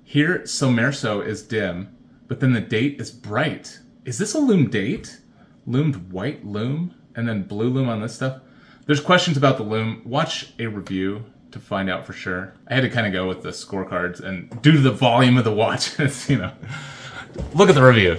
Here, Sommerso is dim, but then the date is bright. Is this a loom date? Loomed white loom and then blue loom on this stuff? There's questions about the loom. Watch a review to find out for sure. I had to kind of go with the scorecards, and due to the volume of the watch, look at the review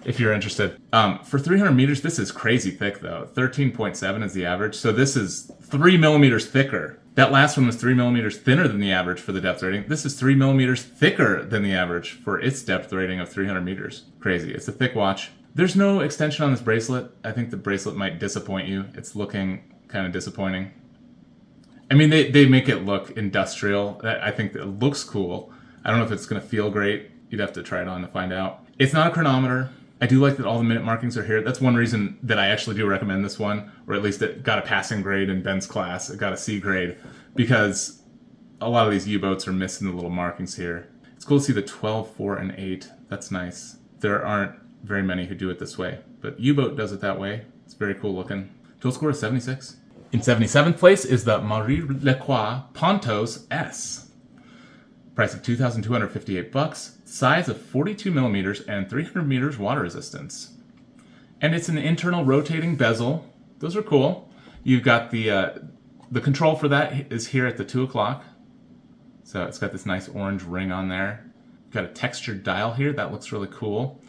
if you're interested. For 300 meters, this is crazy thick though. 13.7 is the average, so this is 3 millimeters thicker. That last one was 3 millimeters thinner than the average for the depth rating. This is 3 millimeters thicker than the average for its depth rating of 300 meters. Crazy. It's a thick watch. There's no extension on this bracelet. I think the bracelet might disappoint you. It's looking kind of disappointing. I mean, they make it look industrial. I think it looks cool. I don't know if it's going to feel great. You'd have to try it on to find out. It's not a chronometer. I do like that all the minute markings are here. That's one reason that I actually do recommend this one, or at least it got a passing grade in Ben's class. It got a C grade because a lot of these U-boats are missing the little markings here. It's cool to see the 12, 4, and 8. That's nice. There aren't very many who do it this way, but U-boat does it that way. It's very cool looking. Total score is 76. In 77th place is the Maurice Lacroix Pontos S. Price of $2,258. Size of 42 millimeters and 300 meters water resistance. And it's an internal rotating bezel. Those are cool. You've got the control for that is here at the 2 o'clock. So it's got this nice orange ring on there. You've got a textured dial here. That looks really cool.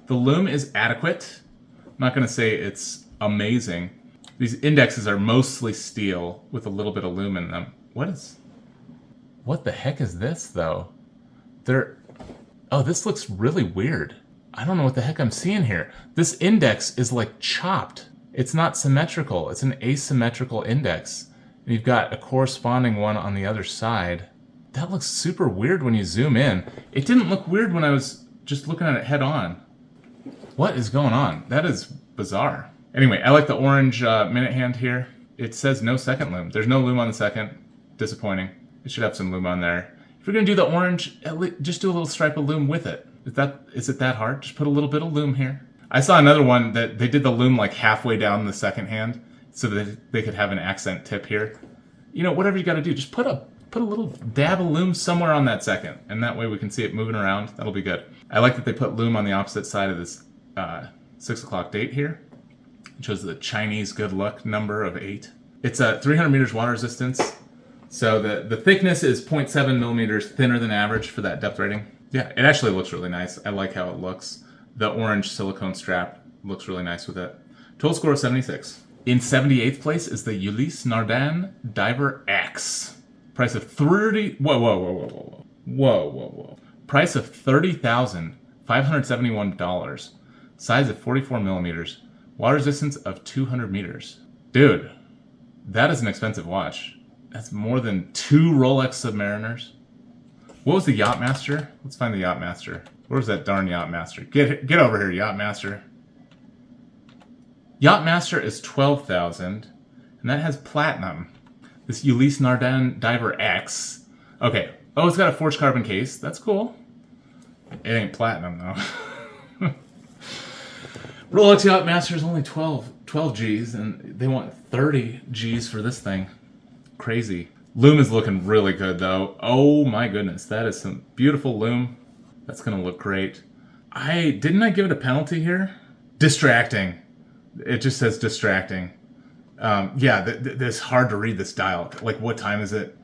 The loom is adequate. I'm not going to say it's amazing. These indexes are mostly steel with a little bit of loom in them. What the heck is this, though? Oh, this looks really weird. I don't know what the heck I'm seeing here. This index is like chopped. It's not symmetrical. It's an asymmetrical index. And you've got a corresponding one on the other side. That looks super weird when you zoom in. It didn't look weird when I was just looking at it head on. What is going on? That is bizarre. Anyway, I like the orange minute hand here. It says no second loom. There's no loom on the second. Disappointing. It should have some loom on there. If you're going to do the orange, just do a little stripe of loom with it. Is it that hard? Just put a little bit of loom here. I saw another one that they did the loom like halfway down the second hand so that they could have an accent tip here. You know, whatever you got to do, just put a little dab of loom somewhere on that second, and that way we can see it moving around. That'll be good. I like that they put loom on the opposite side of this 6 o'clock date here. It shows the Chinese good luck number of 8. It's a 300 meters water resistance, so the thickness is 0.7 millimeters thinner than average for that depth rating. Yeah, it actually looks really nice. I like how it looks. The orange silicone strap looks really nice with it. Total score of 76. In 78th place is the Ulysse Nardin Diver X. Price of Whoa. Price of $30,571. Size of 44 millimeters. Water resistance of 200 meters. Dude, that is an expensive watch. That's more than 2 Rolex Submariners. What was the Yachtmaster? Let's find the Yachtmaster. Where's that darn Yachtmaster? Get over here, Yachtmaster. Yachtmaster is $12,000, and that has platinum. This Ulysse Nardin Diver X. Okay. Oh, it's got a forged carbon case. That's cool. It ain't platinum, though. Rolex Yachtmaster is only 12 G's, and they want 30 G's for this thing. Crazy. Loom is looking really good, though. Oh, my goodness. That is some beautiful loom. That's going to look great. Didn't I give it a penalty here? Distracting. It just says distracting. Yeah, it's hard to read this dial. Like, what time is it?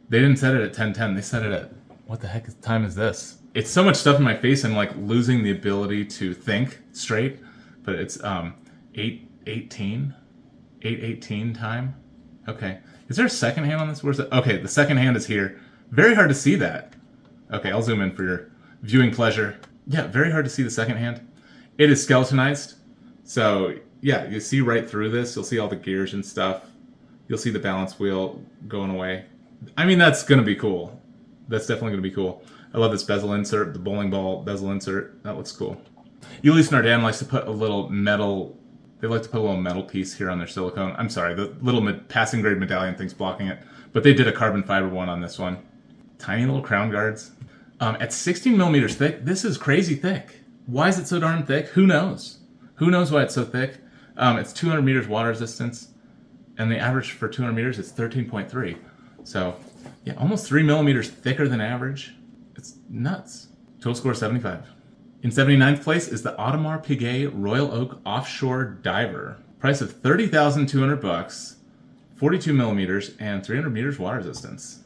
They didn't set it at 10:10. They set it at, what the heck time is this? It's so much stuff in my face, I'm like losing the ability to think straight. But it's 8:18 time. Okay. Is there a second hand on this? Where's it? Okay, the second hand is here. Very hard to see that. Okay, I'll zoom in for your viewing pleasure. Yeah, very hard to see the second hand. It is skeletonized. So, yeah, you see right through this. You'll see all the gears and stuff. You'll see the balance wheel going away. I mean, that's going to be cool. That's definitely going to be cool. I love this bezel insert, the bowling ball bezel insert. That looks cool. Ulysse Nardin likes to put a little metal... They like to put a little metal piece here on their silicone. I'm sorry, the little passing grade medallion thing's blocking it. But they did a carbon fiber one on this one. Tiny little crown guards. At 16 millimeters thick, this is crazy thick. Why is it so darn thick? Who knows? Who knows why it's so thick? It's 200 meters water resistance. And the average for 200 meters is 13.3. So, yeah, almost 3 millimeters thicker than average. It's nuts. Total score 75. In 79th place is the Audemars Piguet Royal Oak Offshore Diver. Price of $30,200, 42 millimeters, and 300 meters water resistance.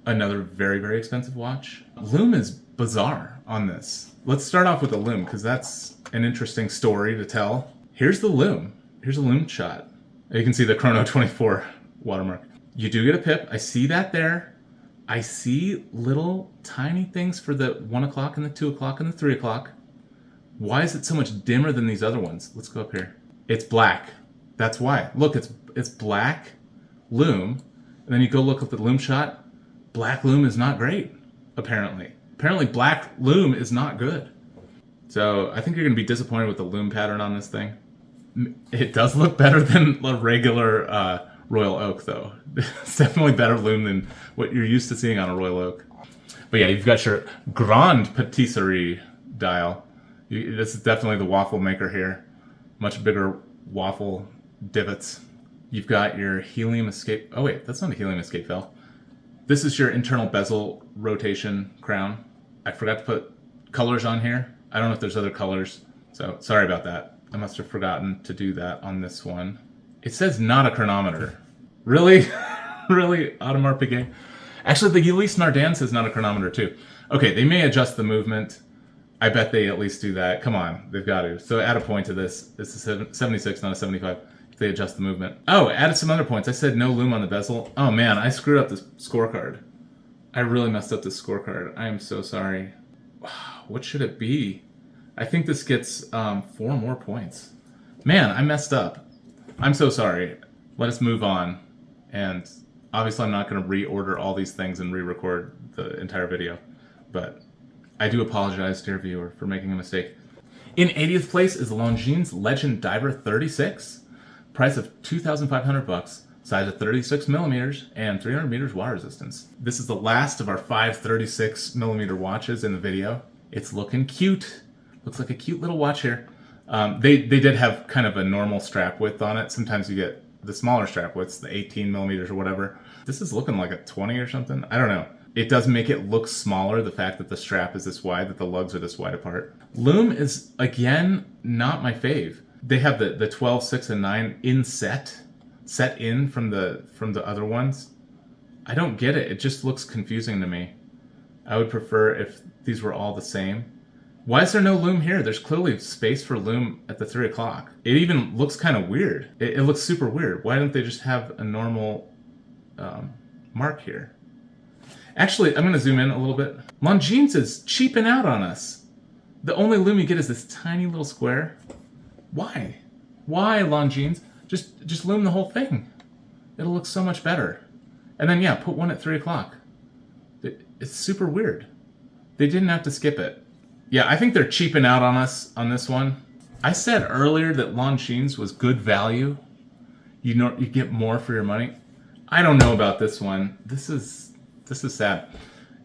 Another very, very expensive watch. Loom is bizarre on this. Let's start off with the loom, because that's an interesting story to tell. Here's the loom. Here's a loom shot. You can see the Chrono 24 watermark. You do get a pip. I see that there. I see little tiny things for the 1 o'clock and the 2 o'clock and the 3 o'clock. Why is it so much dimmer than these other ones? Let's go up here. It's black. That's why. Look, it's black loom. And then you go look at the loom shot. Black loom is not great, apparently. Apparently black loom is not good. So I think you're going to be disappointed with the loom pattern on this thing. It does look better than a regular Royal Oak, though. It's definitely better loom than what you're used to seeing on a Royal Oak. But yeah, you've got your Grande Patisserie dial. This is definitely the waffle maker here. Much bigger waffle divots. You've got your helium escape. Oh wait, that's not a helium escape valve. This is your internal bezel rotation crown. I forgot to put colors on here. I don't know if there's other colors, so sorry about that. I must have forgotten to do that on this one. It says not a chronometer. Really? Really? Audemars Piguet? Actually, the Ulysse Nardin says not a chronometer too. Okay, they may adjust the movement. I bet they at least do that. Come on, they've got to. So add a point to this. It's a 76, not a 75. If they adjust the movement. Oh, added some other points. I said no loom on the bezel. Oh man, I screwed up this scorecard. I really messed up this scorecard. I am so sorry. What should it be? I think this gets 4 more points. Man, I messed up. I'm so sorry. Let us move on. And obviously I'm not going to reorder all these things and re-record the entire video. But I do apologize, dear viewer, for making a mistake. In 80th place is the Longines Legend Diver 36. Price of $2,500. Size of 36 millimeters and 300 meters water resistance. This is the last of our 536 millimeter watches in the video. It's looking cute. Looks like a cute little watch here. They did have kind of a normal strap width on it. Sometimes you get the smaller strap widths, the 18 millimeters or whatever. This is looking like a 20 or something. I don't know. It does make it look smaller, the fact that the strap is this wide, that the lugs are this wide apart. Lume is, again, not my fave. They have the 12, 6, and 9 in set in from the other ones. I don't get it. It just looks confusing to me. I would prefer if these were all the same. Why is there no lume here? There's clearly space for lume at the 3 o'clock. It even looks kind of weird. It looks super weird. Why don't they just have a normal mark here? Actually, I'm going to zoom in a little bit. Longines is cheaping out on us. The only lume you get is this tiny little square. Why? Why, Longines? Just lume the whole thing. It'll look so much better. And then, yeah, put one at 3 o'clock. It's super weird. They didn't have to skip it. Yeah, I think they're cheaping out on us on this one. I said earlier that Longines was good value. You know, you get more for your money. I don't know about this one. This is sad.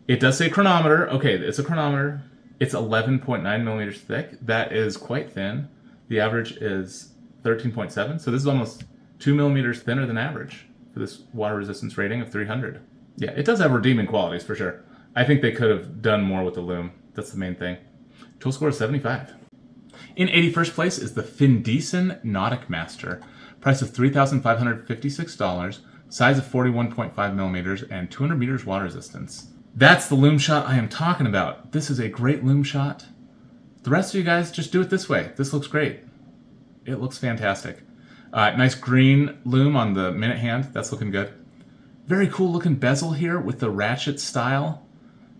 It does say chronometer. Okay, it's a chronometer. It's 11.9 millimeters thick. That is quite thin. The average is 13.7. So this is almost 2 millimeters thinner than average for this water resistance rating of 300. Yeah, it does have redeeming qualities for sure. I think they could have done more with the lume. That's the main thing. Total score is 75. In 81st place is the Findesen Nautic Master. Price of $3,556. Size of 41.5 millimeters and 200 meters water resistance. That's the lume shot I am talking about. This is a great lume shot. The rest of you guys, just do it this way. This looks great. It looks fantastic. Nice green lume on the minute hand. That's looking good. Very cool looking bezel here with the ratchet style.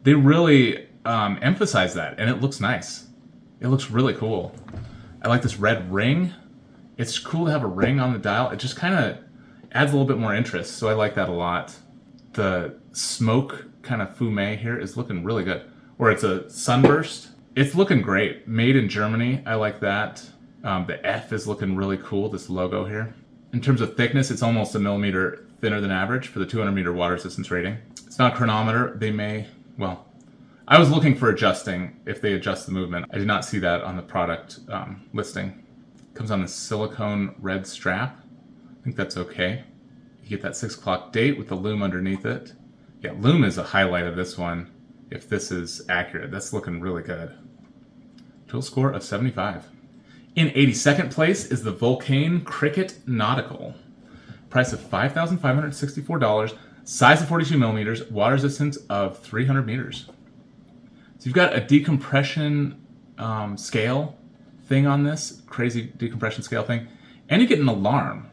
They really emphasize that, and it looks nice. It looks really cool. I like this red ring. It's cool to have a ring on the dial. It just kind of adds a little bit more interest, so I like that a lot. The smoke kind of fume here is looking really good. Or it's a sunburst. It's looking great. Made in Germany, I like that. The F is looking really cool, this logo here. In terms of thickness, it's almost a millimeter thinner than average for the 200 meter water resistance rating. It's not a chronometer. They may, well, I was looking for adjusting if they adjust the movement. I did not see that on the product listing. Comes on this silicone red strap. I think that's okay. You get that 6 o'clock date with the lume underneath it. Yeah, lume is a highlight of this one. If this is accurate, that's looking really good. Total score of 75. In 82nd place is the Vulcane Cricket Nautical. Price of $5,564. Size of 42 millimeters. Water resistance of 300 meters. So you've got a decompression scale thing on this. Crazy decompression scale thing. And you get an alarm.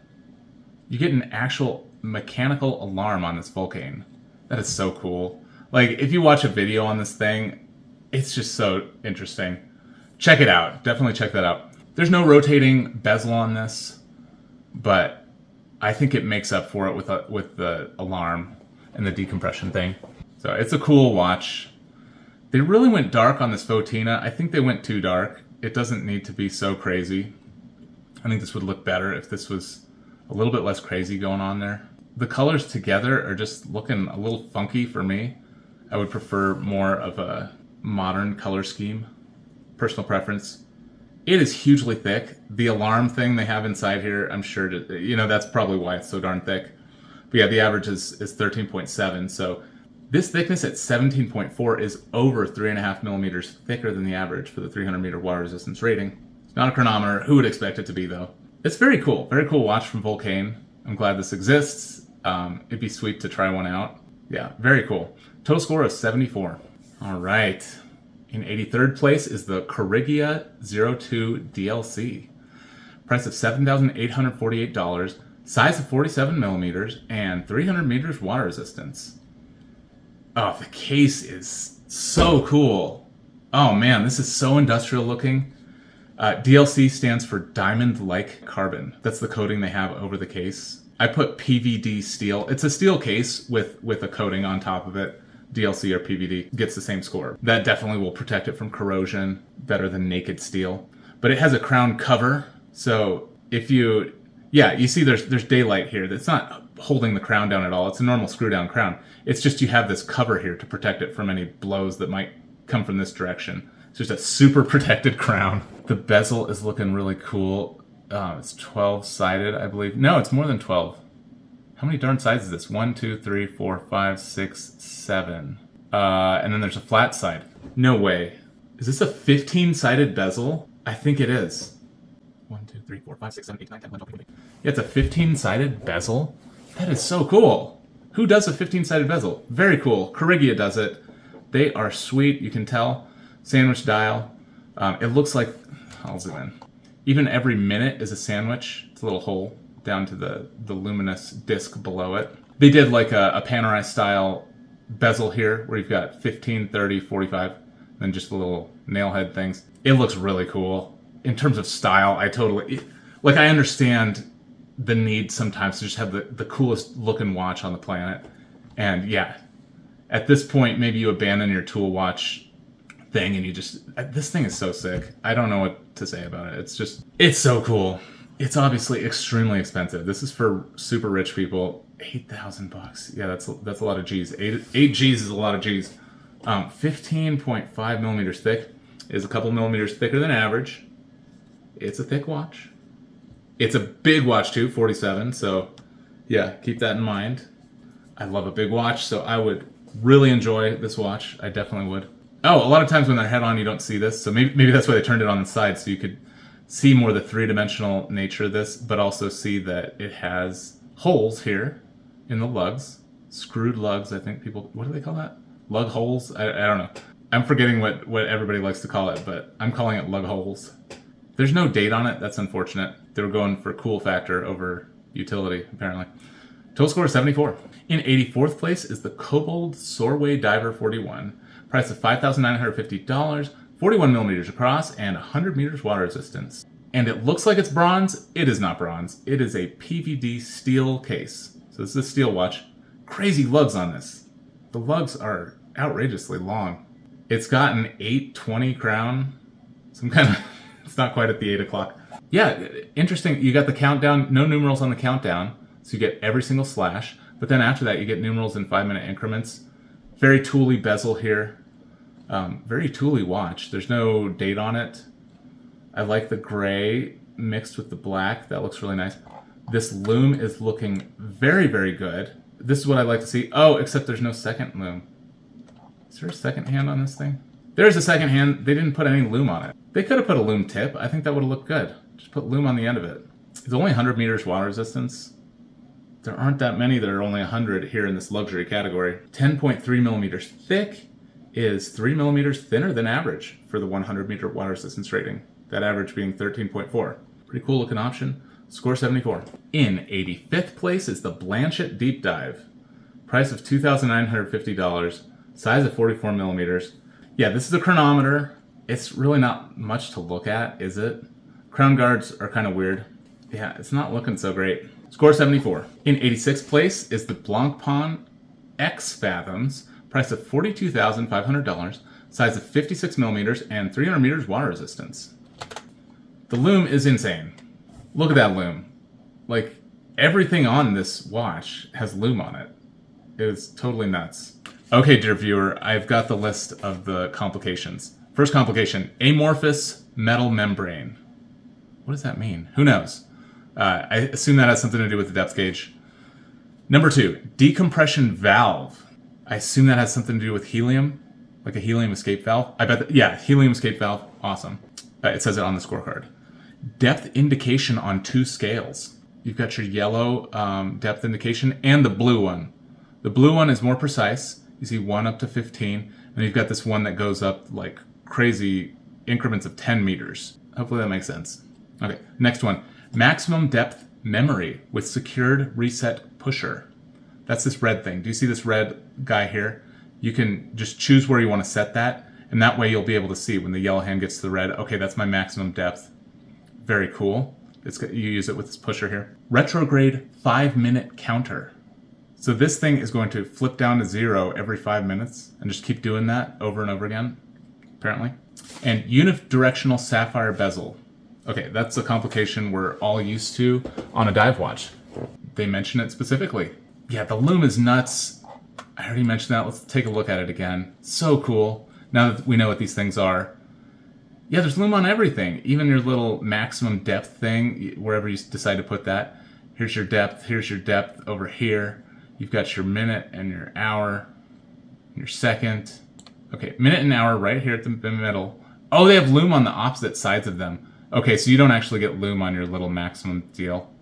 You get an actual mechanical alarm on this Vulcane. That is so cool. Like, if you watch a video on this thing, it's just so interesting. Check it out. Definitely check that out. There's no rotating bezel on this, but I think it makes up for it with the alarm and the decompression thing. So it's a cool watch. They really went dark on this Fotina. I think they went too dark. It doesn't need to be so crazy. I think this would look better if this was a little bit less crazy going on there. The colors together are just looking a little funky for me. I would prefer more of a modern color scheme. Personal preference. It is hugely thick. The alarm thing they have inside here, I'm sure, that's probably why it's so darn thick. But yeah, the average is 13.7. So this thickness at 17.4 is over 3.5 millimeters thicker than the average for the 300 meter water resistance rating. It's not a chronometer. Who would expect it to be, though? It's very cool. Very cool watch from Vulcane. I'm glad this exists. It'd be sweet to try one out. Yeah, very cool. Total score of 74. All right. In 83rd place is the Corrigia 02 DLC. Price of $7,848. Size of 47 millimeters and 300 meters water resistance. Oh, the case is so cool. Oh man, this is so industrial looking. DLC stands for diamond-like carbon. That's the coating they have over the case. I put PVD steel. It's a steel case with a coating on top of it DLC or PVD gets the same score. That definitely will protect it from corrosion better than naked steel. But it has a crown cover, so if you see there's daylight here. That's not holding the crown down at all. It's a normal screw down crown. It's just you have this cover here to protect it from any blows that might come from this direction. It's just a super protected crown. The bezel is looking really cool. It's 12-sided, I believe. No, it's more than 12. How many darn sides is this? 1, 2, 3, 4, 5, 6, 7. And then there's a flat side. No way. Is this a 15-sided bezel? I think it is. 1, 2, 3, 4, 5, 6, 7, 8, 9, 10, 11, 12, 13. Yeah, it's a 15-sided bezel. That is so cool. Who does a 15-sided bezel? Very cool. Corrigia does it. They are sweet, you can tell. Sandwich dial. It looks like, I'll zoom in. Even every minute is a sandwich. It's a little hole down to the luminous disc below it. They did like a Panerai style bezel here where you've got 15, 30, 45, then just the little nail head things. It looks really cool. In terms of style, I understand the need sometimes to just have the coolest looking watch on the planet. And yeah, at this point, maybe you abandon your tool watch thing and this thing is so sick. I don't know what to say about it. It's so cool. It's obviously extremely expensive. This is for super rich people. $8,000. Yeah, that's a lot of G's. 8 G's is a lot of G's. 15.5 millimeters thick is a couple millimeters thicker than average. It's a thick watch. It's a big watch too, 47. So yeah, keep that in mind. I love a big watch, so I would really enjoy this watch. I definitely would. Oh, a lot of times when they're head on, you don't see this. So maybe that's why they turned it on the side, so you could see more the three-dimensional nature of this, but also see that it has holes here in the lugs. Screwed lugs, I think people, what do they call that? Lug holes? I don't know. I'm forgetting what everybody likes to call it, but I'm calling it lug holes. There's no date on it. That's unfortunate. They were going for cool factor over utility, apparently. Total score is 74. In 84th place is the Kobold Soarway Diver 41. Price of $5,950. 41 millimeters across, and 100 meters water resistance. And it looks like it's bronze. It is not bronze. It is a PVD steel case. So this is a steel watch. Crazy lugs on this. The lugs are outrageously long. It's got an 820 crown. Some kind of, it's not quite at the 8 o'clock. Yeah, interesting. You got the countdown, no numerals on the countdown. So you get every single slash. But then after that, you get numerals in 5-minute increments. Very tooly bezel here. Very tooly watch. There's no date on it. I like the gray mixed with the black. That looks really nice. This loom is looking very, very good. This is what I'd like to see. Oh, except there's no second loom. Is there a second hand on this thing? There's a second hand. They didn't put any loom on it. They could have put a loom tip. I think that would have looked good. Just put loom on the end of it. It's only 100 meters water resistance. There aren't that many that are only 100 here in this luxury category. 10.3 millimeters thick is 3 millimeters thinner than average for the 100 meter water resistance rating. That average being 13.4. Pretty cool looking option. Score 74. In 85th place is the Blanchet Deep Dive. Price of $2,950. Size of 44 millimeters. Yeah, this is a chronometer. It's really not much to look at, is it? Crown guards are kind of weird. Yeah, it's not looking so great. Score 74. In 86th place is the Blancpain X Fathoms. Price of $42,500. Size of 56 millimeters and 300 meters water resistance. The loom is insane. Look at that loom. Like, everything on this watch has loom on it. It is totally nuts. Okay, dear viewer, I've got the list of the complications. First complication, amorphous metal membrane. What does that mean? Who knows? I assume that has something to do with the depth gauge. Number 2, decompression valve. I assume that has something to do with helium, like a helium escape valve. I bet that, yeah, helium escape valve, awesome. It says it on the scorecard. Depth indication on 2 scales. You've got your yellow depth indication and the blue one. The blue one is more precise. You see 1 up to 15, and you've got this one that goes up like crazy increments of 10 meters. Hopefully that makes sense. Okay, next one. Maximum depth memory with secured reset pusher. That's this red thing. Do you see this red guy here? You can just choose where you want to set that, and that way you'll be able to see when the yellow hand gets to the red, okay, that's my maximum depth. Very cool. You use it with this pusher here. Retrograde 5-minute counter. So this thing is going to flip down to 0 every 5 minutes and just keep doing that over and over again, apparently. And unidirectional sapphire bezel. Okay, that's a complication we're all used to on a dive watch. They mention it specifically. Yeah, the lume is nuts. I already mentioned that. Let's take a look at it again. So cool. Now that we know what these things are. Yeah, there's lume on everything. Even your little maximum depth thing, wherever you decide to put that. Here's your depth over here. You've got your minute and your hour, your second. Okay, minute and hour right here at the middle. Oh, they have lume on the opposite sides of them. Okay, so you don't actually get lume on your little maximum deal.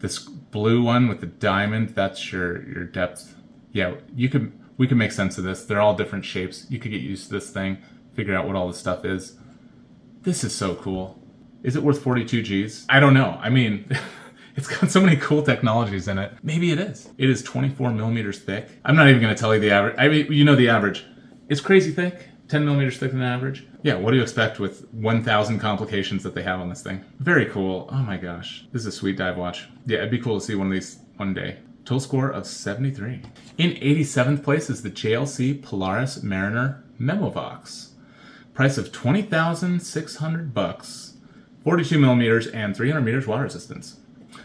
This blue one with the diamond, that's your depth. Yeah, we can make sense of this. They're all different shapes. You could get used to this thing, figure out what all this stuff is. This is so cool. Is it worth 42 G's? I don't know. I mean, it's got so many cool technologies in it. Maybe it is. It is 24 millimeters thick. I'm not even going to tell you the average. I mean, you know the average. It's crazy thick. 10 millimeters thicker than average. Yeah, what do you expect with 1,000 complications that they have on this thing? Very cool. Oh my gosh. This is a sweet dive watch. Yeah, it'd be cool to see one of these one day. Total score of 73. In 87th place is the JLC Polaris Mariner Memovox. Price of $20,600. 42 millimeters and 300 meters water resistance.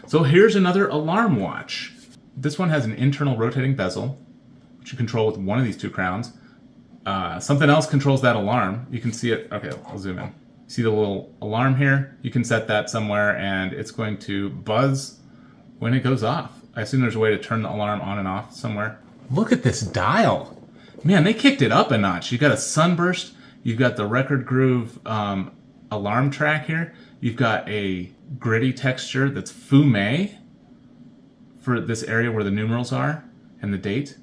So here's another alarm watch. This one has an internal rotating bezel, which you control with one of these two crowns. Something else controls that alarm. You can see it. Okay, I'll zoom in. See the little alarm here? You can set that somewhere and it's going to buzz when it goes off. I assume there's a way to turn the alarm on and off somewhere. Look at this dial. Man, they kicked it up a notch. You've got a sunburst. You've got the record groove alarm track here. You've got a gritty texture that's fumé for this area where the numerals are and the date.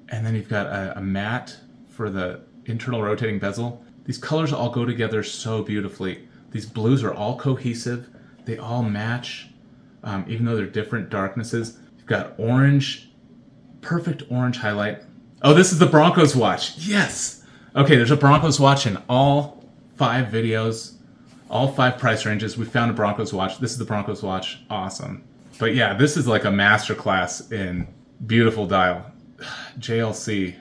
And then you've got a matte for the internal rotating bezel. These colors all go together so beautifully. These blues are all cohesive. They all match, even though they're different darknesses. You've got orange, perfect orange highlight. Oh, this is the Broncos watch. Yes. Okay, there's a Broncos watch in all 5 videos, all 5 price ranges. We found a Broncos watch. This is the Broncos watch. Awesome. But yeah, this is like a masterclass in beautiful dial. JLC,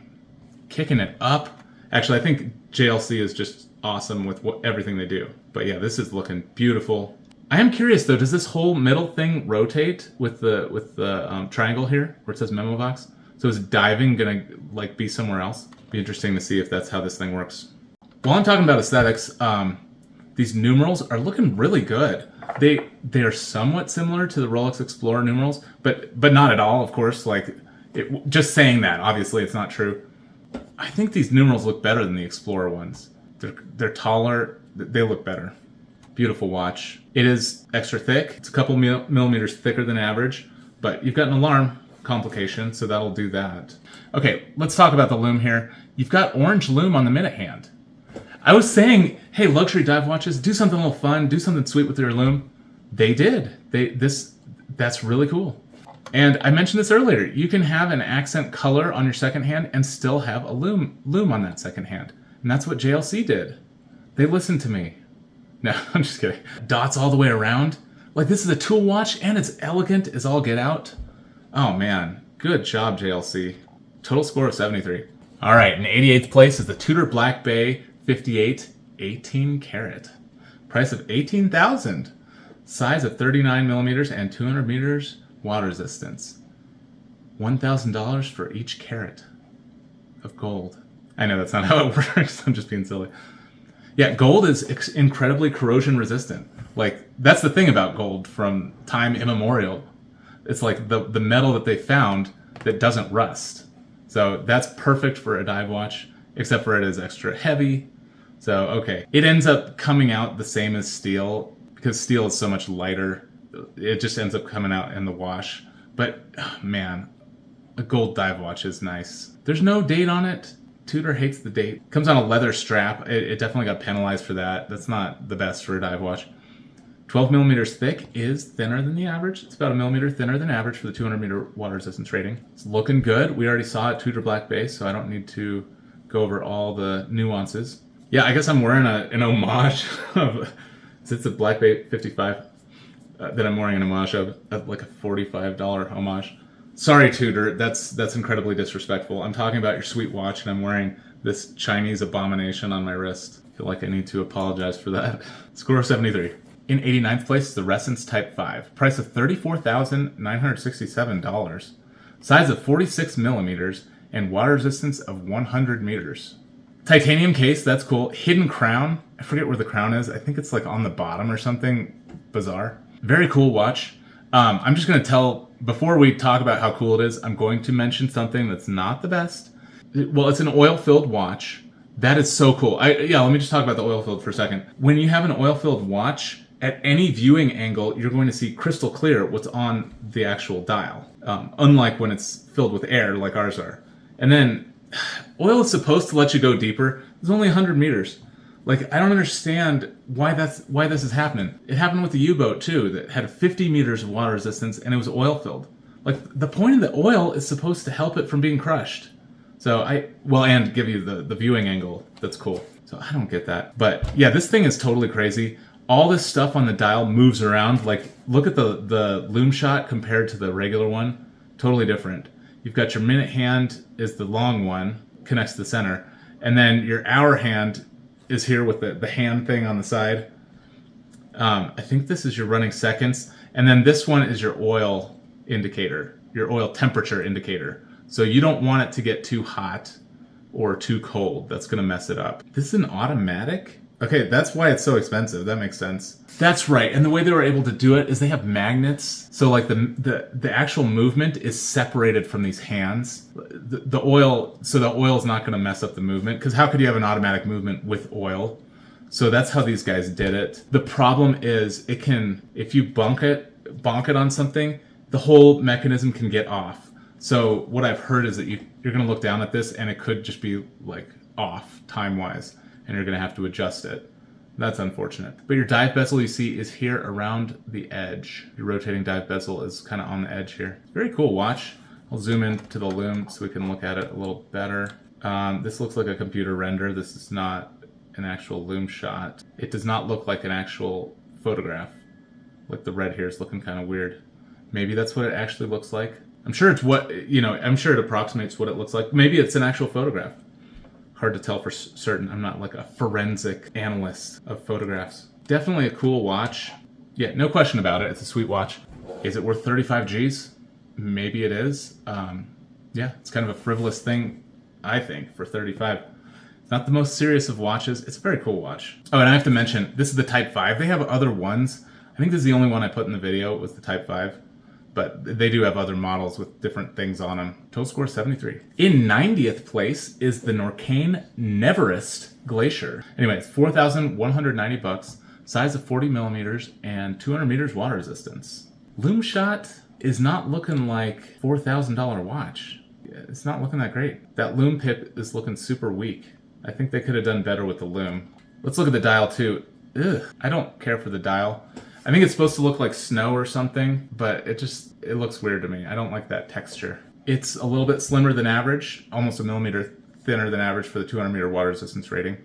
kicking it up. Actually, I think JLC is just awesome with everything they do. But yeah, this is looking beautiful. I am curious though, does this whole middle thing rotate with the triangle here where it says Memovox? So is diving gonna like be somewhere else? Be interesting to see if that's how this thing works. While I'm talking about aesthetics, these numerals are looking really good. They are somewhat similar to the Rolex Explorer numerals, but not at all, of course. Like just saying that, obviously it's not true. I think these numerals look better than the Explorer ones. They're taller. They look better. Beautiful watch. It is extra thick. It's a couple millimeters thicker than average, but you've got an alarm complication, so that'll do that. Okay, let's talk about the lume here. You've got orange lume on the minute hand. I was saying, hey, luxury dive watches, do something a little fun, do something sweet with your lume. They did. That's really cool. And I mentioned this earlier. You can have an accent color on your second hand and still have a lume on that second hand. And that's what JLC did. They listened to me. No, I'm just kidding. Dots all the way around. Like, this is a tool watch and it's elegant as all get out. Oh man, good job, JLC. Total score of 73. All right, in 88th place is the Tudor Black Bay 58 18 karat. Price of $18,000. Size of 39 millimeters and 200 meters water resistance. $1,000 for each carat of gold. I know that's not how it works. I'm just being silly. Yeah, gold is incredibly corrosion resistant. Like, that's the thing about gold from time immemorial. It's like the metal that they found that doesn't rust. So that's perfect for a dive watch, except for it is extra heavy. So, okay. It ends up coming out the same as steel because steel is so much lighter. It just ends up coming out in the wash. But, oh, man, a gold dive watch is nice. There's no date on it. Tudor hates the date. Comes on a leather strap. It definitely got penalized for that. That's not the best for a dive watch. 12 millimeters thick is thinner than the average. It's about a millimeter thinner than average for the 200 meter water resistance rating. It's looking good. We already saw it Tudor Black Bay, so I don't need to go over all the nuances. Yeah, I guess I'm wearing an homage of, it's a Black Bay 55 that I'm wearing an homage of like a $45 homage. Sorry, Tudor. That's incredibly disrespectful. I'm talking about your sweet watch, and I'm wearing this Chinese abomination on my wrist. I feel like I need to apologize for that. Score of 73. In 89th place is the Resonance Type 5. Price of $34,967. Size of 46 millimeters and water resistance of 100 meters. Titanium case, that's cool. Hidden crown. I forget where the crown is. I think it's like on the bottom or something bizarre. Very cool watch. I'm just going to tell, before we talk about how cool it is, I'm going to mention something that's not the best. Well, it's an oil-filled watch. That is so cool. Let me just talk about the oil-filled for a second. When you have an oil-filled watch, at any viewing angle, you're going to see crystal clear what's on the actual dial. Unlike when it's filled with air, like ours are. And then, oil is supposed to let you go deeper. It's only 100 meters. Like, I don't understand why this is happening. It happened with the U-boat, too, that had 50 meters of water resistance, and it was oil-filled. Like, the point of the oil is supposed to help it from being crushed. So, and give you the viewing angle. That's cool. So, I don't get that. But, yeah, this thing is totally crazy. All this stuff on the dial moves around. Like, look at the loom shot compared to the regular one. Totally different. You've got your minute hand is the long one, connects to the center. And then your hour hand is here with the hand thing on the side. I think this is your running seconds. And then this one is your oil indicator, your oil temperature indicator. So you don't want it to get too hot or too cold. That's going to mess it up. This is an automatic? Okay, that's why it's so expensive. That makes sense. That's right. And the way they were able to do it is they have magnets. So like the actual movement is separated from these hands. The oil is not going to mess up the movement, because how could you have an automatic movement with oil? So that's how these guys did it. The problem is if you bonk it on something, the whole mechanism can get off. So what I've heard is that you're going to look down at this and it could just be like off time-wise, and you're going to have to adjust it. That's unfortunate. But your dive bezel you see is here around the edge. Your rotating dive bezel is kind of on the edge here. Very cool watch. I'll zoom in to the loom so we can look at it a little better. This looks like a computer render. This is not an actual loom shot. It does not look like an actual photograph. Like the red here is looking kind of weird. Maybe that's what it actually looks like. I'm sure I'm sure it approximates what it looks like. Maybe it's an actual photograph. Hard to tell for certain. I'm not like a forensic analyst of photographs. Definitely a cool watch. Yeah, no question about it. It's a sweet watch. Is it worth 35 G's? Maybe it is. Yeah, it's kind of a frivolous thing, I think, for 35. It's not the most serious of watches. It's a very cool watch. Oh, and I have to mention, this is the Type 5. They have other ones. I think this is the only one I put in the video was the Type 5. But they do have other models with different things on them. Total score 73. In 90th place is the Norcane Neverest Glacier. Anyway, it's $4,190. Size of 40 millimeters and 200 meters water resistance. Loom shot is not looking like $4,000 watch. It's not looking that great. That loom pip is looking super weak. I think they could have done better with the loom. Let's look at the dial too. Ugh, I don't care for the dial. I think it's supposed to look like snow or something, but it looks weird to me. I don't like that texture. It's a little bit slimmer than average, almost a millimeter thinner than average for the 200 meter water resistance rating.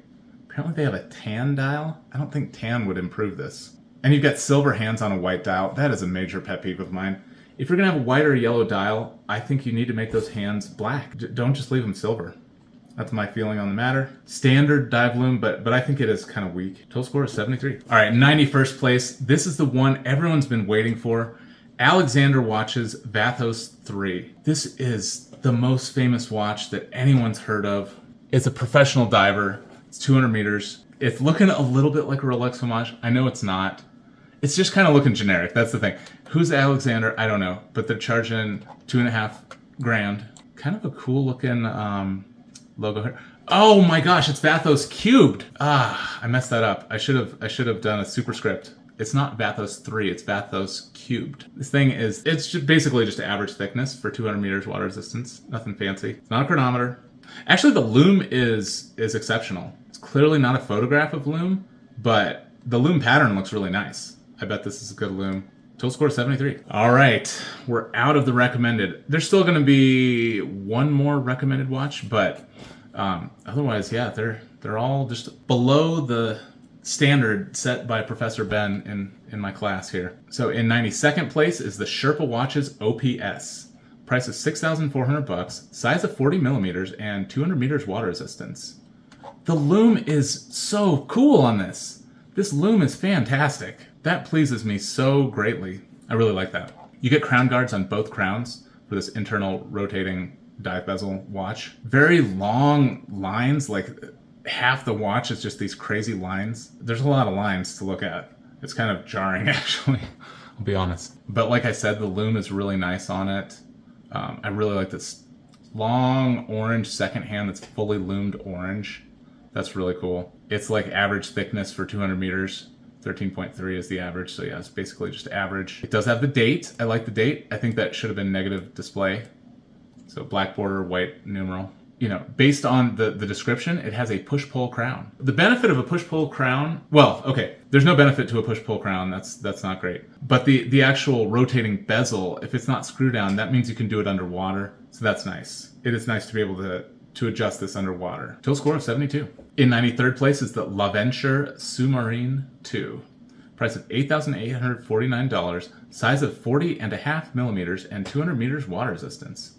Apparently they have a tan dial. I don't think tan would improve this. And you've got silver hands on a white dial. That is a major pet peeve of mine. If you're gonna have a white or yellow dial, I think you need to make those hands black. Don't just leave them silver. That's my feeling on the matter. Standard dive loom, but I think it is kind of weak. Total score is 73. All right, 91st place. This is the one everyone's been waiting for. Alexander Watches Vathos 3. This is the most famous watch that anyone's heard of. It's a professional diver. It's 200 meters. It's looking a little bit like a Rolex homage. I know it's not. It's just kind of looking generic. That's the thing. Who's Alexander? I don't know, but they're charging $2.5 grand. Kind of a cool looking logo here. Oh my gosh, it's Vathos cubed. I messed that up. I should have done a superscript. It's not Vathos 3, it's Vathos cubed. This thing it's basically just average thickness for 200 meters water resistance. Nothing fancy. It's not a chronometer. Actually, the loom is exceptional. It's clearly not a photograph of loom, but the loom pattern looks really nice. I bet this is a good loom. Total score 73. All right, we're out of the recommended. There's still going to be one more recommended watch, but otherwise, yeah, they're all just below the standard set by Professor Ben in my class here. So in 92nd place is the Sherpa Watches OPS Price is $6,400. Size of 40 millimeters and 200 meters water resistance. The lume is so cool on this. This lume is fantastic. That pleases me so greatly. I really like that. You get crown guards on both crowns for this internal rotating dive bezel watch. Very long lines, like half the watch is just these crazy lines. There's a lot of lines to look at. It's kind of jarring, actually. I'll be honest. But like I said, the lume is really nice on it. I really like this long orange second hand that's fully lumed orange. That's really cool. It's like average thickness for 200 meters. 13.3 is the average, so yeah, it's basically just average. It does have the date. I like the date. I think that should have been negative display. So black border, white numeral. You know, based on the description, it has a push-pull crown. The benefit of a push-pull crown, well, okay, there's no benefit to a push-pull crown. That's not great. But the actual rotating bezel, if it's not screw down, that means you can do it underwater. So that's nice. It is nice to be able to adjust this underwater. Total score of 72. In 93rd place is the L'Aventure Sous-Marine 2. Price of $8,849. Size of 40.5 millimeters and 200 meters water resistance.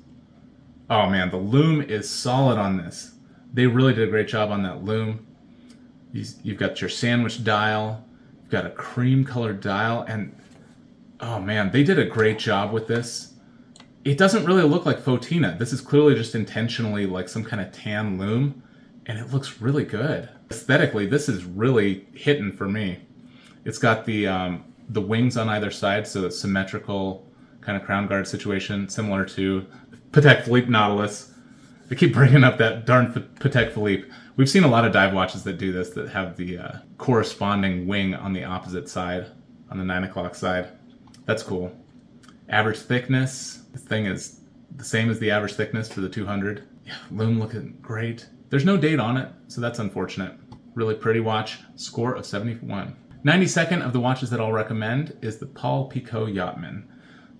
Oh man, the lume is solid on this. They really did a great job on that lume. You've got your sandwich dial, you've got a cream colored dial, and oh man, they did a great job with this. It doesn't really look like Fotina. This is clearly just intentionally like some kind of tan lume, and it looks really good. Aesthetically, this is really hitting for me. It's got the wings on either side, so it's symmetrical kind of crown guard situation, similar to Patek Philippe Nautilus. I keep bringing up that darn Patek Philippe. We've seen a lot of dive watches that do this, that have the corresponding wing on the opposite side, on the 9 o'clock side. That's cool. Average thickness. This thing is the same as the average thickness for the 200. Yeah, lume looking great. There's no date on it, so that's unfortunate. Really pretty watch. Score of 71. 92nd of the watches that I'll recommend is the Paul Picot Yachtman.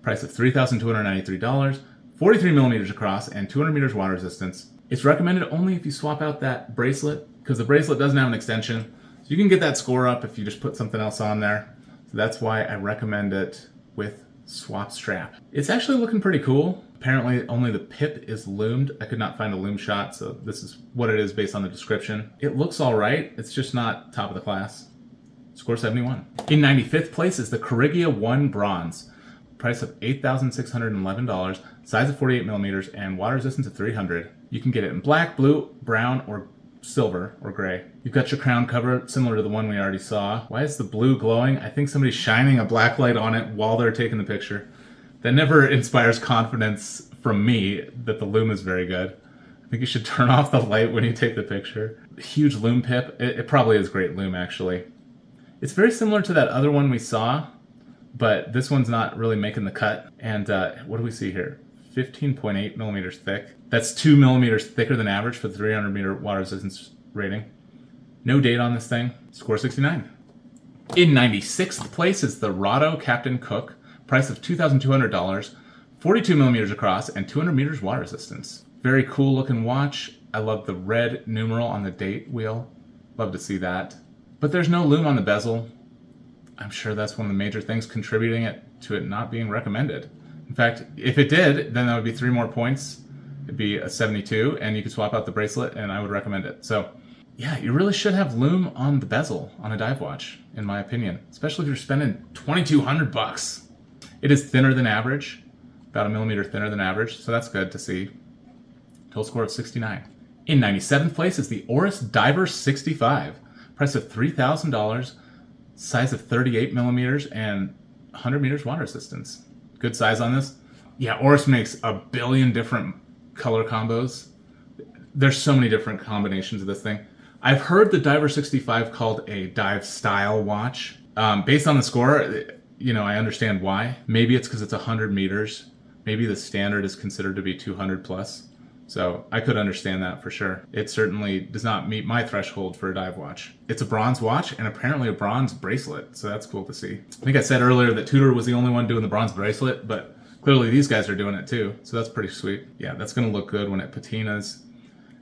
Price of $3,293. 43 millimeters across and 200 meters water resistance. It's recommended only if you swap out that bracelet, because the bracelet doesn't have an extension. So you can get that score up if you just put something else on there. So that's why I recommend it with swap strap. It's actually looking pretty cool. Apparently only the pip is lumed. I could not find a lume shot, so this is what it is based on the description. It looks all right. It's just not top of the class. Score 71. In 95th place is the Corrigia 1 Bronze. Price of $8,611, size of 48 millimeters, and water resistance of 300. You can get it in black, blue, brown, or silver, or gray. You've got your crown cover, similar to the one we already saw. Why is the blue glowing? I think somebody's shining a black light on it while they're taking the picture. That never inspires confidence from me that the lume is very good. I think you should turn off the light when you take the picture. Huge lume pip. It probably is great lume, actually. It's very similar to that other one we saw, but this one's not really making the cut. And what do we see here? 15.8 millimeters thick. That's 2 millimeters thicker than average for the 300 meter water resistance rating. No date on this thing. Score 69. In 96th place is the Rado Captain Cook. Price of $2,200. 42 millimeters across and 200 meters water resistance. Very cool looking watch. I love the red numeral on the date wheel. Love to see that. But there's no lume on the bezel. I'm sure that's one of the major things contributing to it not being recommended. In fact, if it did, then that would be 3 more points. It'd be a 72, and you could swap out the bracelet, and I would recommend it. So, yeah, you really should have lume on the bezel on a dive watch, in my opinion. Especially if you're spending $2,200. It is thinner than average, about a millimeter thinner than average, so that's good to see. Total score of 69. In 97th place is the Oris Diver 65. Price of $3,000. Size of 38 millimeters and 100 meters water resistance. Good size on this. Yeah, Oris makes a billion different color combos. There's so many different combinations of this thing. I've heard the Diver 65 called a dive style watch. Based on the score, you know, I understand why. Maybe it's because it's 100 meters. Maybe the standard is considered to be 200 plus. So I could understand that for sure. It certainly does not meet my threshold for a dive watch. It's a bronze watch and apparently a bronze bracelet, so that's cool to see. I think I said earlier that Tudor was the only one doing the bronze bracelet, but clearly these guys are doing it too, so that's pretty sweet. Yeah, that's gonna look good when it patinas.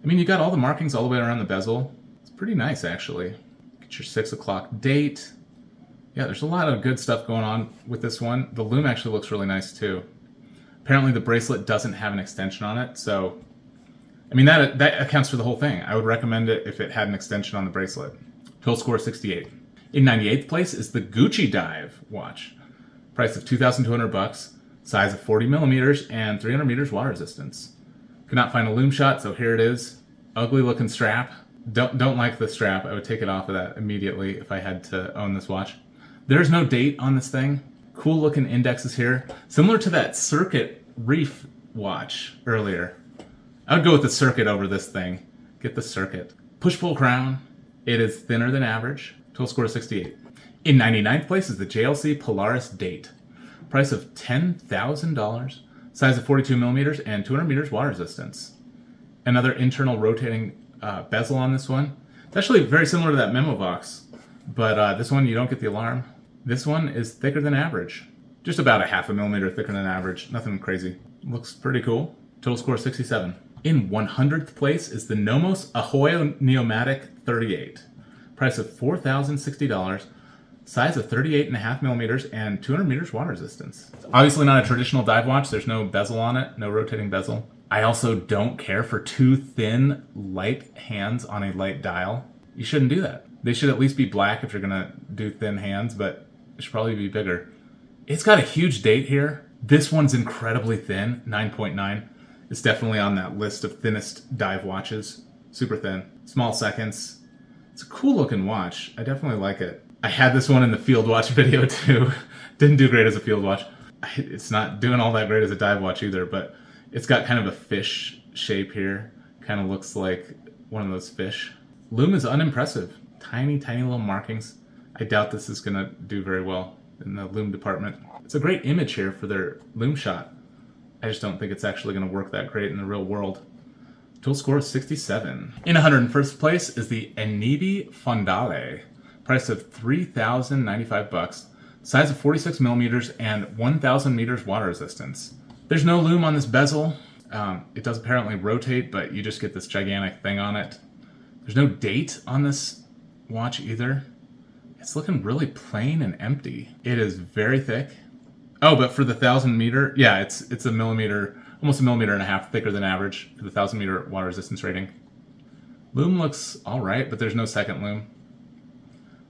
I mean, you got all the markings all the way around the bezel. It's pretty nice, actually. Get your 6 o'clock date. Yeah, there's a lot of good stuff going on with this one. The lume actually looks really nice too. Apparently the bracelet doesn't have an extension on it, so I mean that accounts for the whole thing. I would recommend it if it had an extension on the bracelet. Total score 68. In 98th place is the Gucci Dive watch. Price of $2,200, size of 40 millimeters and 300 meters water resistance. Could not find a lume shot, so here it is. Ugly looking strap. Don't like the strap. I would take it off of that immediately if I had to own this watch. There's no date on this thing. Cool looking indexes here. Similar to that Circuit Reef watch earlier. I would go with the Circuit over this thing. Get the Circuit. Push-pull crown. It is thinner than average. Total score 68. In 99th place is the JLC Polaris Date. Price of $10,000. Size of 42 millimeters and 200 meters water resistance. Another internal rotating bezel on this one. It's actually very similar to that Memo Vox, but this one you don't get the alarm. This one is thicker than average. Just about a half a millimeter thicker than average. Nothing crazy. Looks pretty cool. Total score 67. In 100th place is the Nomos Ahoy Neomatic 38. Price of $4,060. Size of 38.5 millimeters and 200 meters water resistance. It's obviously not a traditional dive watch. There's no bezel on it, no rotating bezel. I also don't care for too thin, light hands on a light dial. You shouldn't do that. They should at least be black if you're gonna do thin hands, but it should probably be bigger. It's got a huge date here. This one's incredibly thin, 9.9. It's definitely on that list of thinnest dive watches. Super thin, small seconds. It's a cool looking watch. I definitely like it. I had this one in the field watch video too. Didn't do great as a field watch. It's not doing all that great as a dive watch either, but it's got kind of a fish shape here. Kind of looks like one of those fish. Lume is unimpressive. Tiny, tiny little markings. I doubt this is gonna do very well in the lume department. It's a great image here for their lume shot. I just don't think it's actually gonna work that great in the real world. Total score is 67. In 101st place is the Enibi Fondale. Price of $3,095. Size of 46 millimeters and 1,000 meters water resistance. There's no lume on this bezel. It does apparently rotate, but you just get this gigantic thing on it. There's no date on this watch either. It's looking really plain and empty. It is very thick. Oh, but for the 1,000 meter, yeah, it's a millimeter, almost a millimeter and a half thicker than average for the 1,000 meter water resistance rating. Lume looks all right, but there's no second lume.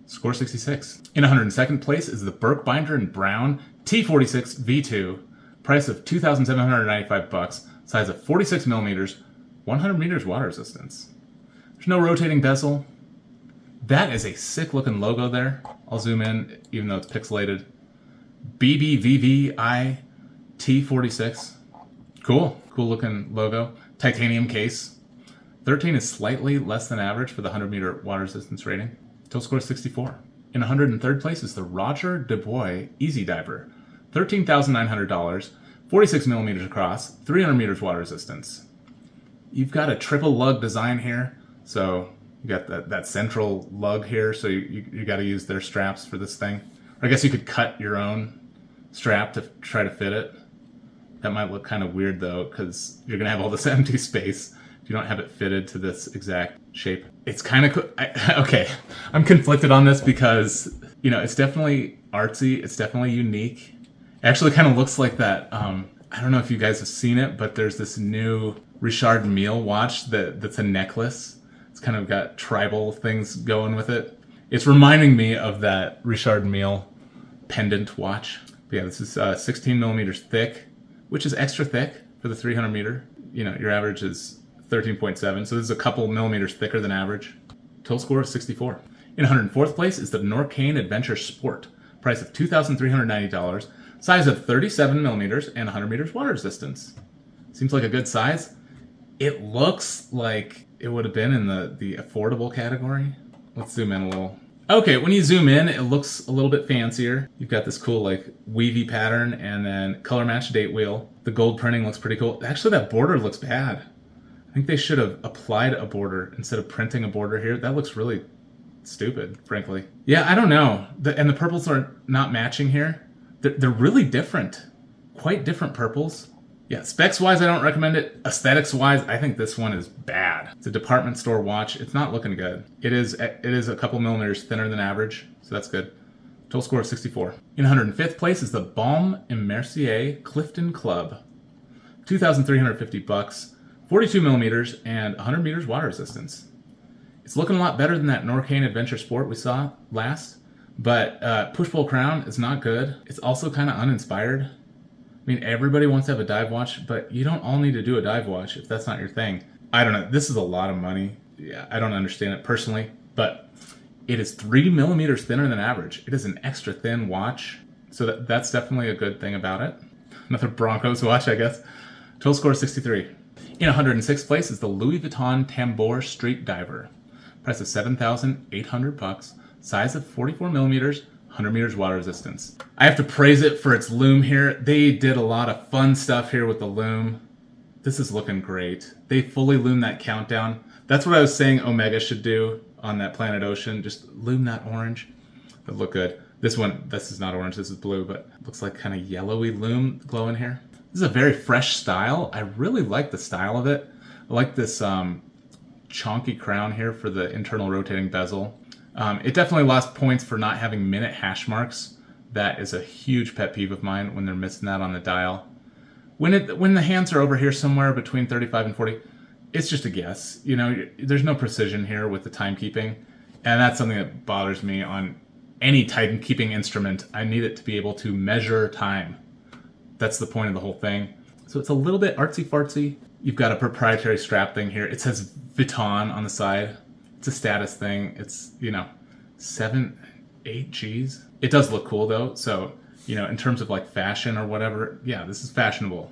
Score 66. In 102nd place is the Birkbinder & Brown T46 V2. Price of $2,795. Size of 46 millimeters, 100 meters water resistance. There's no rotating bezel. That is a sick looking logo there. I'll zoom in even though it's pixelated. BBVVI T46. Cool looking logo. Titanium case. 13 is slightly less than average for the 100 meter water resistance rating. Total score 64. In 103rd place is the Roger Dubois Easy Diver. $13,900, 46 millimeters across, 300 meters water resistance. You've got a triple lug design here, so you got that central lug here, so you got to use their straps for this thing. Or I guess you could cut your own strap to try to fit it. That might look kind of weird though, because you're gonna have all this empty space if you don't have it fitted to this exact shape. It's kind of okay. I'm conflicted on this because it's definitely artsy. It's definitely unique. It actually kind of looks like that. I don't know if you guys have seen it, but there's this new Richard Mille watch that's a necklace. It's kind of got tribal things going with it. It's reminding me of that Richard Mille pendant watch. But yeah, this is 16 millimeters thick, which is extra thick for the 300 meter. Your average is 13.7, so this is a couple millimeters thicker than average. Total score of 64. In 104th place is the Norcane Adventure Sport. Price of $2,390. Size of 37 millimeters and 100 meters water resistance. Seems like a good size. It looks like it would have been in the affordable category. Let's zoom in a little. Okay, when you zoom in, it looks a little bit fancier. You've got this cool weavy pattern and then color match date wheel. The gold printing looks pretty cool. Actually, that border looks bad. I think they should have applied a border instead of printing a border here. That looks really stupid, frankly. Yeah, I don't know. And the purples are not matching here. They're really different. Quite different purples. Yeah, specs-wise, I don't recommend it. Aesthetics-wise, I think this one is bad. It's a department store watch. It's not looking good. It is a couple millimeters thinner than average, so that's good. Total score of 64. In 105th place is the Baume & Mercier Clifton Club. $2,350, 42 millimeters, and 100 meters water resistance. It's looking a lot better than that Norcane Adventure Sport we saw last, but push-pull crown is not good. It's also kind of uninspired. I mean, everybody wants to have a dive watch, but you don't all need to do a dive watch if that's not your thing. I don't know. This is a lot of money. Yeah, I don't understand it personally, but it is 3 millimeters thinner than average. It is an extra thin watch, so that's definitely a good thing about it. Another Broncos watch, I guess. Total score 63. In 106th place is the Louis Vuitton Tambour Street Diver. Price of $7,800. Size of 44 millimeters, 100 meters water resistance. I have to praise it for its loom here. They did a lot of fun stuff here with the loom. This is looking great. They fully loomed that countdown. That's what I was saying Omega should do on that Planet Ocean. Just loom that orange. It'd look good. This one, this is not orange, this is blue, but it looks like kind of yellowy loom glowing here. This is a very fresh style. I really like the style of it. I like this chonky crown here for the internal rotating bezel. It definitely lost points for not having minute hash marks. That is a huge pet peeve of mine when they're missing that on the dial. When the hands are over here somewhere between 35 and 40, it's just a guess. You know, there's no precision here with the timekeeping, and that's something that bothers me on any timekeeping instrument. I need it to be able to measure time. That's the point of the whole thing. So it's a little bit artsy-fartsy. You've got a proprietary strap thing here. It says Vuitton on the side. It's a status thing. It's, 7, 8 G's. It does look cool though. So, in terms of like fashion or whatever, yeah, this is fashionable.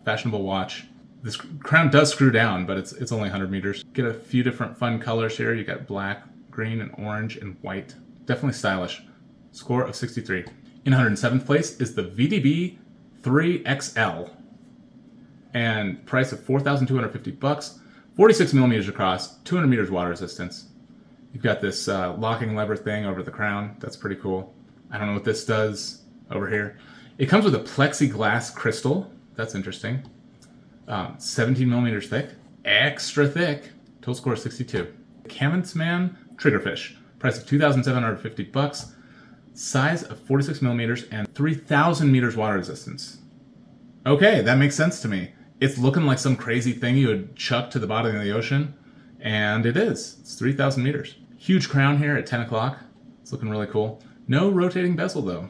Fashionable watch. This crown does screw down, but it's only 100 meters. Get a few different fun colors here. You got black, green, and orange, and white. Definitely stylish. Score of 63. In 107th place is the VDB 3XL. And price of $4,250. 46 millimeters across, 200 meters water resistance. You've got this locking lever thing over the crown. That's pretty cool. I don't know what this does over here. It comes with a plexiglass crystal. That's interesting. 17 millimeters thick. Extra thick. Total score 62. Kamentsman Triggerfish. Price of $2,750. Size of 46 millimeters and 3,000 meters water resistance. Okay, that makes sense to me. It's looking like some crazy thing you would chuck to the bottom of the ocean, and it is. It's 3,000 meters. Huge crown here at 10 o'clock. It's looking really cool. No rotating bezel, though.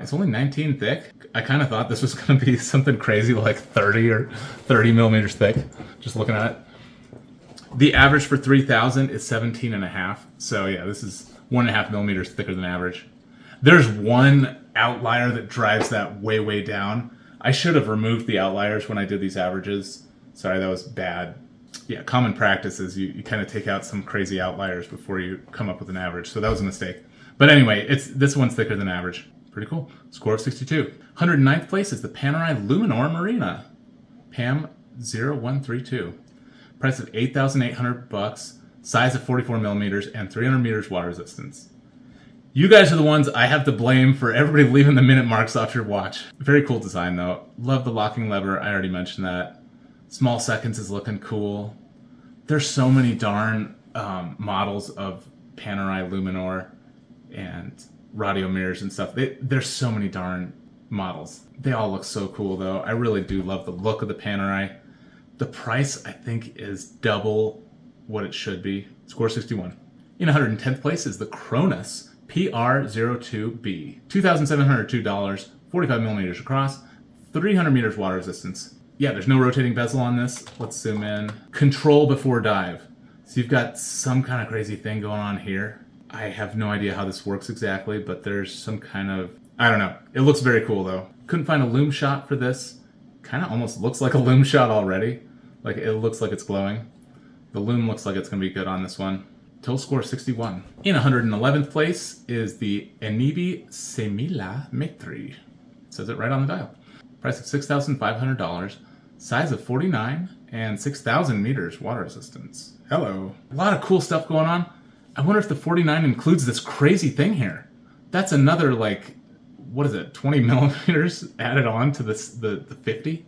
It's only 19 thick. I kind of thought this was going to be something crazy like 30 or 30 millimeters thick, just looking at it. The average for 3,000 is 17.5. So yeah, this is 1.5 millimeters thicker than average. There's one outlier that drives that way, way down. I should have removed the outliers when I did these averages. Sorry, that was bad. Yeah, common practice is you kind of take out some crazy outliers before you come up with an average. So that was a mistake. But anyway, this one's thicker than average. Pretty cool. Score of 62. 109th place is the Panerai Luminor Marina. PAM 0132. Price of $8,800. Size of 44 millimeters and 300 meters water resistance. You guys are the ones I have to blame for everybody leaving the minute marks off your watch. Very cool design though. Love the locking lever. I already mentioned that. Small seconds is looking cool. There's so many darn models of Panerai Luminor and radio mirrors and stuff. There's so many darn models. They all look so cool though. I really do love the look of the Panerai. The price I think is double what it should be. Score 61. In 110th place is the Cronus PR02B. $2,702, 45 millimeters across, 300 meters water resistance. Yeah, there's no rotating bezel on this. Let's zoom in. Control before dive. So you've got some kind of crazy thing going on here. I have no idea how this works exactly, but there's some kind of, I don't know. It looks very cool though. Couldn't find a loom shot for this. Kind of almost looks like a loom shot already. Like it looks like it's glowing. The loom looks like it's going to be good on this one. Total score 61. In 111th place is the Enibi Semila Metri. It says it right on the dial. Price of $6,500. Size of 49 and 6,000 meters water resistance. Hello. A lot of cool stuff going on. I wonder if the 49 includes this crazy thing here. That's another 20 millimeters added on to this the 50.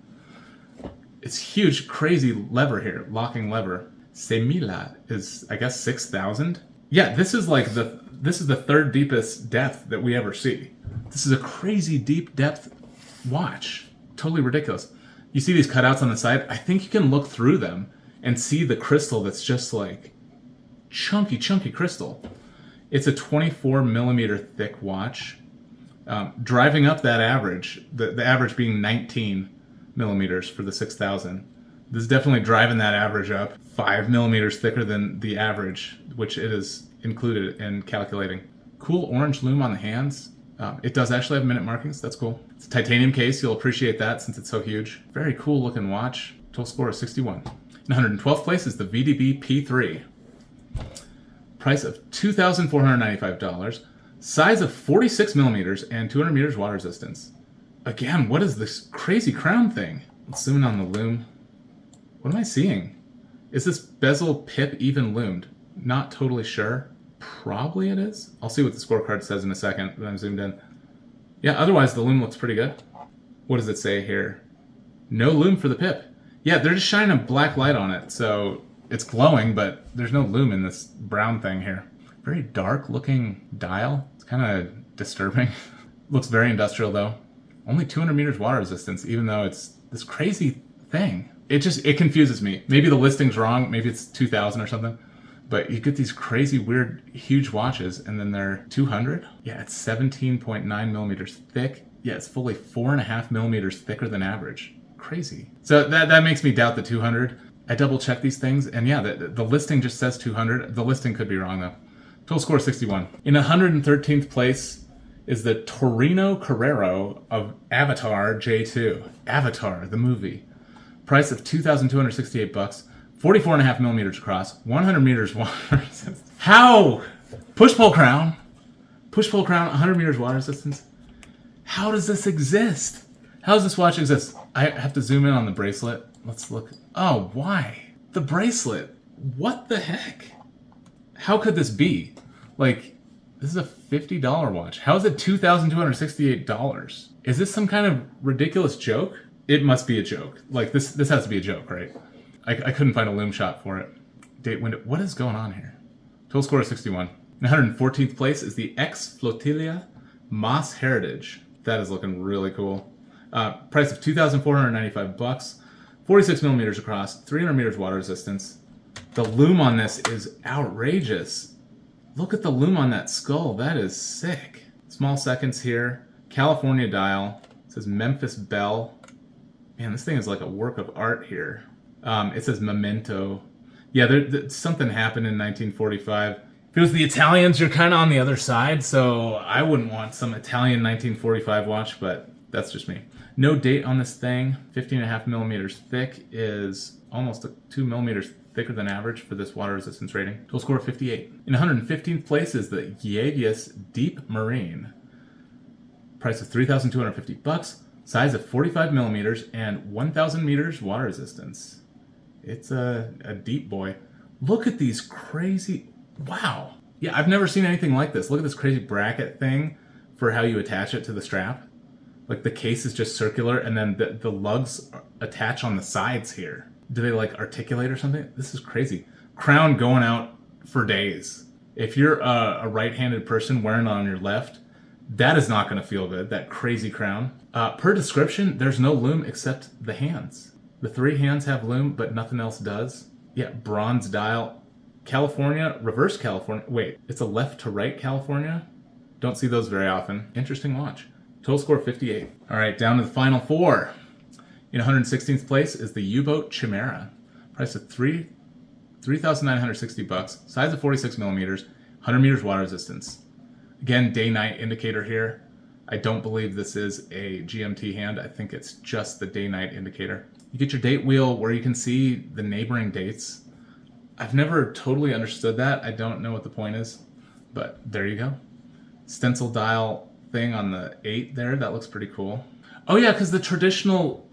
It's huge, crazy lever here, locking lever. Semila is, I guess, 6,000. Yeah, this is the third deepest depth that we ever see. This is a crazy deep depth watch. Totally ridiculous. You see these cutouts on the side? I think you can look through them and see the crystal that's just like chunky crystal. It's a 24 millimeter thick watch. Driving up that average, the average being 19 millimeters for the 6000. This is definitely driving that average up. 5 millimeters thicker than the average, which it is included in calculating. Cool orange lume on the hands. It does actually have minute markings. That's cool. It's a titanium case. You'll appreciate that since it's so huge. Very cool looking watch. Total score is 61. In 112th place is the VDB P3. Price of $2,495. Size of 46 millimeters and 200 meters water resistance. Again, what is this crazy crown thing? Let's zoom in on the lume. What am I seeing? Is this bezel pip even loomed? Not totally sure. Probably it is. I'll see what the scorecard says in a second when I'm zoomed in. Yeah, otherwise the lume looks pretty good. What does it say here? No lume for the pip. Yeah, they're just shining a black light on it, so it's glowing, but there's no lume in this brown thing here. Very dark looking dial. It's kind of disturbing. Looks very industrial though. Only 200 meters water resistance, even though it's this crazy thing. It confuses me. Maybe the listing's wrong. Maybe it's 2000 or something. But you get these crazy, weird, huge watches, and then they're 200? Yeah, it's 17.9 millimeters thick. Yeah, it's fully 4.5 millimeters thicker than average. Crazy. So that makes me doubt the 200. I double check these things, and yeah, the listing just says 200. The listing could be wrong, though. Total score 61. In 113th place is the Torino Carrero of Avatar J2. Avatar, the movie. Price of $2,268. 44.5 millimeters across, 100 meters water resistance. How? Push-pull crown. Push-pull crown, 100 meters water resistance. How does this exist? How does this watch exist? I have to zoom in on the bracelet. Let's look. Oh, why? The bracelet. What the heck? How could this be? Like, this is a $50 watch. How is it $2,268? Is this some kind of ridiculous joke? It must be a joke. Like, this has to be a joke, right? I couldn't find a lume shot for it. Date window. What is going on here? Total score is 61. In 114th place is the X Flotilla Moss Heritage. That is looking really cool. Price of $2,495. 46 millimeters across, 300 meters water resistance. The lume on this is outrageous. Look at the lume on that skull. That is sick. Small seconds here. California dial. It says Memphis Bell. Man, this thing is like a work of art here. It says memento. Yeah, something happened in 1945. If it was the Italians, you're kind of on the other side, so I wouldn't want some Italian 1945 watch, but that's just me. No date on this thing. 15.5 millimeters thick, is almost 2 millimeters thicker than average for this water resistance rating. Total score 58. In 115th place is the Yavius Deep Marine. Price of $3,250. Size of 45 millimeters and 1,000 meters water resistance. It's a deep boy. Look at these crazy... Wow. Yeah, I've never seen anything like this. Look at this crazy bracket thing for how you attach it to the strap. Like, the case is just circular, and then the lugs attach on the sides here. Do they, like, articulate or something? This is crazy. Crown going out for days. If you're a right-handed person wearing it on your left, that is not going to feel good, that crazy crown. Per description, there's no lume except the hands. The 3 hands have lume, but nothing else does. Yeah, bronze dial. California, reverse California. Wait, it's a left to right California? Don't see those very often. Interesting watch. Total score 58. All right, down to the final 4. In 116th place is the U-Boat Chimera. Price of $3,960. Size of 46 millimeters. 100 meters water resistance. Again, day-night indicator here. I don't believe this is a GMT hand. I think it's just the day-night indicator. You get your date wheel where you can see the neighboring dates. I've never totally understood that. I don't know what the point is, but there you go. Stencil dial thing on the 8 there. That looks pretty cool. Oh yeah, because the traditional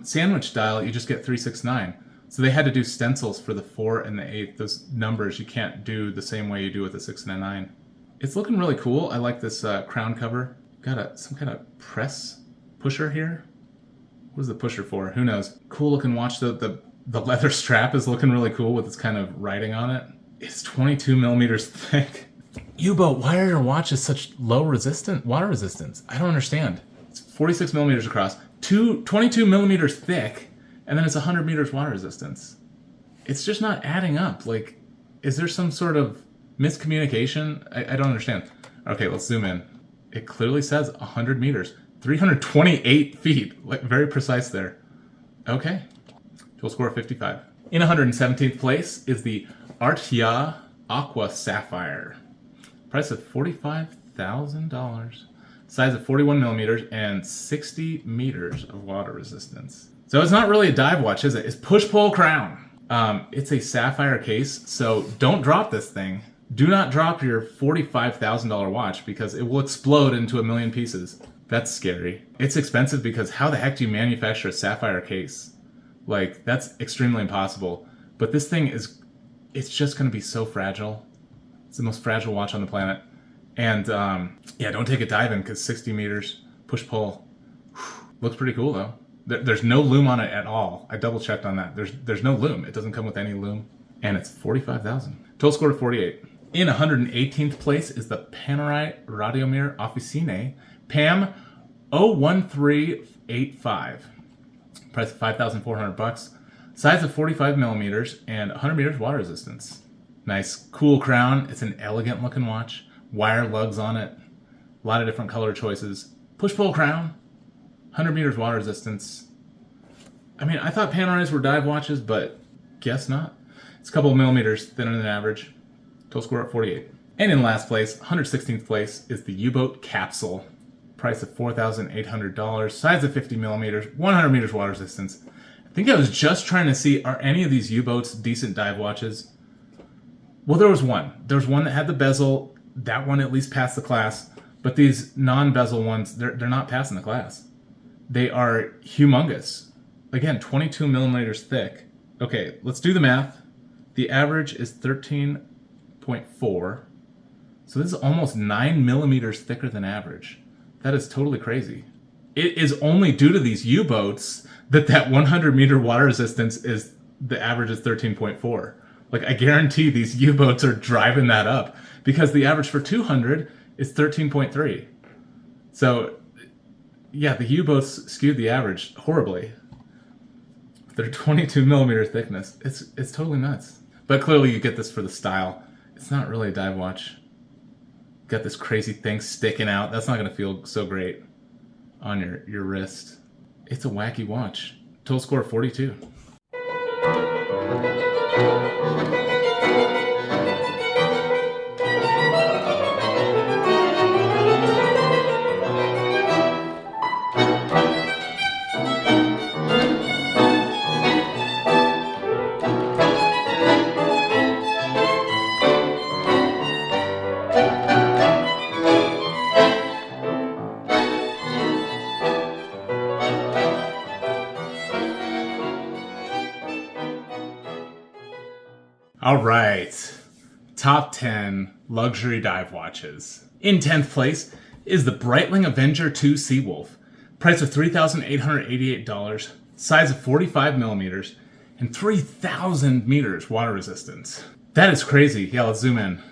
sandwich dial, you just get 369. So they had to do stencils for the 4 and the 8. Those numbers you can't do the same way you do with the 6 and a 9. It's looking really cool. I like this crown cover. Got some kind of press pusher here. What is the pusher for? Who knows? Cool looking watch. The leather strap is looking really cool with this kind of writing on it. It's 22 millimeters thick. U-Boat, why are your watches such low water resistance? I don't understand. It's 46 millimeters across, 22 millimeters thick, and then it's 100 meters water resistance. It's just not adding up. Like, is there some sort of miscommunication? I don't understand. Okay, let's zoom in. It clearly says 100 meters, 328 feet, like very precise there. Okay, total score of 55. In 117th place is the Artia Aqua Sapphire. Price of $45,000. Size of 41 millimeters and 60 meters of water resistance. So it's not really a dive watch, is it? It's push-pull crown. It's a sapphire case, so don't drop this thing. Do not drop your $45,000 watch because it will explode into a million pieces. That's scary. It's expensive because how the heck do you manufacture a sapphire case? Like, that's extremely impossible. But this thing it's just going to be so fragile. It's the most fragile watch on the planet. And yeah, don't take it diving because 60 meters, push-pull. Looks pretty cool though. There's no loom on it at all. I double checked on that. There's no loom. It doesn't come with any loom. And it's $45,000. Total score of 48. In 118th place is the Panerai Radiomir Officine PAM 01385. Price of $5,400. Size of 45 millimeters and 100 meters water resistance. Nice, cool crown. It's an elegant looking watch. Wire lugs on it. A lot of different color choices. Push-pull crown. 100 meters water resistance. I mean, I thought Panerais were dive watches, but guess not. It's a couple of millimeters thinner than average. Total score at 48. And in last place, 116th place, is the U-Boat Capsule. Price of $4,800. Size of 50 millimeters. 100 meters water resistance. I think I was just trying to see, are any of these U-Boats decent dive watches? Well, there was one. There was one that had the bezel. That one at least passed the class. But these non-bezel ones, they're not passing the class. They are humongous. Again, 22 millimeters thick. Okay, let's do the math. The average is 13.4. So this is almost 9 millimeters thicker than average. That is totally crazy. It is only due to these U-boats that 100 meter water resistance is, the average is 13.4. Like, I guarantee these U-boats are driving that up because the average for 200 is 13.3. So, yeah, the U-boats skewed the average horribly. They're 22 millimeter thickness. It's totally nuts. But clearly you get this for the style. It's not really a dive watch. Got this crazy thing sticking out. That's not going to feel so great on your wrist. It's a wacky watch. Total score 42. All right, top 10 luxury dive watches. In 10th place is the Breitling Avenger 2 Seawolf. Price of $3,888, size of 45 millimeters, and 3,000 meters water resistance. That is crazy. Yeah, let's zoom in.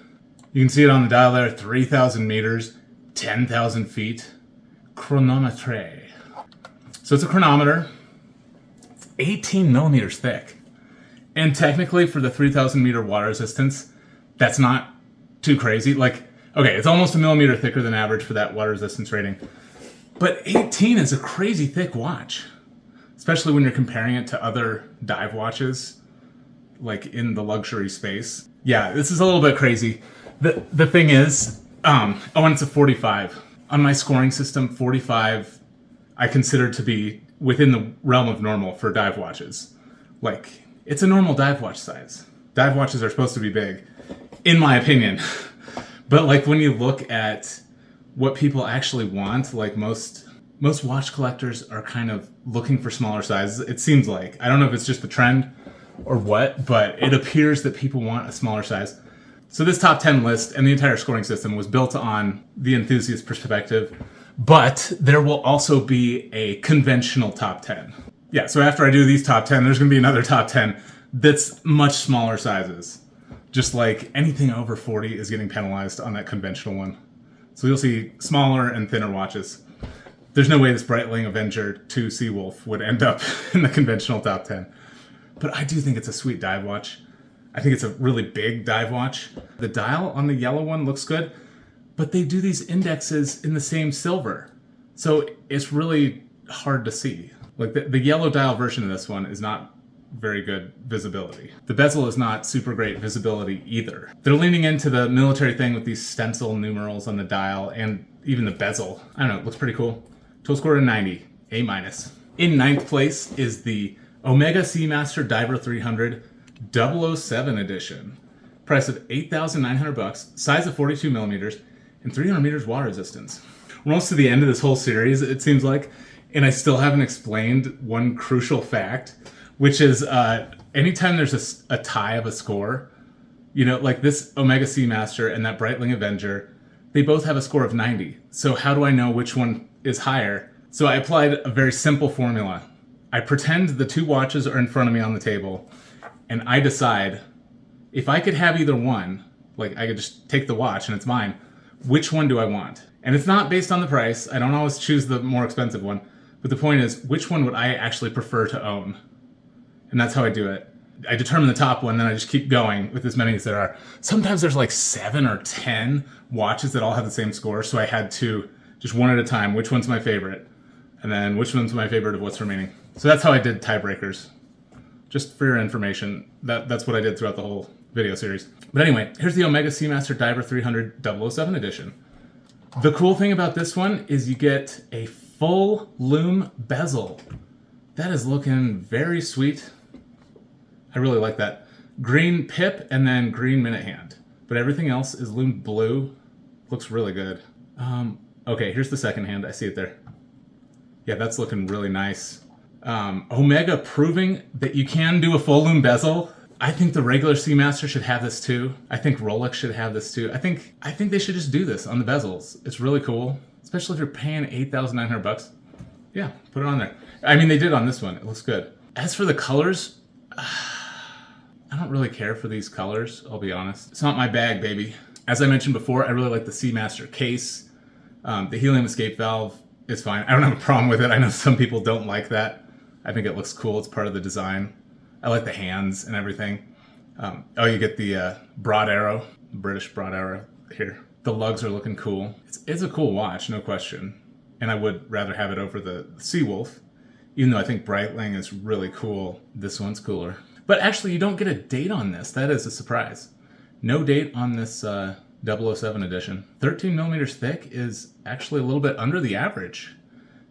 You can see it on the dial there, 3,000 meters, 10,000 feet. Chronometre. So it's a chronometer. It's 18 millimeters thick. And technically, for the 3,000 meter water resistance, that's not too crazy. Like, okay, it's almost a millimeter thicker than average for that water resistance rating. But 18 is a crazy thick watch, especially when you're comparing it to other dive watches, like in the luxury space. Yeah, this is a little bit crazy. The thing is, and it's a 45. On my scoring system, 45 I consider to be within the realm of normal for dive watches. Like, it's a normal dive watch size. Dive watches are supposed to be big, in my opinion. But like when you look at what people actually want, like most watch collectors are kind of looking for smaller sizes. It seems like. I don't know if it's just the trend or what, but it appears that people want a smaller size. So this top 10 list and the entire scoring system was built on the enthusiast perspective, but there will also be a conventional top 10. Yeah, so after I do these top 10, there's going to be another top 10 that's much smaller sizes. Just like anything over 40 is getting penalized on that conventional one. So you'll see smaller and thinner watches. There's no way this Breitling Avenger 2 Seawolf would end up in the conventional top 10. But I do think it's a sweet dive watch. I think it's a really big dive watch. The dial on the yellow one looks good, but they do these indexes in the same silver. So it's really hard to see. Like the yellow dial version of this one is not very good visibility. The bezel is not super great visibility either. They're leaning into the military thing with these stencil numerals on the dial and even the bezel. I don't know, it looks pretty cool. Total score of 90, A-. In ninth place is the Omega Seamaster Diver 300 007 edition. Price of $8,900, size of 42 millimeters, and 300 meters water resistance. We're almost to the end of this whole series, it seems like, and I still haven't explained one crucial fact, which is anytime there's a tie of a score, you know, like this Omega Seamaster and that Breitling Avenger, they both have a score of 90. So how do I know which one is higher? So I applied a very simple formula. I pretend the two watches are in front of me on the table, and I decide if I could have either one, like I could just take the watch and it's mine, which one do I want? And it's not based on the price. I don't always choose the more expensive one. But the point is, which one would I actually prefer to own? And that's how I do it. I determine the top one, then I just keep going with as many as there are. Sometimes there's like 7 or 10 watches that all have the same score, so I had to, just one at a time, which one's my favorite? And then which one's my favorite of what's remaining? So that's how I did tiebreakers. Just for your information, that's what I did throughout the whole video series. But anyway, here's the Omega Seamaster Diver 300 007 edition. The cool thing about this one is you get a full lume bezel. That is looking very sweet. I really like that. Green pip and then green minute hand. But everything else is lumed blue. Looks really good. Okay, here's the second hand. I see it there. Yeah, that's looking really nice. Omega proving that you can do a full lume bezel. I think the regular Seamaster should have this too. I think Rolex should have this too. I think they should just do this on the bezels. It's really cool, especially if you're paying $8,900. Yeah, put it on there. I mean, they did on this one. It looks good. As for the colors, I don't really care for these colors, I'll be honest. It's not my bag, baby. As I mentioned before, I really like the Seamaster case. The helium escape valve is fine. I don't have a problem with it. I know some people don't like that. I think it looks cool. It's part of the design. I like the hands and everything. Oh, you get the broad arrow, British broad arrow here. The lugs are looking cool. It's a cool watch, no question. And I would rather have it over the Seawolf, even though I think Breitling is really cool. This one's cooler. But actually, you don't get a date on this. That is a surprise. No date on this 007 edition. 13 millimeters thick is actually a little bit under the average.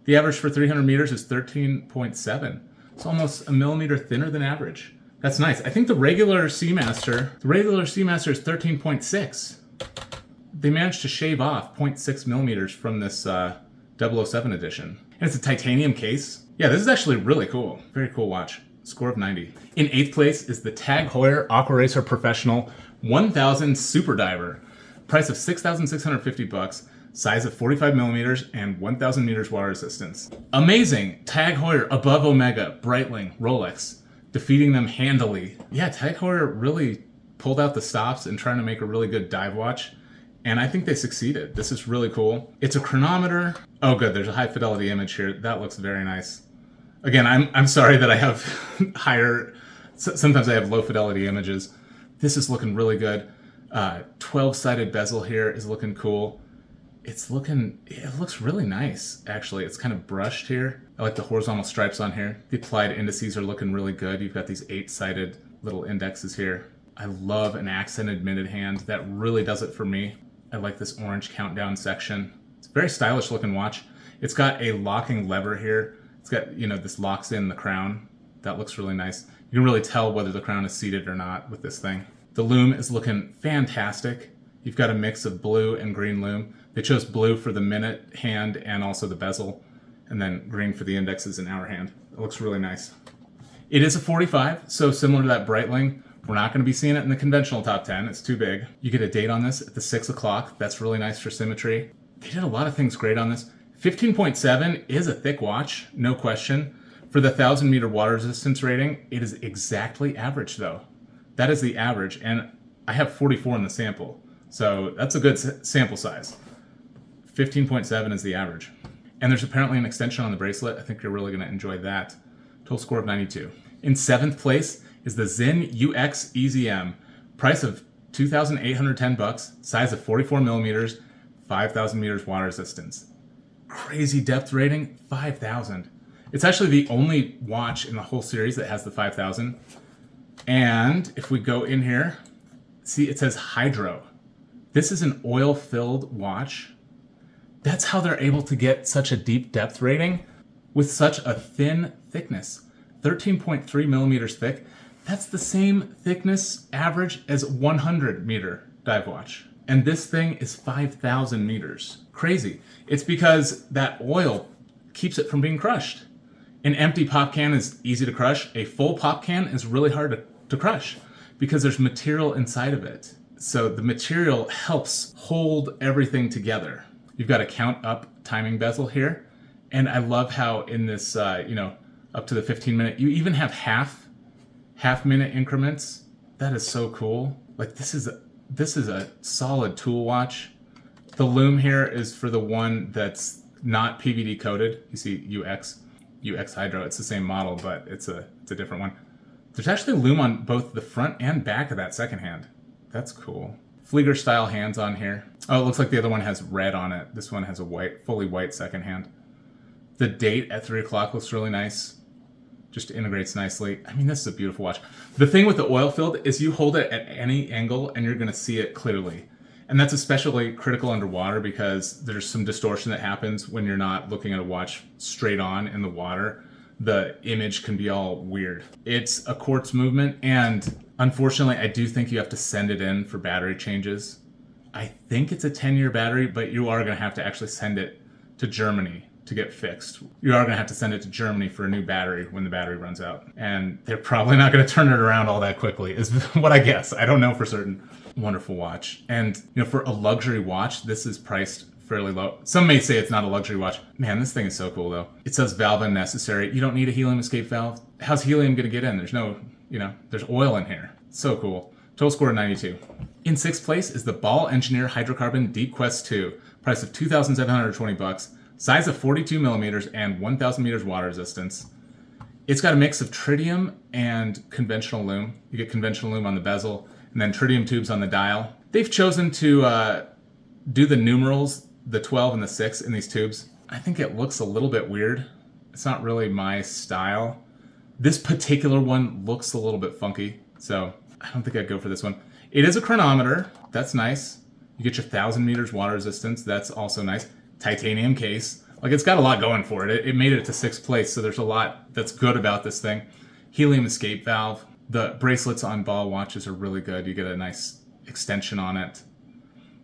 The average for 300 meters is 13.7. It's almost a millimeter thinner than average. That's nice. I think the regular Seamaster is 13.6. They managed to shave off 0.6 millimeters from this 007 edition. And it's a titanium case. Yeah, this is actually really cool. Very cool watch. Score of 90. In 8th place is the TAG Heuer Aquaracer Professional 1000 Super Diver. Price of $6,650. Size of 45 millimeters and 1,000 meters water resistance. Amazing! TAG Heuer above Omega, Breitling, Rolex, defeating them handily. Yeah, TAG Heuer really pulled out the stops in trying to make a really good dive watch, and I think they succeeded. This is really cool. It's a chronometer. Oh good, there's a high fidelity image here. That looks very nice. Again, I'm sorry that I have sometimes I have low fidelity images. This is looking really good. 12-sided bezel here is looking cool. It looks really nice, actually. It's kind of brushed here. I like the horizontal stripes on here. The applied indices are looking really good. You've got these 8-sided little indexes here. I love an accented minute hand. That really does it for me. I like this orange countdown section. It's a very stylish looking watch. It's got a locking lever here. It's got, this locks in the crown. That looks really nice. You can really tell whether the crown is seated or not with this thing. The lume is looking fantastic. You've got a mix of blue and green lume. They chose blue for the minute hand and also the bezel, and then green for the indexes and hour hand. It looks really nice. It is a 45, so similar to that Breitling. We're not going to be seeing it in the conventional top 10. It's too big. You get a date on this at the 6 o'clock. That's really nice for symmetry. They did a lot of things great on this. 15.7 is a thick watch, no question. For the 1,000 meter water resistance rating, it is exactly average though. That is the average, and I have 44 in the sample. So that's a good sample size. 15.7 is the average. And there's apparently an extension on the bracelet. I think you're really going to enjoy that. Total score of 92. In 7th place is the Sinn UX EZM. Price of $2,810, size of 44 millimeters, 5,000 meters water resistance. Crazy depth rating, 5,000. It's actually the only watch in the whole series that has the 5,000. And if we go in here, see it says Hydro. This is an oil-filled watch. That's how they're able to get such a deep depth rating with such a thin thickness. 13.3 millimeters thick. That's the same thickness average as 100 meter dive watch. And this thing is 5,000 meters. Crazy. It's because that oil keeps it from being crushed. An empty pop can is easy to crush. A full pop can is really hard to crush because there's material inside of it. So the material helps hold everything together. You've got a count up timing bezel here. And I love how in this, up to the 15-minute, you even have half-minute increments. That is so cool. Like this is a solid tool watch. The lume here is for the one that's not PVD coated. You see UX Hydro. It's the same model, but it's a different one. There's actually a lume on both the front and back of that second hand. That's cool. Flieger style hands on here. Oh, it looks like the other one has red on it. This one has a fully white second hand. The date at 3 o'clock looks really nice. Just integrates nicely. I mean, this is a beautiful watch. The thing with the oil filled is you hold it at any angle and you're going to see it clearly. And that's especially critical underwater because there's some distortion that happens when you're not looking at a watch straight on in the water. The image can be all weird. It's a quartz movement, and unfortunately, I do think you have to send it in for battery changes. I think it's a 10-year battery, but you are going to have to actually send it to Germany to get fixed. You are going to have to send it to Germany for a new battery when the battery runs out. And they're probably not going to turn it around all that quickly, is what I guess. I don't know for certain. Wonderful watch. And for a luxury watch, this is priced fairly low. Some may say it's not a luxury watch. Man, this thing is so cool though. It says valve unnecessary. You don't need a helium escape valve. How's helium going to get in? There's no, there's oil in here. So cool. Total score of 92. In 6th place is the Ball Engineer Hydrocarbon Deep Quest 2. Price of $2,720. Size of 42 millimeters and 1,000 meters water resistance. It's got a mix of tritium and conventional lume. You get conventional lume on the bezel and then tritium tubes on the dial. They've chosen to do the numerals, the 12 and the 6 in these tubes. I think it looks a little bit weird. It's not really my style. This particular one looks a little bit funky, so I don't think I'd go for this one. It is a chronometer. That's nice. You get your 1,000 meters water resistance. That's also nice. Titanium case. Like, it's got a lot going for it. It made it to 6th place, so there's a lot that's good about this thing. Helium escape valve. The bracelets on Ball watches are really good. You get a nice extension on it.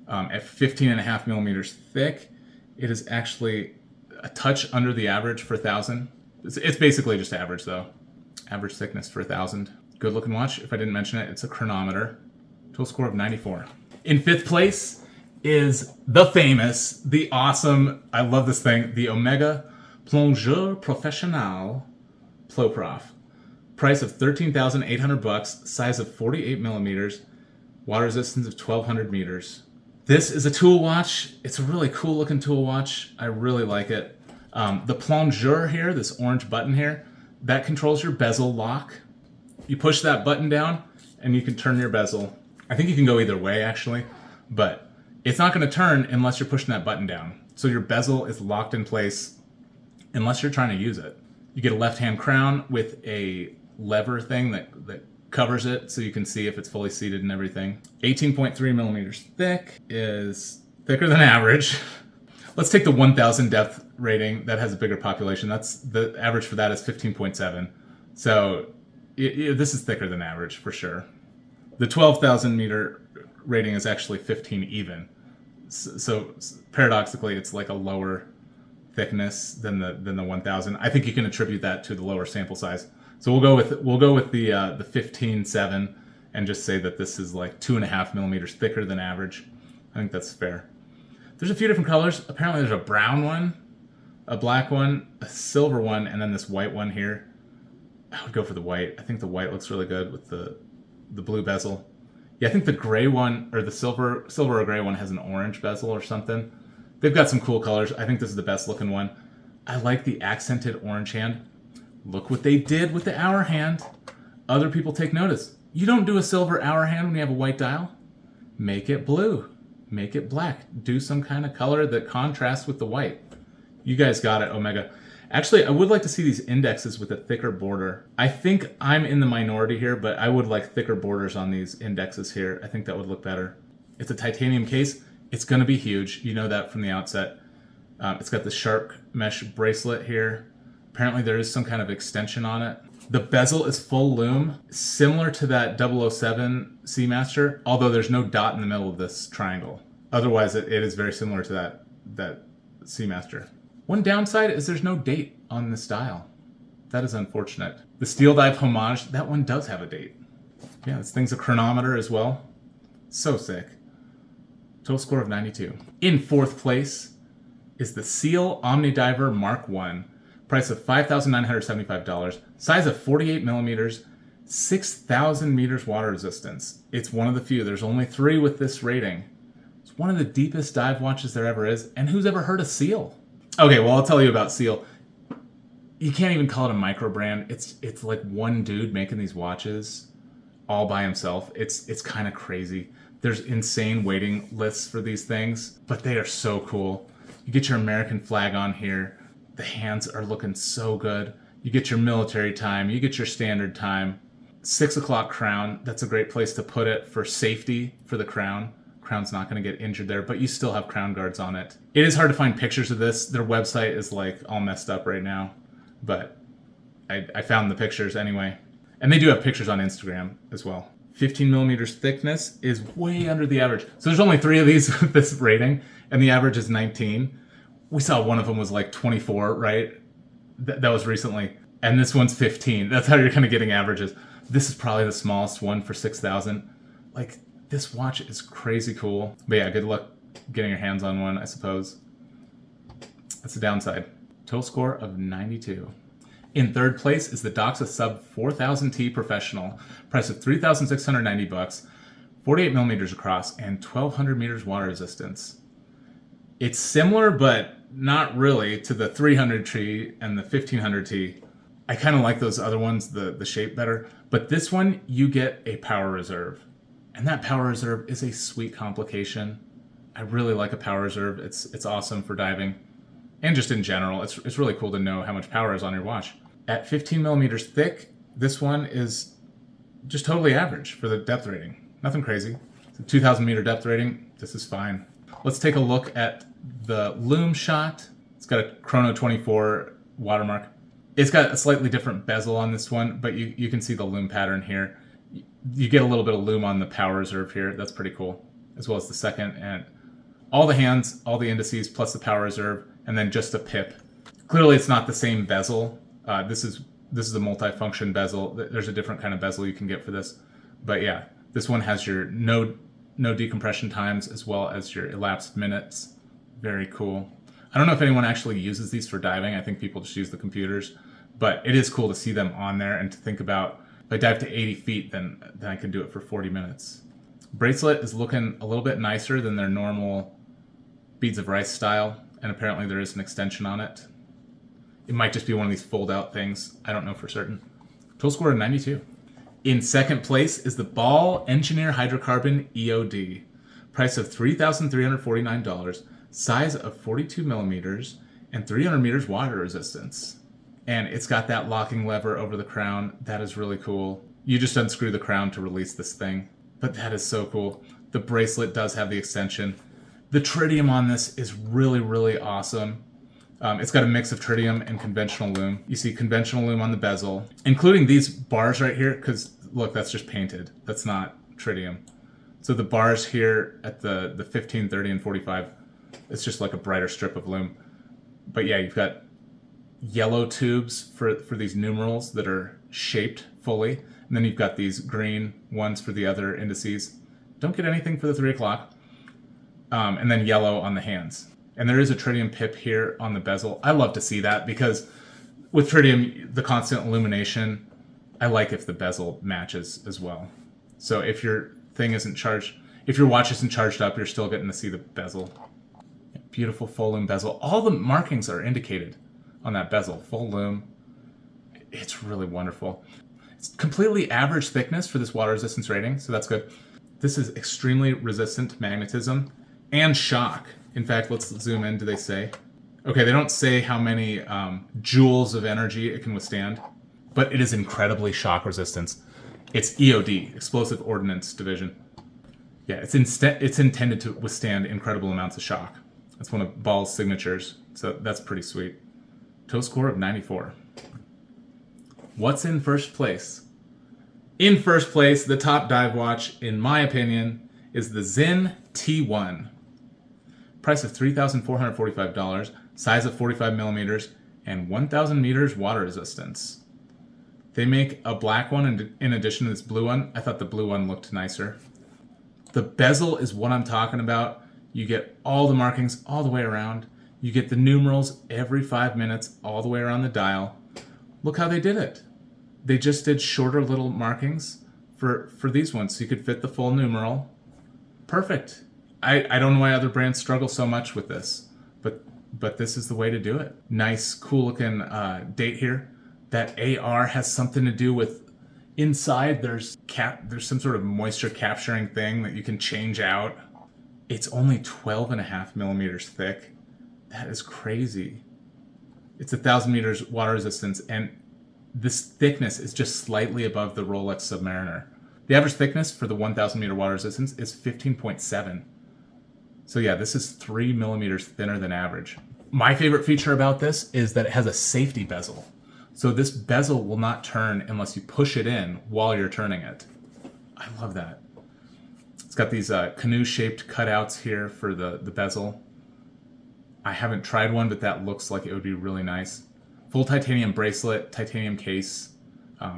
At 15.5 millimeters thick, it is actually a touch under the average for 1,000. It's basically just average, though. Average thickness for 1,000. Good looking watch. If I didn't mention it, it's a chronometer. Total score of 94. In 5th place is the famous, the awesome, I love this thing, the Omega Plongeur Professionnel Ploprof. Price of $13,800, size of 48 millimeters, water resistance of 1,200 meters. This is a tool watch. It's a really cool looking tool watch. I really like it. The plongeur here, this orange button here, that controls your bezel lock. You push that button down and you can turn your bezel. I think you can go either way actually, but it's not going to turn unless you're pushing that button down. So your bezel is locked in place unless you're trying to use it. You get a left-hand crown with a lever thing that covers it so you can see if it's fully seated and everything. 18.3 millimeters thick is thicker than average. Let's take the 1,000 depth rating. That has a bigger population. That's the average for that is 15.7. So this is thicker than average for sure. The 12,000 meter rating is actually 15 even. So paradoxically, it's like a lower thickness than the 1,000. I think you can attribute that to the lower sample size. So we'll go with the 15.7 and just say that this is like 2.5 millimeters thicker than average. I think that's fair. There's a few different colors. Apparently there's a brown one, a black one, a silver one, and then this white one here. I would go for the white. I think the white looks really good with the blue bezel. Yeah, I think the gray one, or the silver or gray one has an orange bezel or something. They've got some cool colors. I think this is the best looking one. I like the accented orange hand. Look what they did with the hour hand. Other people take notice. You don't do a silver hour hand when you have a white dial. Make it blue. Make it black. Do some kind of color that contrasts with the white. You guys got it, Omega. Actually, I would like to see these indexes with a thicker border. I think I'm in the minority here, but I would like thicker borders on these indexes here. I think that would look better. It's a titanium case. It's going to be huge. You know that from the outset. It's got the sharp mesh bracelet here. Apparently there is some kind of extension on it. The bezel is full loom, similar to that 007 Seamaster, although there's no dot in the middle of this triangle. Otherwise, it is very similar to that Seamaster. One downside is there's no date on this dial. That is unfortunate. The Steel Dive Homage, that one does have a date. Yeah, this thing's a chronometer as well. So sick. Total score of 92. In fourth place is the Seal Omnidiver Mark I. Price of $5,975. Size of 48 millimeters. 6,000 meters water resistance. It's one of the few. There's only 3 with this rating. It's one of the deepest dive watches there ever is. And who's ever heard of Seal? Okay, well, I'll tell you about Seal. You can't even call it a micro brand. It's like one dude making these watches all by himself. It's kind of crazy. There's insane waiting lists for these things, but they are so cool. You get your American flag on here. The hands are looking so good. You get your military time. You get your standard time. 6 o'clock crown. That's a great place to put it for safety for the crown. Crown's not going to get injured there, but you still have crown guards on it. It is hard to find pictures of this. Their website is like all messed up right now, but I found the pictures anyway. And they do have pictures on Instagram as well. 15 millimeters thickness is way under the average. So there's only 3 of these with this rating, and the average is 19. We saw one of them was like 24, right? That was recently. And this one's 15. That's how you're kind of getting averages. This is probably the smallest one for 6,000. Like, this watch is crazy cool. But yeah, good luck getting your hands on one, I suppose. That's the downside. Total score of 92. In third place is the Doxa Sub 4000T Professional. Price of $3,690. 48 millimeters across and 1,200 meters water resistance. It's similar, but not really, to the 300T and the 1500T. I kind of like those other ones, the shape better. But this one, you get a power reserve. And that power reserve is a sweet complication. I really like a power reserve. It's awesome for diving. And just in general, it's really cool to know how much power is on your watch. At 15 millimeters thick, this one is just totally average for the depth rating. Nothing crazy. It's a 2,000 meter depth rating. This is fine. Let's take a look at the loom shot. It's got a Chrono 24 watermark. It's got a slightly different bezel on this one, but you can see the loom pattern here. You get a little bit of loom on the power reserve here. That's pretty cool, as well as the second. And all the hands, all the indices, plus the power reserve, and then just a pip. Clearly, it's not the same bezel. This is a multi-function bezel. There's a different kind of bezel you can get for this. But yeah, this one has your no decompression times as well as your elapsed minutes. Very cool. I don't know if anyone actually uses these for diving. I think people just use the computers. But it is cool to see them on there and to think about, if I dive to 80 feet, then I can do it for 40 minutes. Bracelet is looking a little bit nicer than their normal beads of rice style, and apparently there is an extension on it. It might just be one of these fold-out things. I don't know for certain. Total score of 92. In second place is the Ball Engineer Hydrocarbon EOD. Price of $3,349. Size of 42 millimeters and 300 meters water resistance. And it's got that locking lever over the crown. That is really cool. You just unscrew the crown to release this thing. But that is so cool. The bracelet does have the extension. The tritium on this is really, really awesome. It's got a mix of tritium and conventional loom. You see conventional loom on the bezel, including these bars right here, because look, that's just painted. That's not tritium. So the bars here at the 15, 30, and 45, it's just like a brighter strip of loom. But yeah, you've got yellow tubes for these numerals that are shaped fully. And then you've got these green ones for the other indices. Don't get anything for the 3 o'clock. And then yellow on the hands. And there is a tritium pip here on the bezel. I love to see that because with tritium, the constant illumination, I like if the bezel matches as well. So if your thing isn't charged, if your watch isn't charged up, you're still getting to see the bezel. Beautiful full lume bezel. All the markings are indicated on that bezel. Full lume. It's really wonderful. It's completely average thickness for this water resistance rating, so that's good. This is extremely resistant to magnetism and shock. In fact, let's zoom in. Do they say? Okay, they don't say how many joules of energy it can withstand, but it is incredibly shock resistant. It's EOD, Explosive Ordnance Division. Yeah, it's intended to withstand incredible amounts of shock. That's one of Ball's signatures, so that's pretty sweet. Total score of 94. What's in first place? In first place, the top dive watch, in my opinion, is the Sinn T1. Price of $3,445, size of 45 millimeters, and 1,000 meters water resistance. They make a black one in addition to this blue one. I thought the blue one looked nicer. The bezel is what I'm talking about. You get all the markings all the way around. You get the numerals every 5 minutes all the way around the dial. Look how they did it. They just did shorter little markings for these ones, so you could fit the full numeral. Perfect. I don't know why other brands struggle so much with this, but this is the way to do it. Nice, cool looking date here. That AR has something to do with inside there's some sort of moisture capturing thing that you can change out. It's only 12.5 millimeters thick. That is crazy. It's 1,000 meters water resistance, and this thickness is just slightly above the Rolex Submariner. The average thickness for the 1,000 meter water resistance is 15.7. So yeah, this is 3 millimeters thinner than average. My favorite feature about this is that it has a safety bezel. So this bezel will not turn unless you push it in while you're turning it. I love that. It's got these canoe-shaped cutouts here for the bezel. I haven't tried one, but that looks like it would be really nice. Full titanium bracelet, titanium case.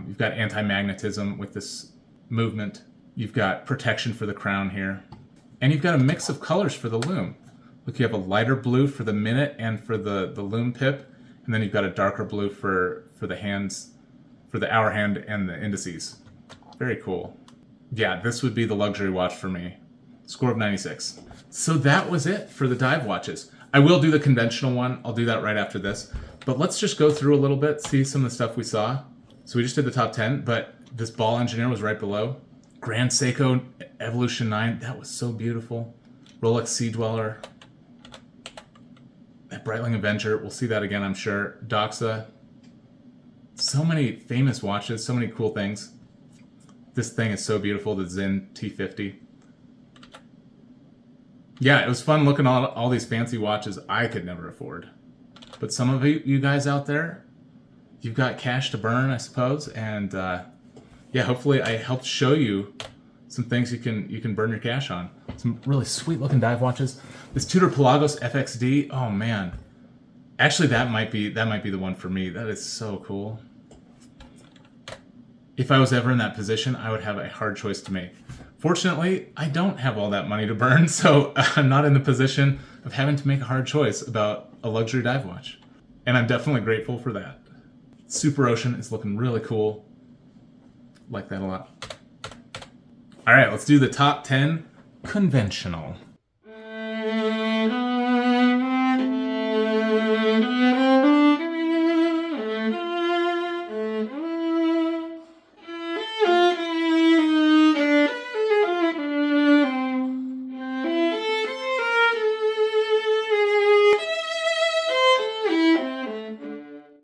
You've got anti-magnetism with this movement. You've got protection for the crown here. And you've got a mix of colors for the lume. Look, you have a lighter blue for the minute and for the lume pip. And then you've got a darker blue for the hands, for the hour hand and the indices. Very cool. Yeah, this would be the luxury watch for me. Score of 96. So that was it for the dive watches. I will do the conventional one. I'll do that right after this. But let's just go through a little bit, see some of the stuff we saw. So we just did the top 10, but this Ball Engineer was right below. Grand Seiko Evolution 9, that was so beautiful. Rolex Sea Dweller. That Breitling Avenger, we'll see that again, I'm sure. Doxa. So many famous watches, so many cool things. This thing is so beautiful, the Sinn T50. Yeah, it was fun looking at all these fancy watches I could never afford. But some of you guys out there, you've got cash to burn, I suppose. And yeah, hopefully I helped show you some things you can burn your cash on. Some really sweet looking dive watches. This Tudor Pelagos FXD, oh man. Actually, that might be the one for me. That is so cool. If I was ever in that position, I would have a hard choice to make. Fortunately, I don't have all that money to burn, so I'm not in the position of having to make a hard choice about a luxury dive watch. And I'm definitely grateful for that. Super Ocean is looking really cool. Like that a lot. All right, let's do the top 10 conventional.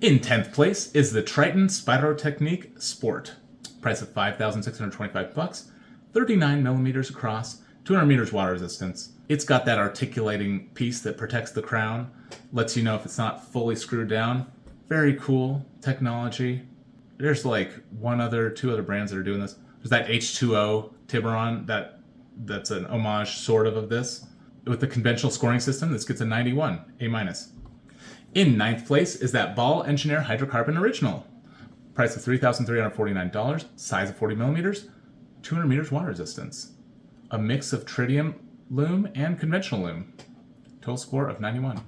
In 10th place is the Triton Spirotechnique Sport. Price of $5,625, 39 millimeters across, 200 meters water resistance. It's got that articulating piece that protects the crown, lets you know if it's not fully screwed down. Very cool technology. There's like two other brands that are doing this. There's that H2O Tiburon that's an homage sort of this. With the conventional scoring system, this gets a 91, A-. In 9th place is that Ball Engineer Hydrocarbon Original. Price of $3,349, size of 40 millimeters, 200 meters water resistance. A mix of tritium lume and conventional lume. Total score of 91.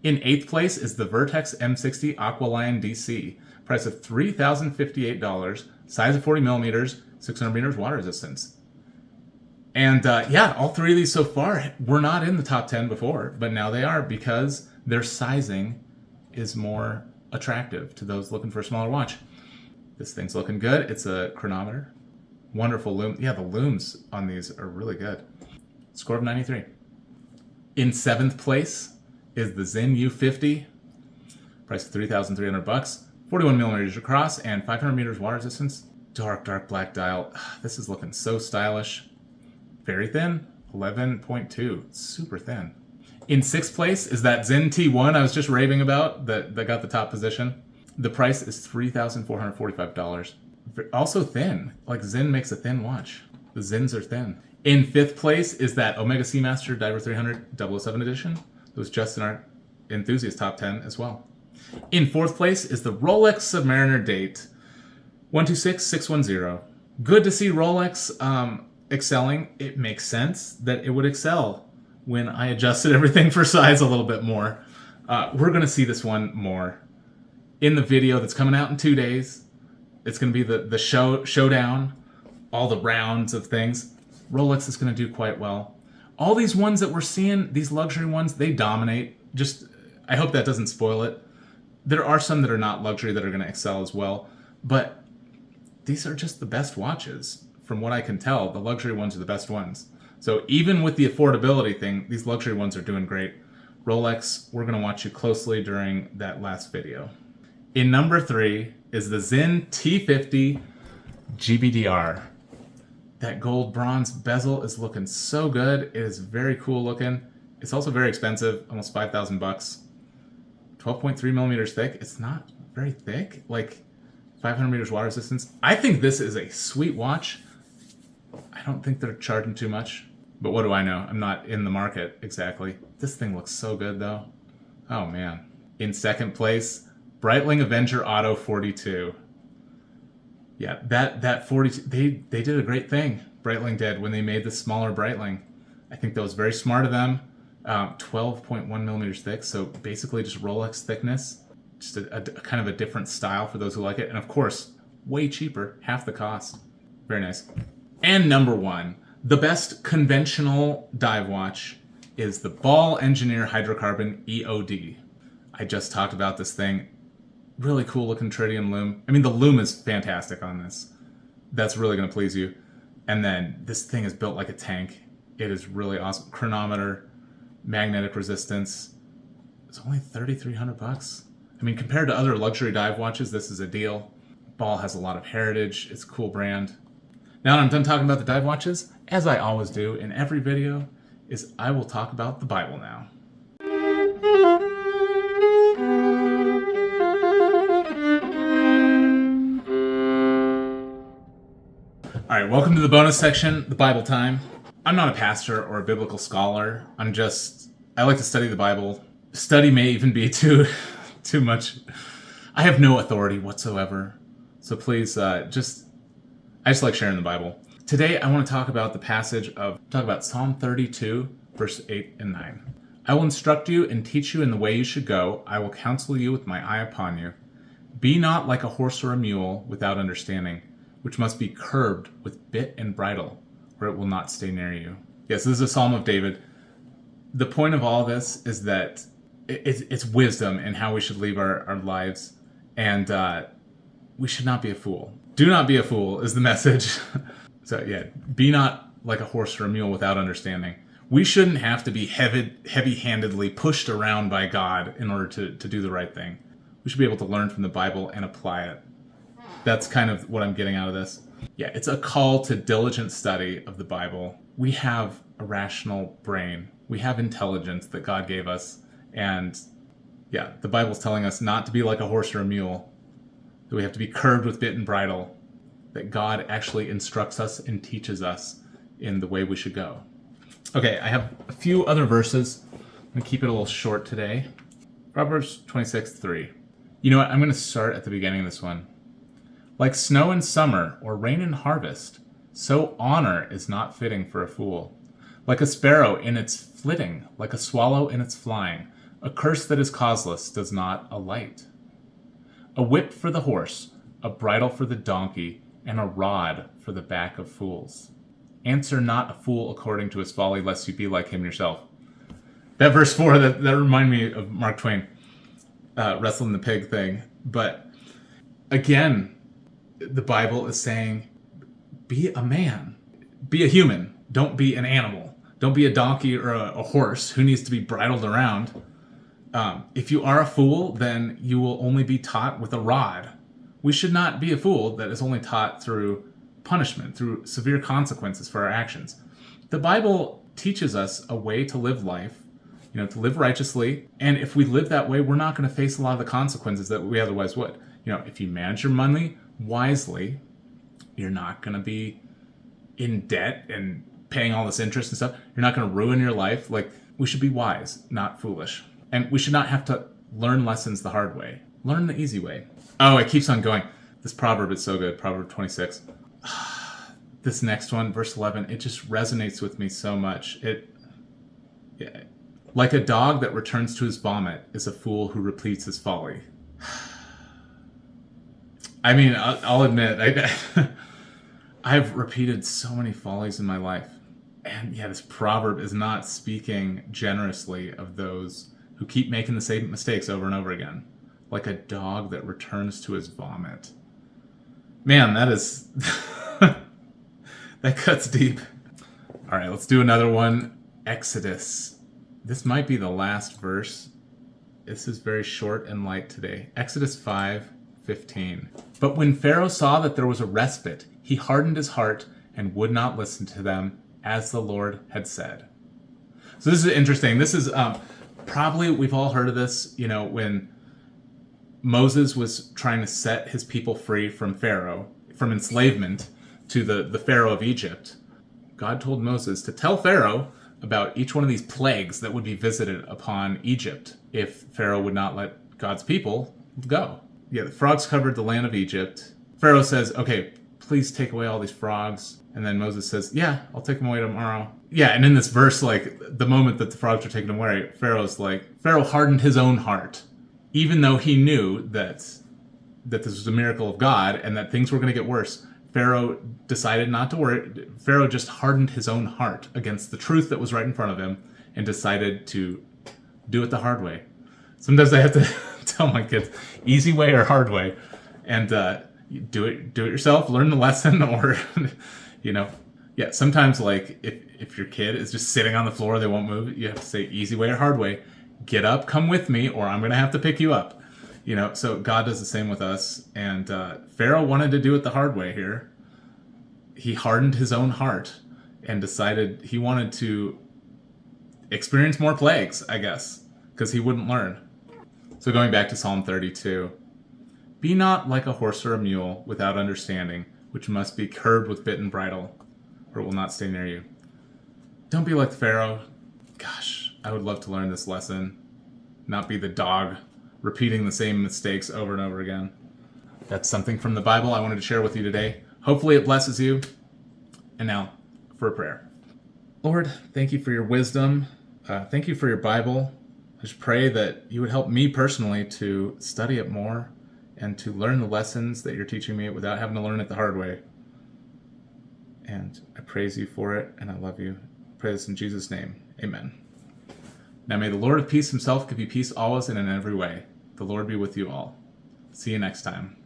In 8th place is the Vertex M60 Aqualion DC. Price of $3,058, size of 40 millimeters, 600 meters water resistance. And yeah, all three of these so far were not in the top 10 before, but now they are because their sizing is more attractive to those looking for a smaller watch. This thing's looking good. It's a chronometer. Wonderful loom. Yeah, the looms on these are really good. Score of 93. In 7th place is the Sinn U50. Price of $3,300. 41 millimeters across and 500 meters water resistance. Dark black dial. This is looking so stylish. Very thin. 11.2. Super thin. In 6th place is that Sinn T1 I was just raving about that got the top position. The price is $3,445. Also thin. Like Sinn makes a thin watch. The Sinns are thin. In 5th place is that Omega Seamaster Diver 300 007 edition. It was just in our Enthusiast top 10 as well. In 4th place is the Rolex Submariner Date 126610. Good to see Rolex excelling. It makes sense that it would excel when I adjusted everything for size a little bit more. We're going to see this one more in the video that's coming out in 2 days. It's going to be the showdown, all the rounds of things. Rolex is going to do quite well. All these ones that we're seeing, these luxury ones, they dominate. I hope that doesn't spoil it. There are some that are not luxury that are going to excel as well, but these are just the best watches. From what I can tell, the luxury ones are the best ones. So even with the affordability thing, these luxury ones are doing great. Rolex, we're going to watch you closely during that last video. In number 3 is the Sinn T50 GBDR. That gold bronze bezel is looking so good. It is very cool looking. It's also very expensive, almost $5,000. 12.3 millimeters thick. It's not very thick, like 500 meters water resistance. I think this is a sweet watch. I don't think they're charging too much, but what do I know? I'm not in the market exactly. This thing looks so good though. Oh man. In 2nd place, Breitling Avenger Auto 42. Yeah, that 42, they did a great thing. Breitling did when they made the smaller Breitling. I think that was very smart of them. 12.1 millimeters thick, so basically just Rolex thickness. Just a kind of a different style for those who like it. And of course, way cheaper, half the cost. Very nice. And number 1, the best conventional dive watch is the Ball Engineer Hydrocarbon EOD. I just talked about this thing. Really cool looking tritium loom. I mean, the loom is fantastic on this. That's really going to please you. And then this thing is built like a tank. It is really awesome. Chronometer, magnetic resistance. It's only $3,300. I mean, compared to other luxury dive watches, this is a deal. Ball has a lot of heritage. It's a cool brand. Now that I'm done talking about the dive watches, as I always do in every video, is I will talk about the Bible now. All right, welcome to the bonus section, the Bible time. I'm not a pastor or a biblical scholar. I like to study the Bible. Study may even be too much. I have no authority whatsoever. So please, I just like sharing the Bible. Today, I want to talk about Psalm 32, verse 8 and 9. I will instruct you and teach you in the way you should go. I will counsel you with my eye upon you. Be not like a horse or a mule without understanding, which must be curbed with bit and bridle, or it will not stay near you. Yes, this is a Psalm of David. The point of all this is that it's wisdom in how we should live our lives, and we should not be a fool. Do not be a fool is the message. So yeah, be not like a horse or a mule without understanding. We shouldn't have to be heavy-handedly pushed around by God in order to do the right thing. We should be able to learn from the Bible and apply it. That's kind of what I'm getting out of this. Yeah, it's a call to diligent study of the Bible. We have a rational brain. We have intelligence that God gave us. And yeah, the Bible's telling us not to be like a horse or a mule, that we have to be curbed with bit and bridle, that God actually instructs us and teaches us in the way we should go. Okay, I have a few other verses. I'm going to keep it a little short today. Proverbs 26:3. You know what? I'm going to start at the beginning of this one. Like snow in summer or rain in harvest, so honor is not fitting for a fool. Like a sparrow in its flitting, like a swallow in its flying, a curse that is causeless does not alight. A whip for the horse, a bridle for the donkey, and a rod for the back of fools. Answer not a fool according to his folly, lest you be like him yourself. That verse 4, that reminded me of Mark Twain, wrestling the pig thing. But again, the Bible is saying, be a man. Be a human. Don't be an animal. Don't be a donkey or a horse who needs to be bridled around. If you are a fool, then you will only be taught with a rod. We should not be a fool that is only taught through punishment, through severe consequences for our actions. The Bible teaches us a way to live life, to live righteously. And if we live that way, we're not going to face a lot of the consequences that we otherwise would. If you manage your money wisely, you're not going to be in debt and paying all this interest and stuff. You're not going to ruin your life. We should be wise, not foolish. And we should not have to learn lessons the hard way. Learn the easy way. Oh, it keeps on going. This proverb is so good. Proverb 26. This next one, verse 11, it just resonates with me so much. Like a dog that returns to his vomit is a fool who repeats his folly. I mean, I'll admit, I've repeated so many follies in my life. And this proverb is not speaking generously of those who keep making the same mistakes over and over again. Like a dog that returns to his vomit. Man, that is... that cuts deep. All right, let's do another one. Exodus. This might be the last verse. This is very short and light today. Exodus 5:15. But when Pharaoh saw that there was a respite, he hardened his heart and would not listen to them, as the Lord had said. So this is interesting. This is probably, we've all heard of this, when Moses was trying to set his people free from Pharaoh, from enslavement to the Pharaoh of Egypt. God told Moses to tell Pharaoh about each one of these plagues that would be visited upon Egypt if Pharaoh would not let God's people go. The frogs covered the land of Egypt. Pharaoh says, okay, please take away all these frogs. And then Moses says, yeah, I'll take them away tomorrow. And in this verse, the moment that the frogs are taken away, Pharaoh hardened his own heart, even though he knew that this was a miracle of God and that things were going to get worse. Pharaoh decided not to worry. Pharaoh just hardened his own heart against the truth that was right in front of him and decided to do it the hard way. Sometimes I have to tell my kids, easy way or hard way. And do it yourself, learn the lesson, or, sometimes if your kid is just sitting on the floor, they won't move, you have to say easy way or hard way. Get up, come with me, or I'm going to have to pick you up. So God does the same with us. And Pharaoh wanted to do it the hard way here. He hardened his own heart and decided he wanted to experience more plagues, I guess, because he wouldn't learn. So going back to Psalm 32, be not like a horse or a mule without understanding, which must be curbed with bit and bridle, or it will not stay near you. Don't be like Pharaoh. Gosh, I would love to learn this lesson. Not be the dog repeating the same mistakes over and over again. That's something from the Bible I wanted to share with you today. Hopefully it blesses you. And now for a prayer. Lord, thank you for your wisdom. Thank you for your Bible. I just pray that you would help me personally to study it more and to learn the lessons that you're teaching me without having to learn it the hard way. And I praise you for it, and I love you. I pray this in Jesus' name. Amen. Now may the Lord of peace himself give you peace always and in every way. The Lord be with you all. See you next time.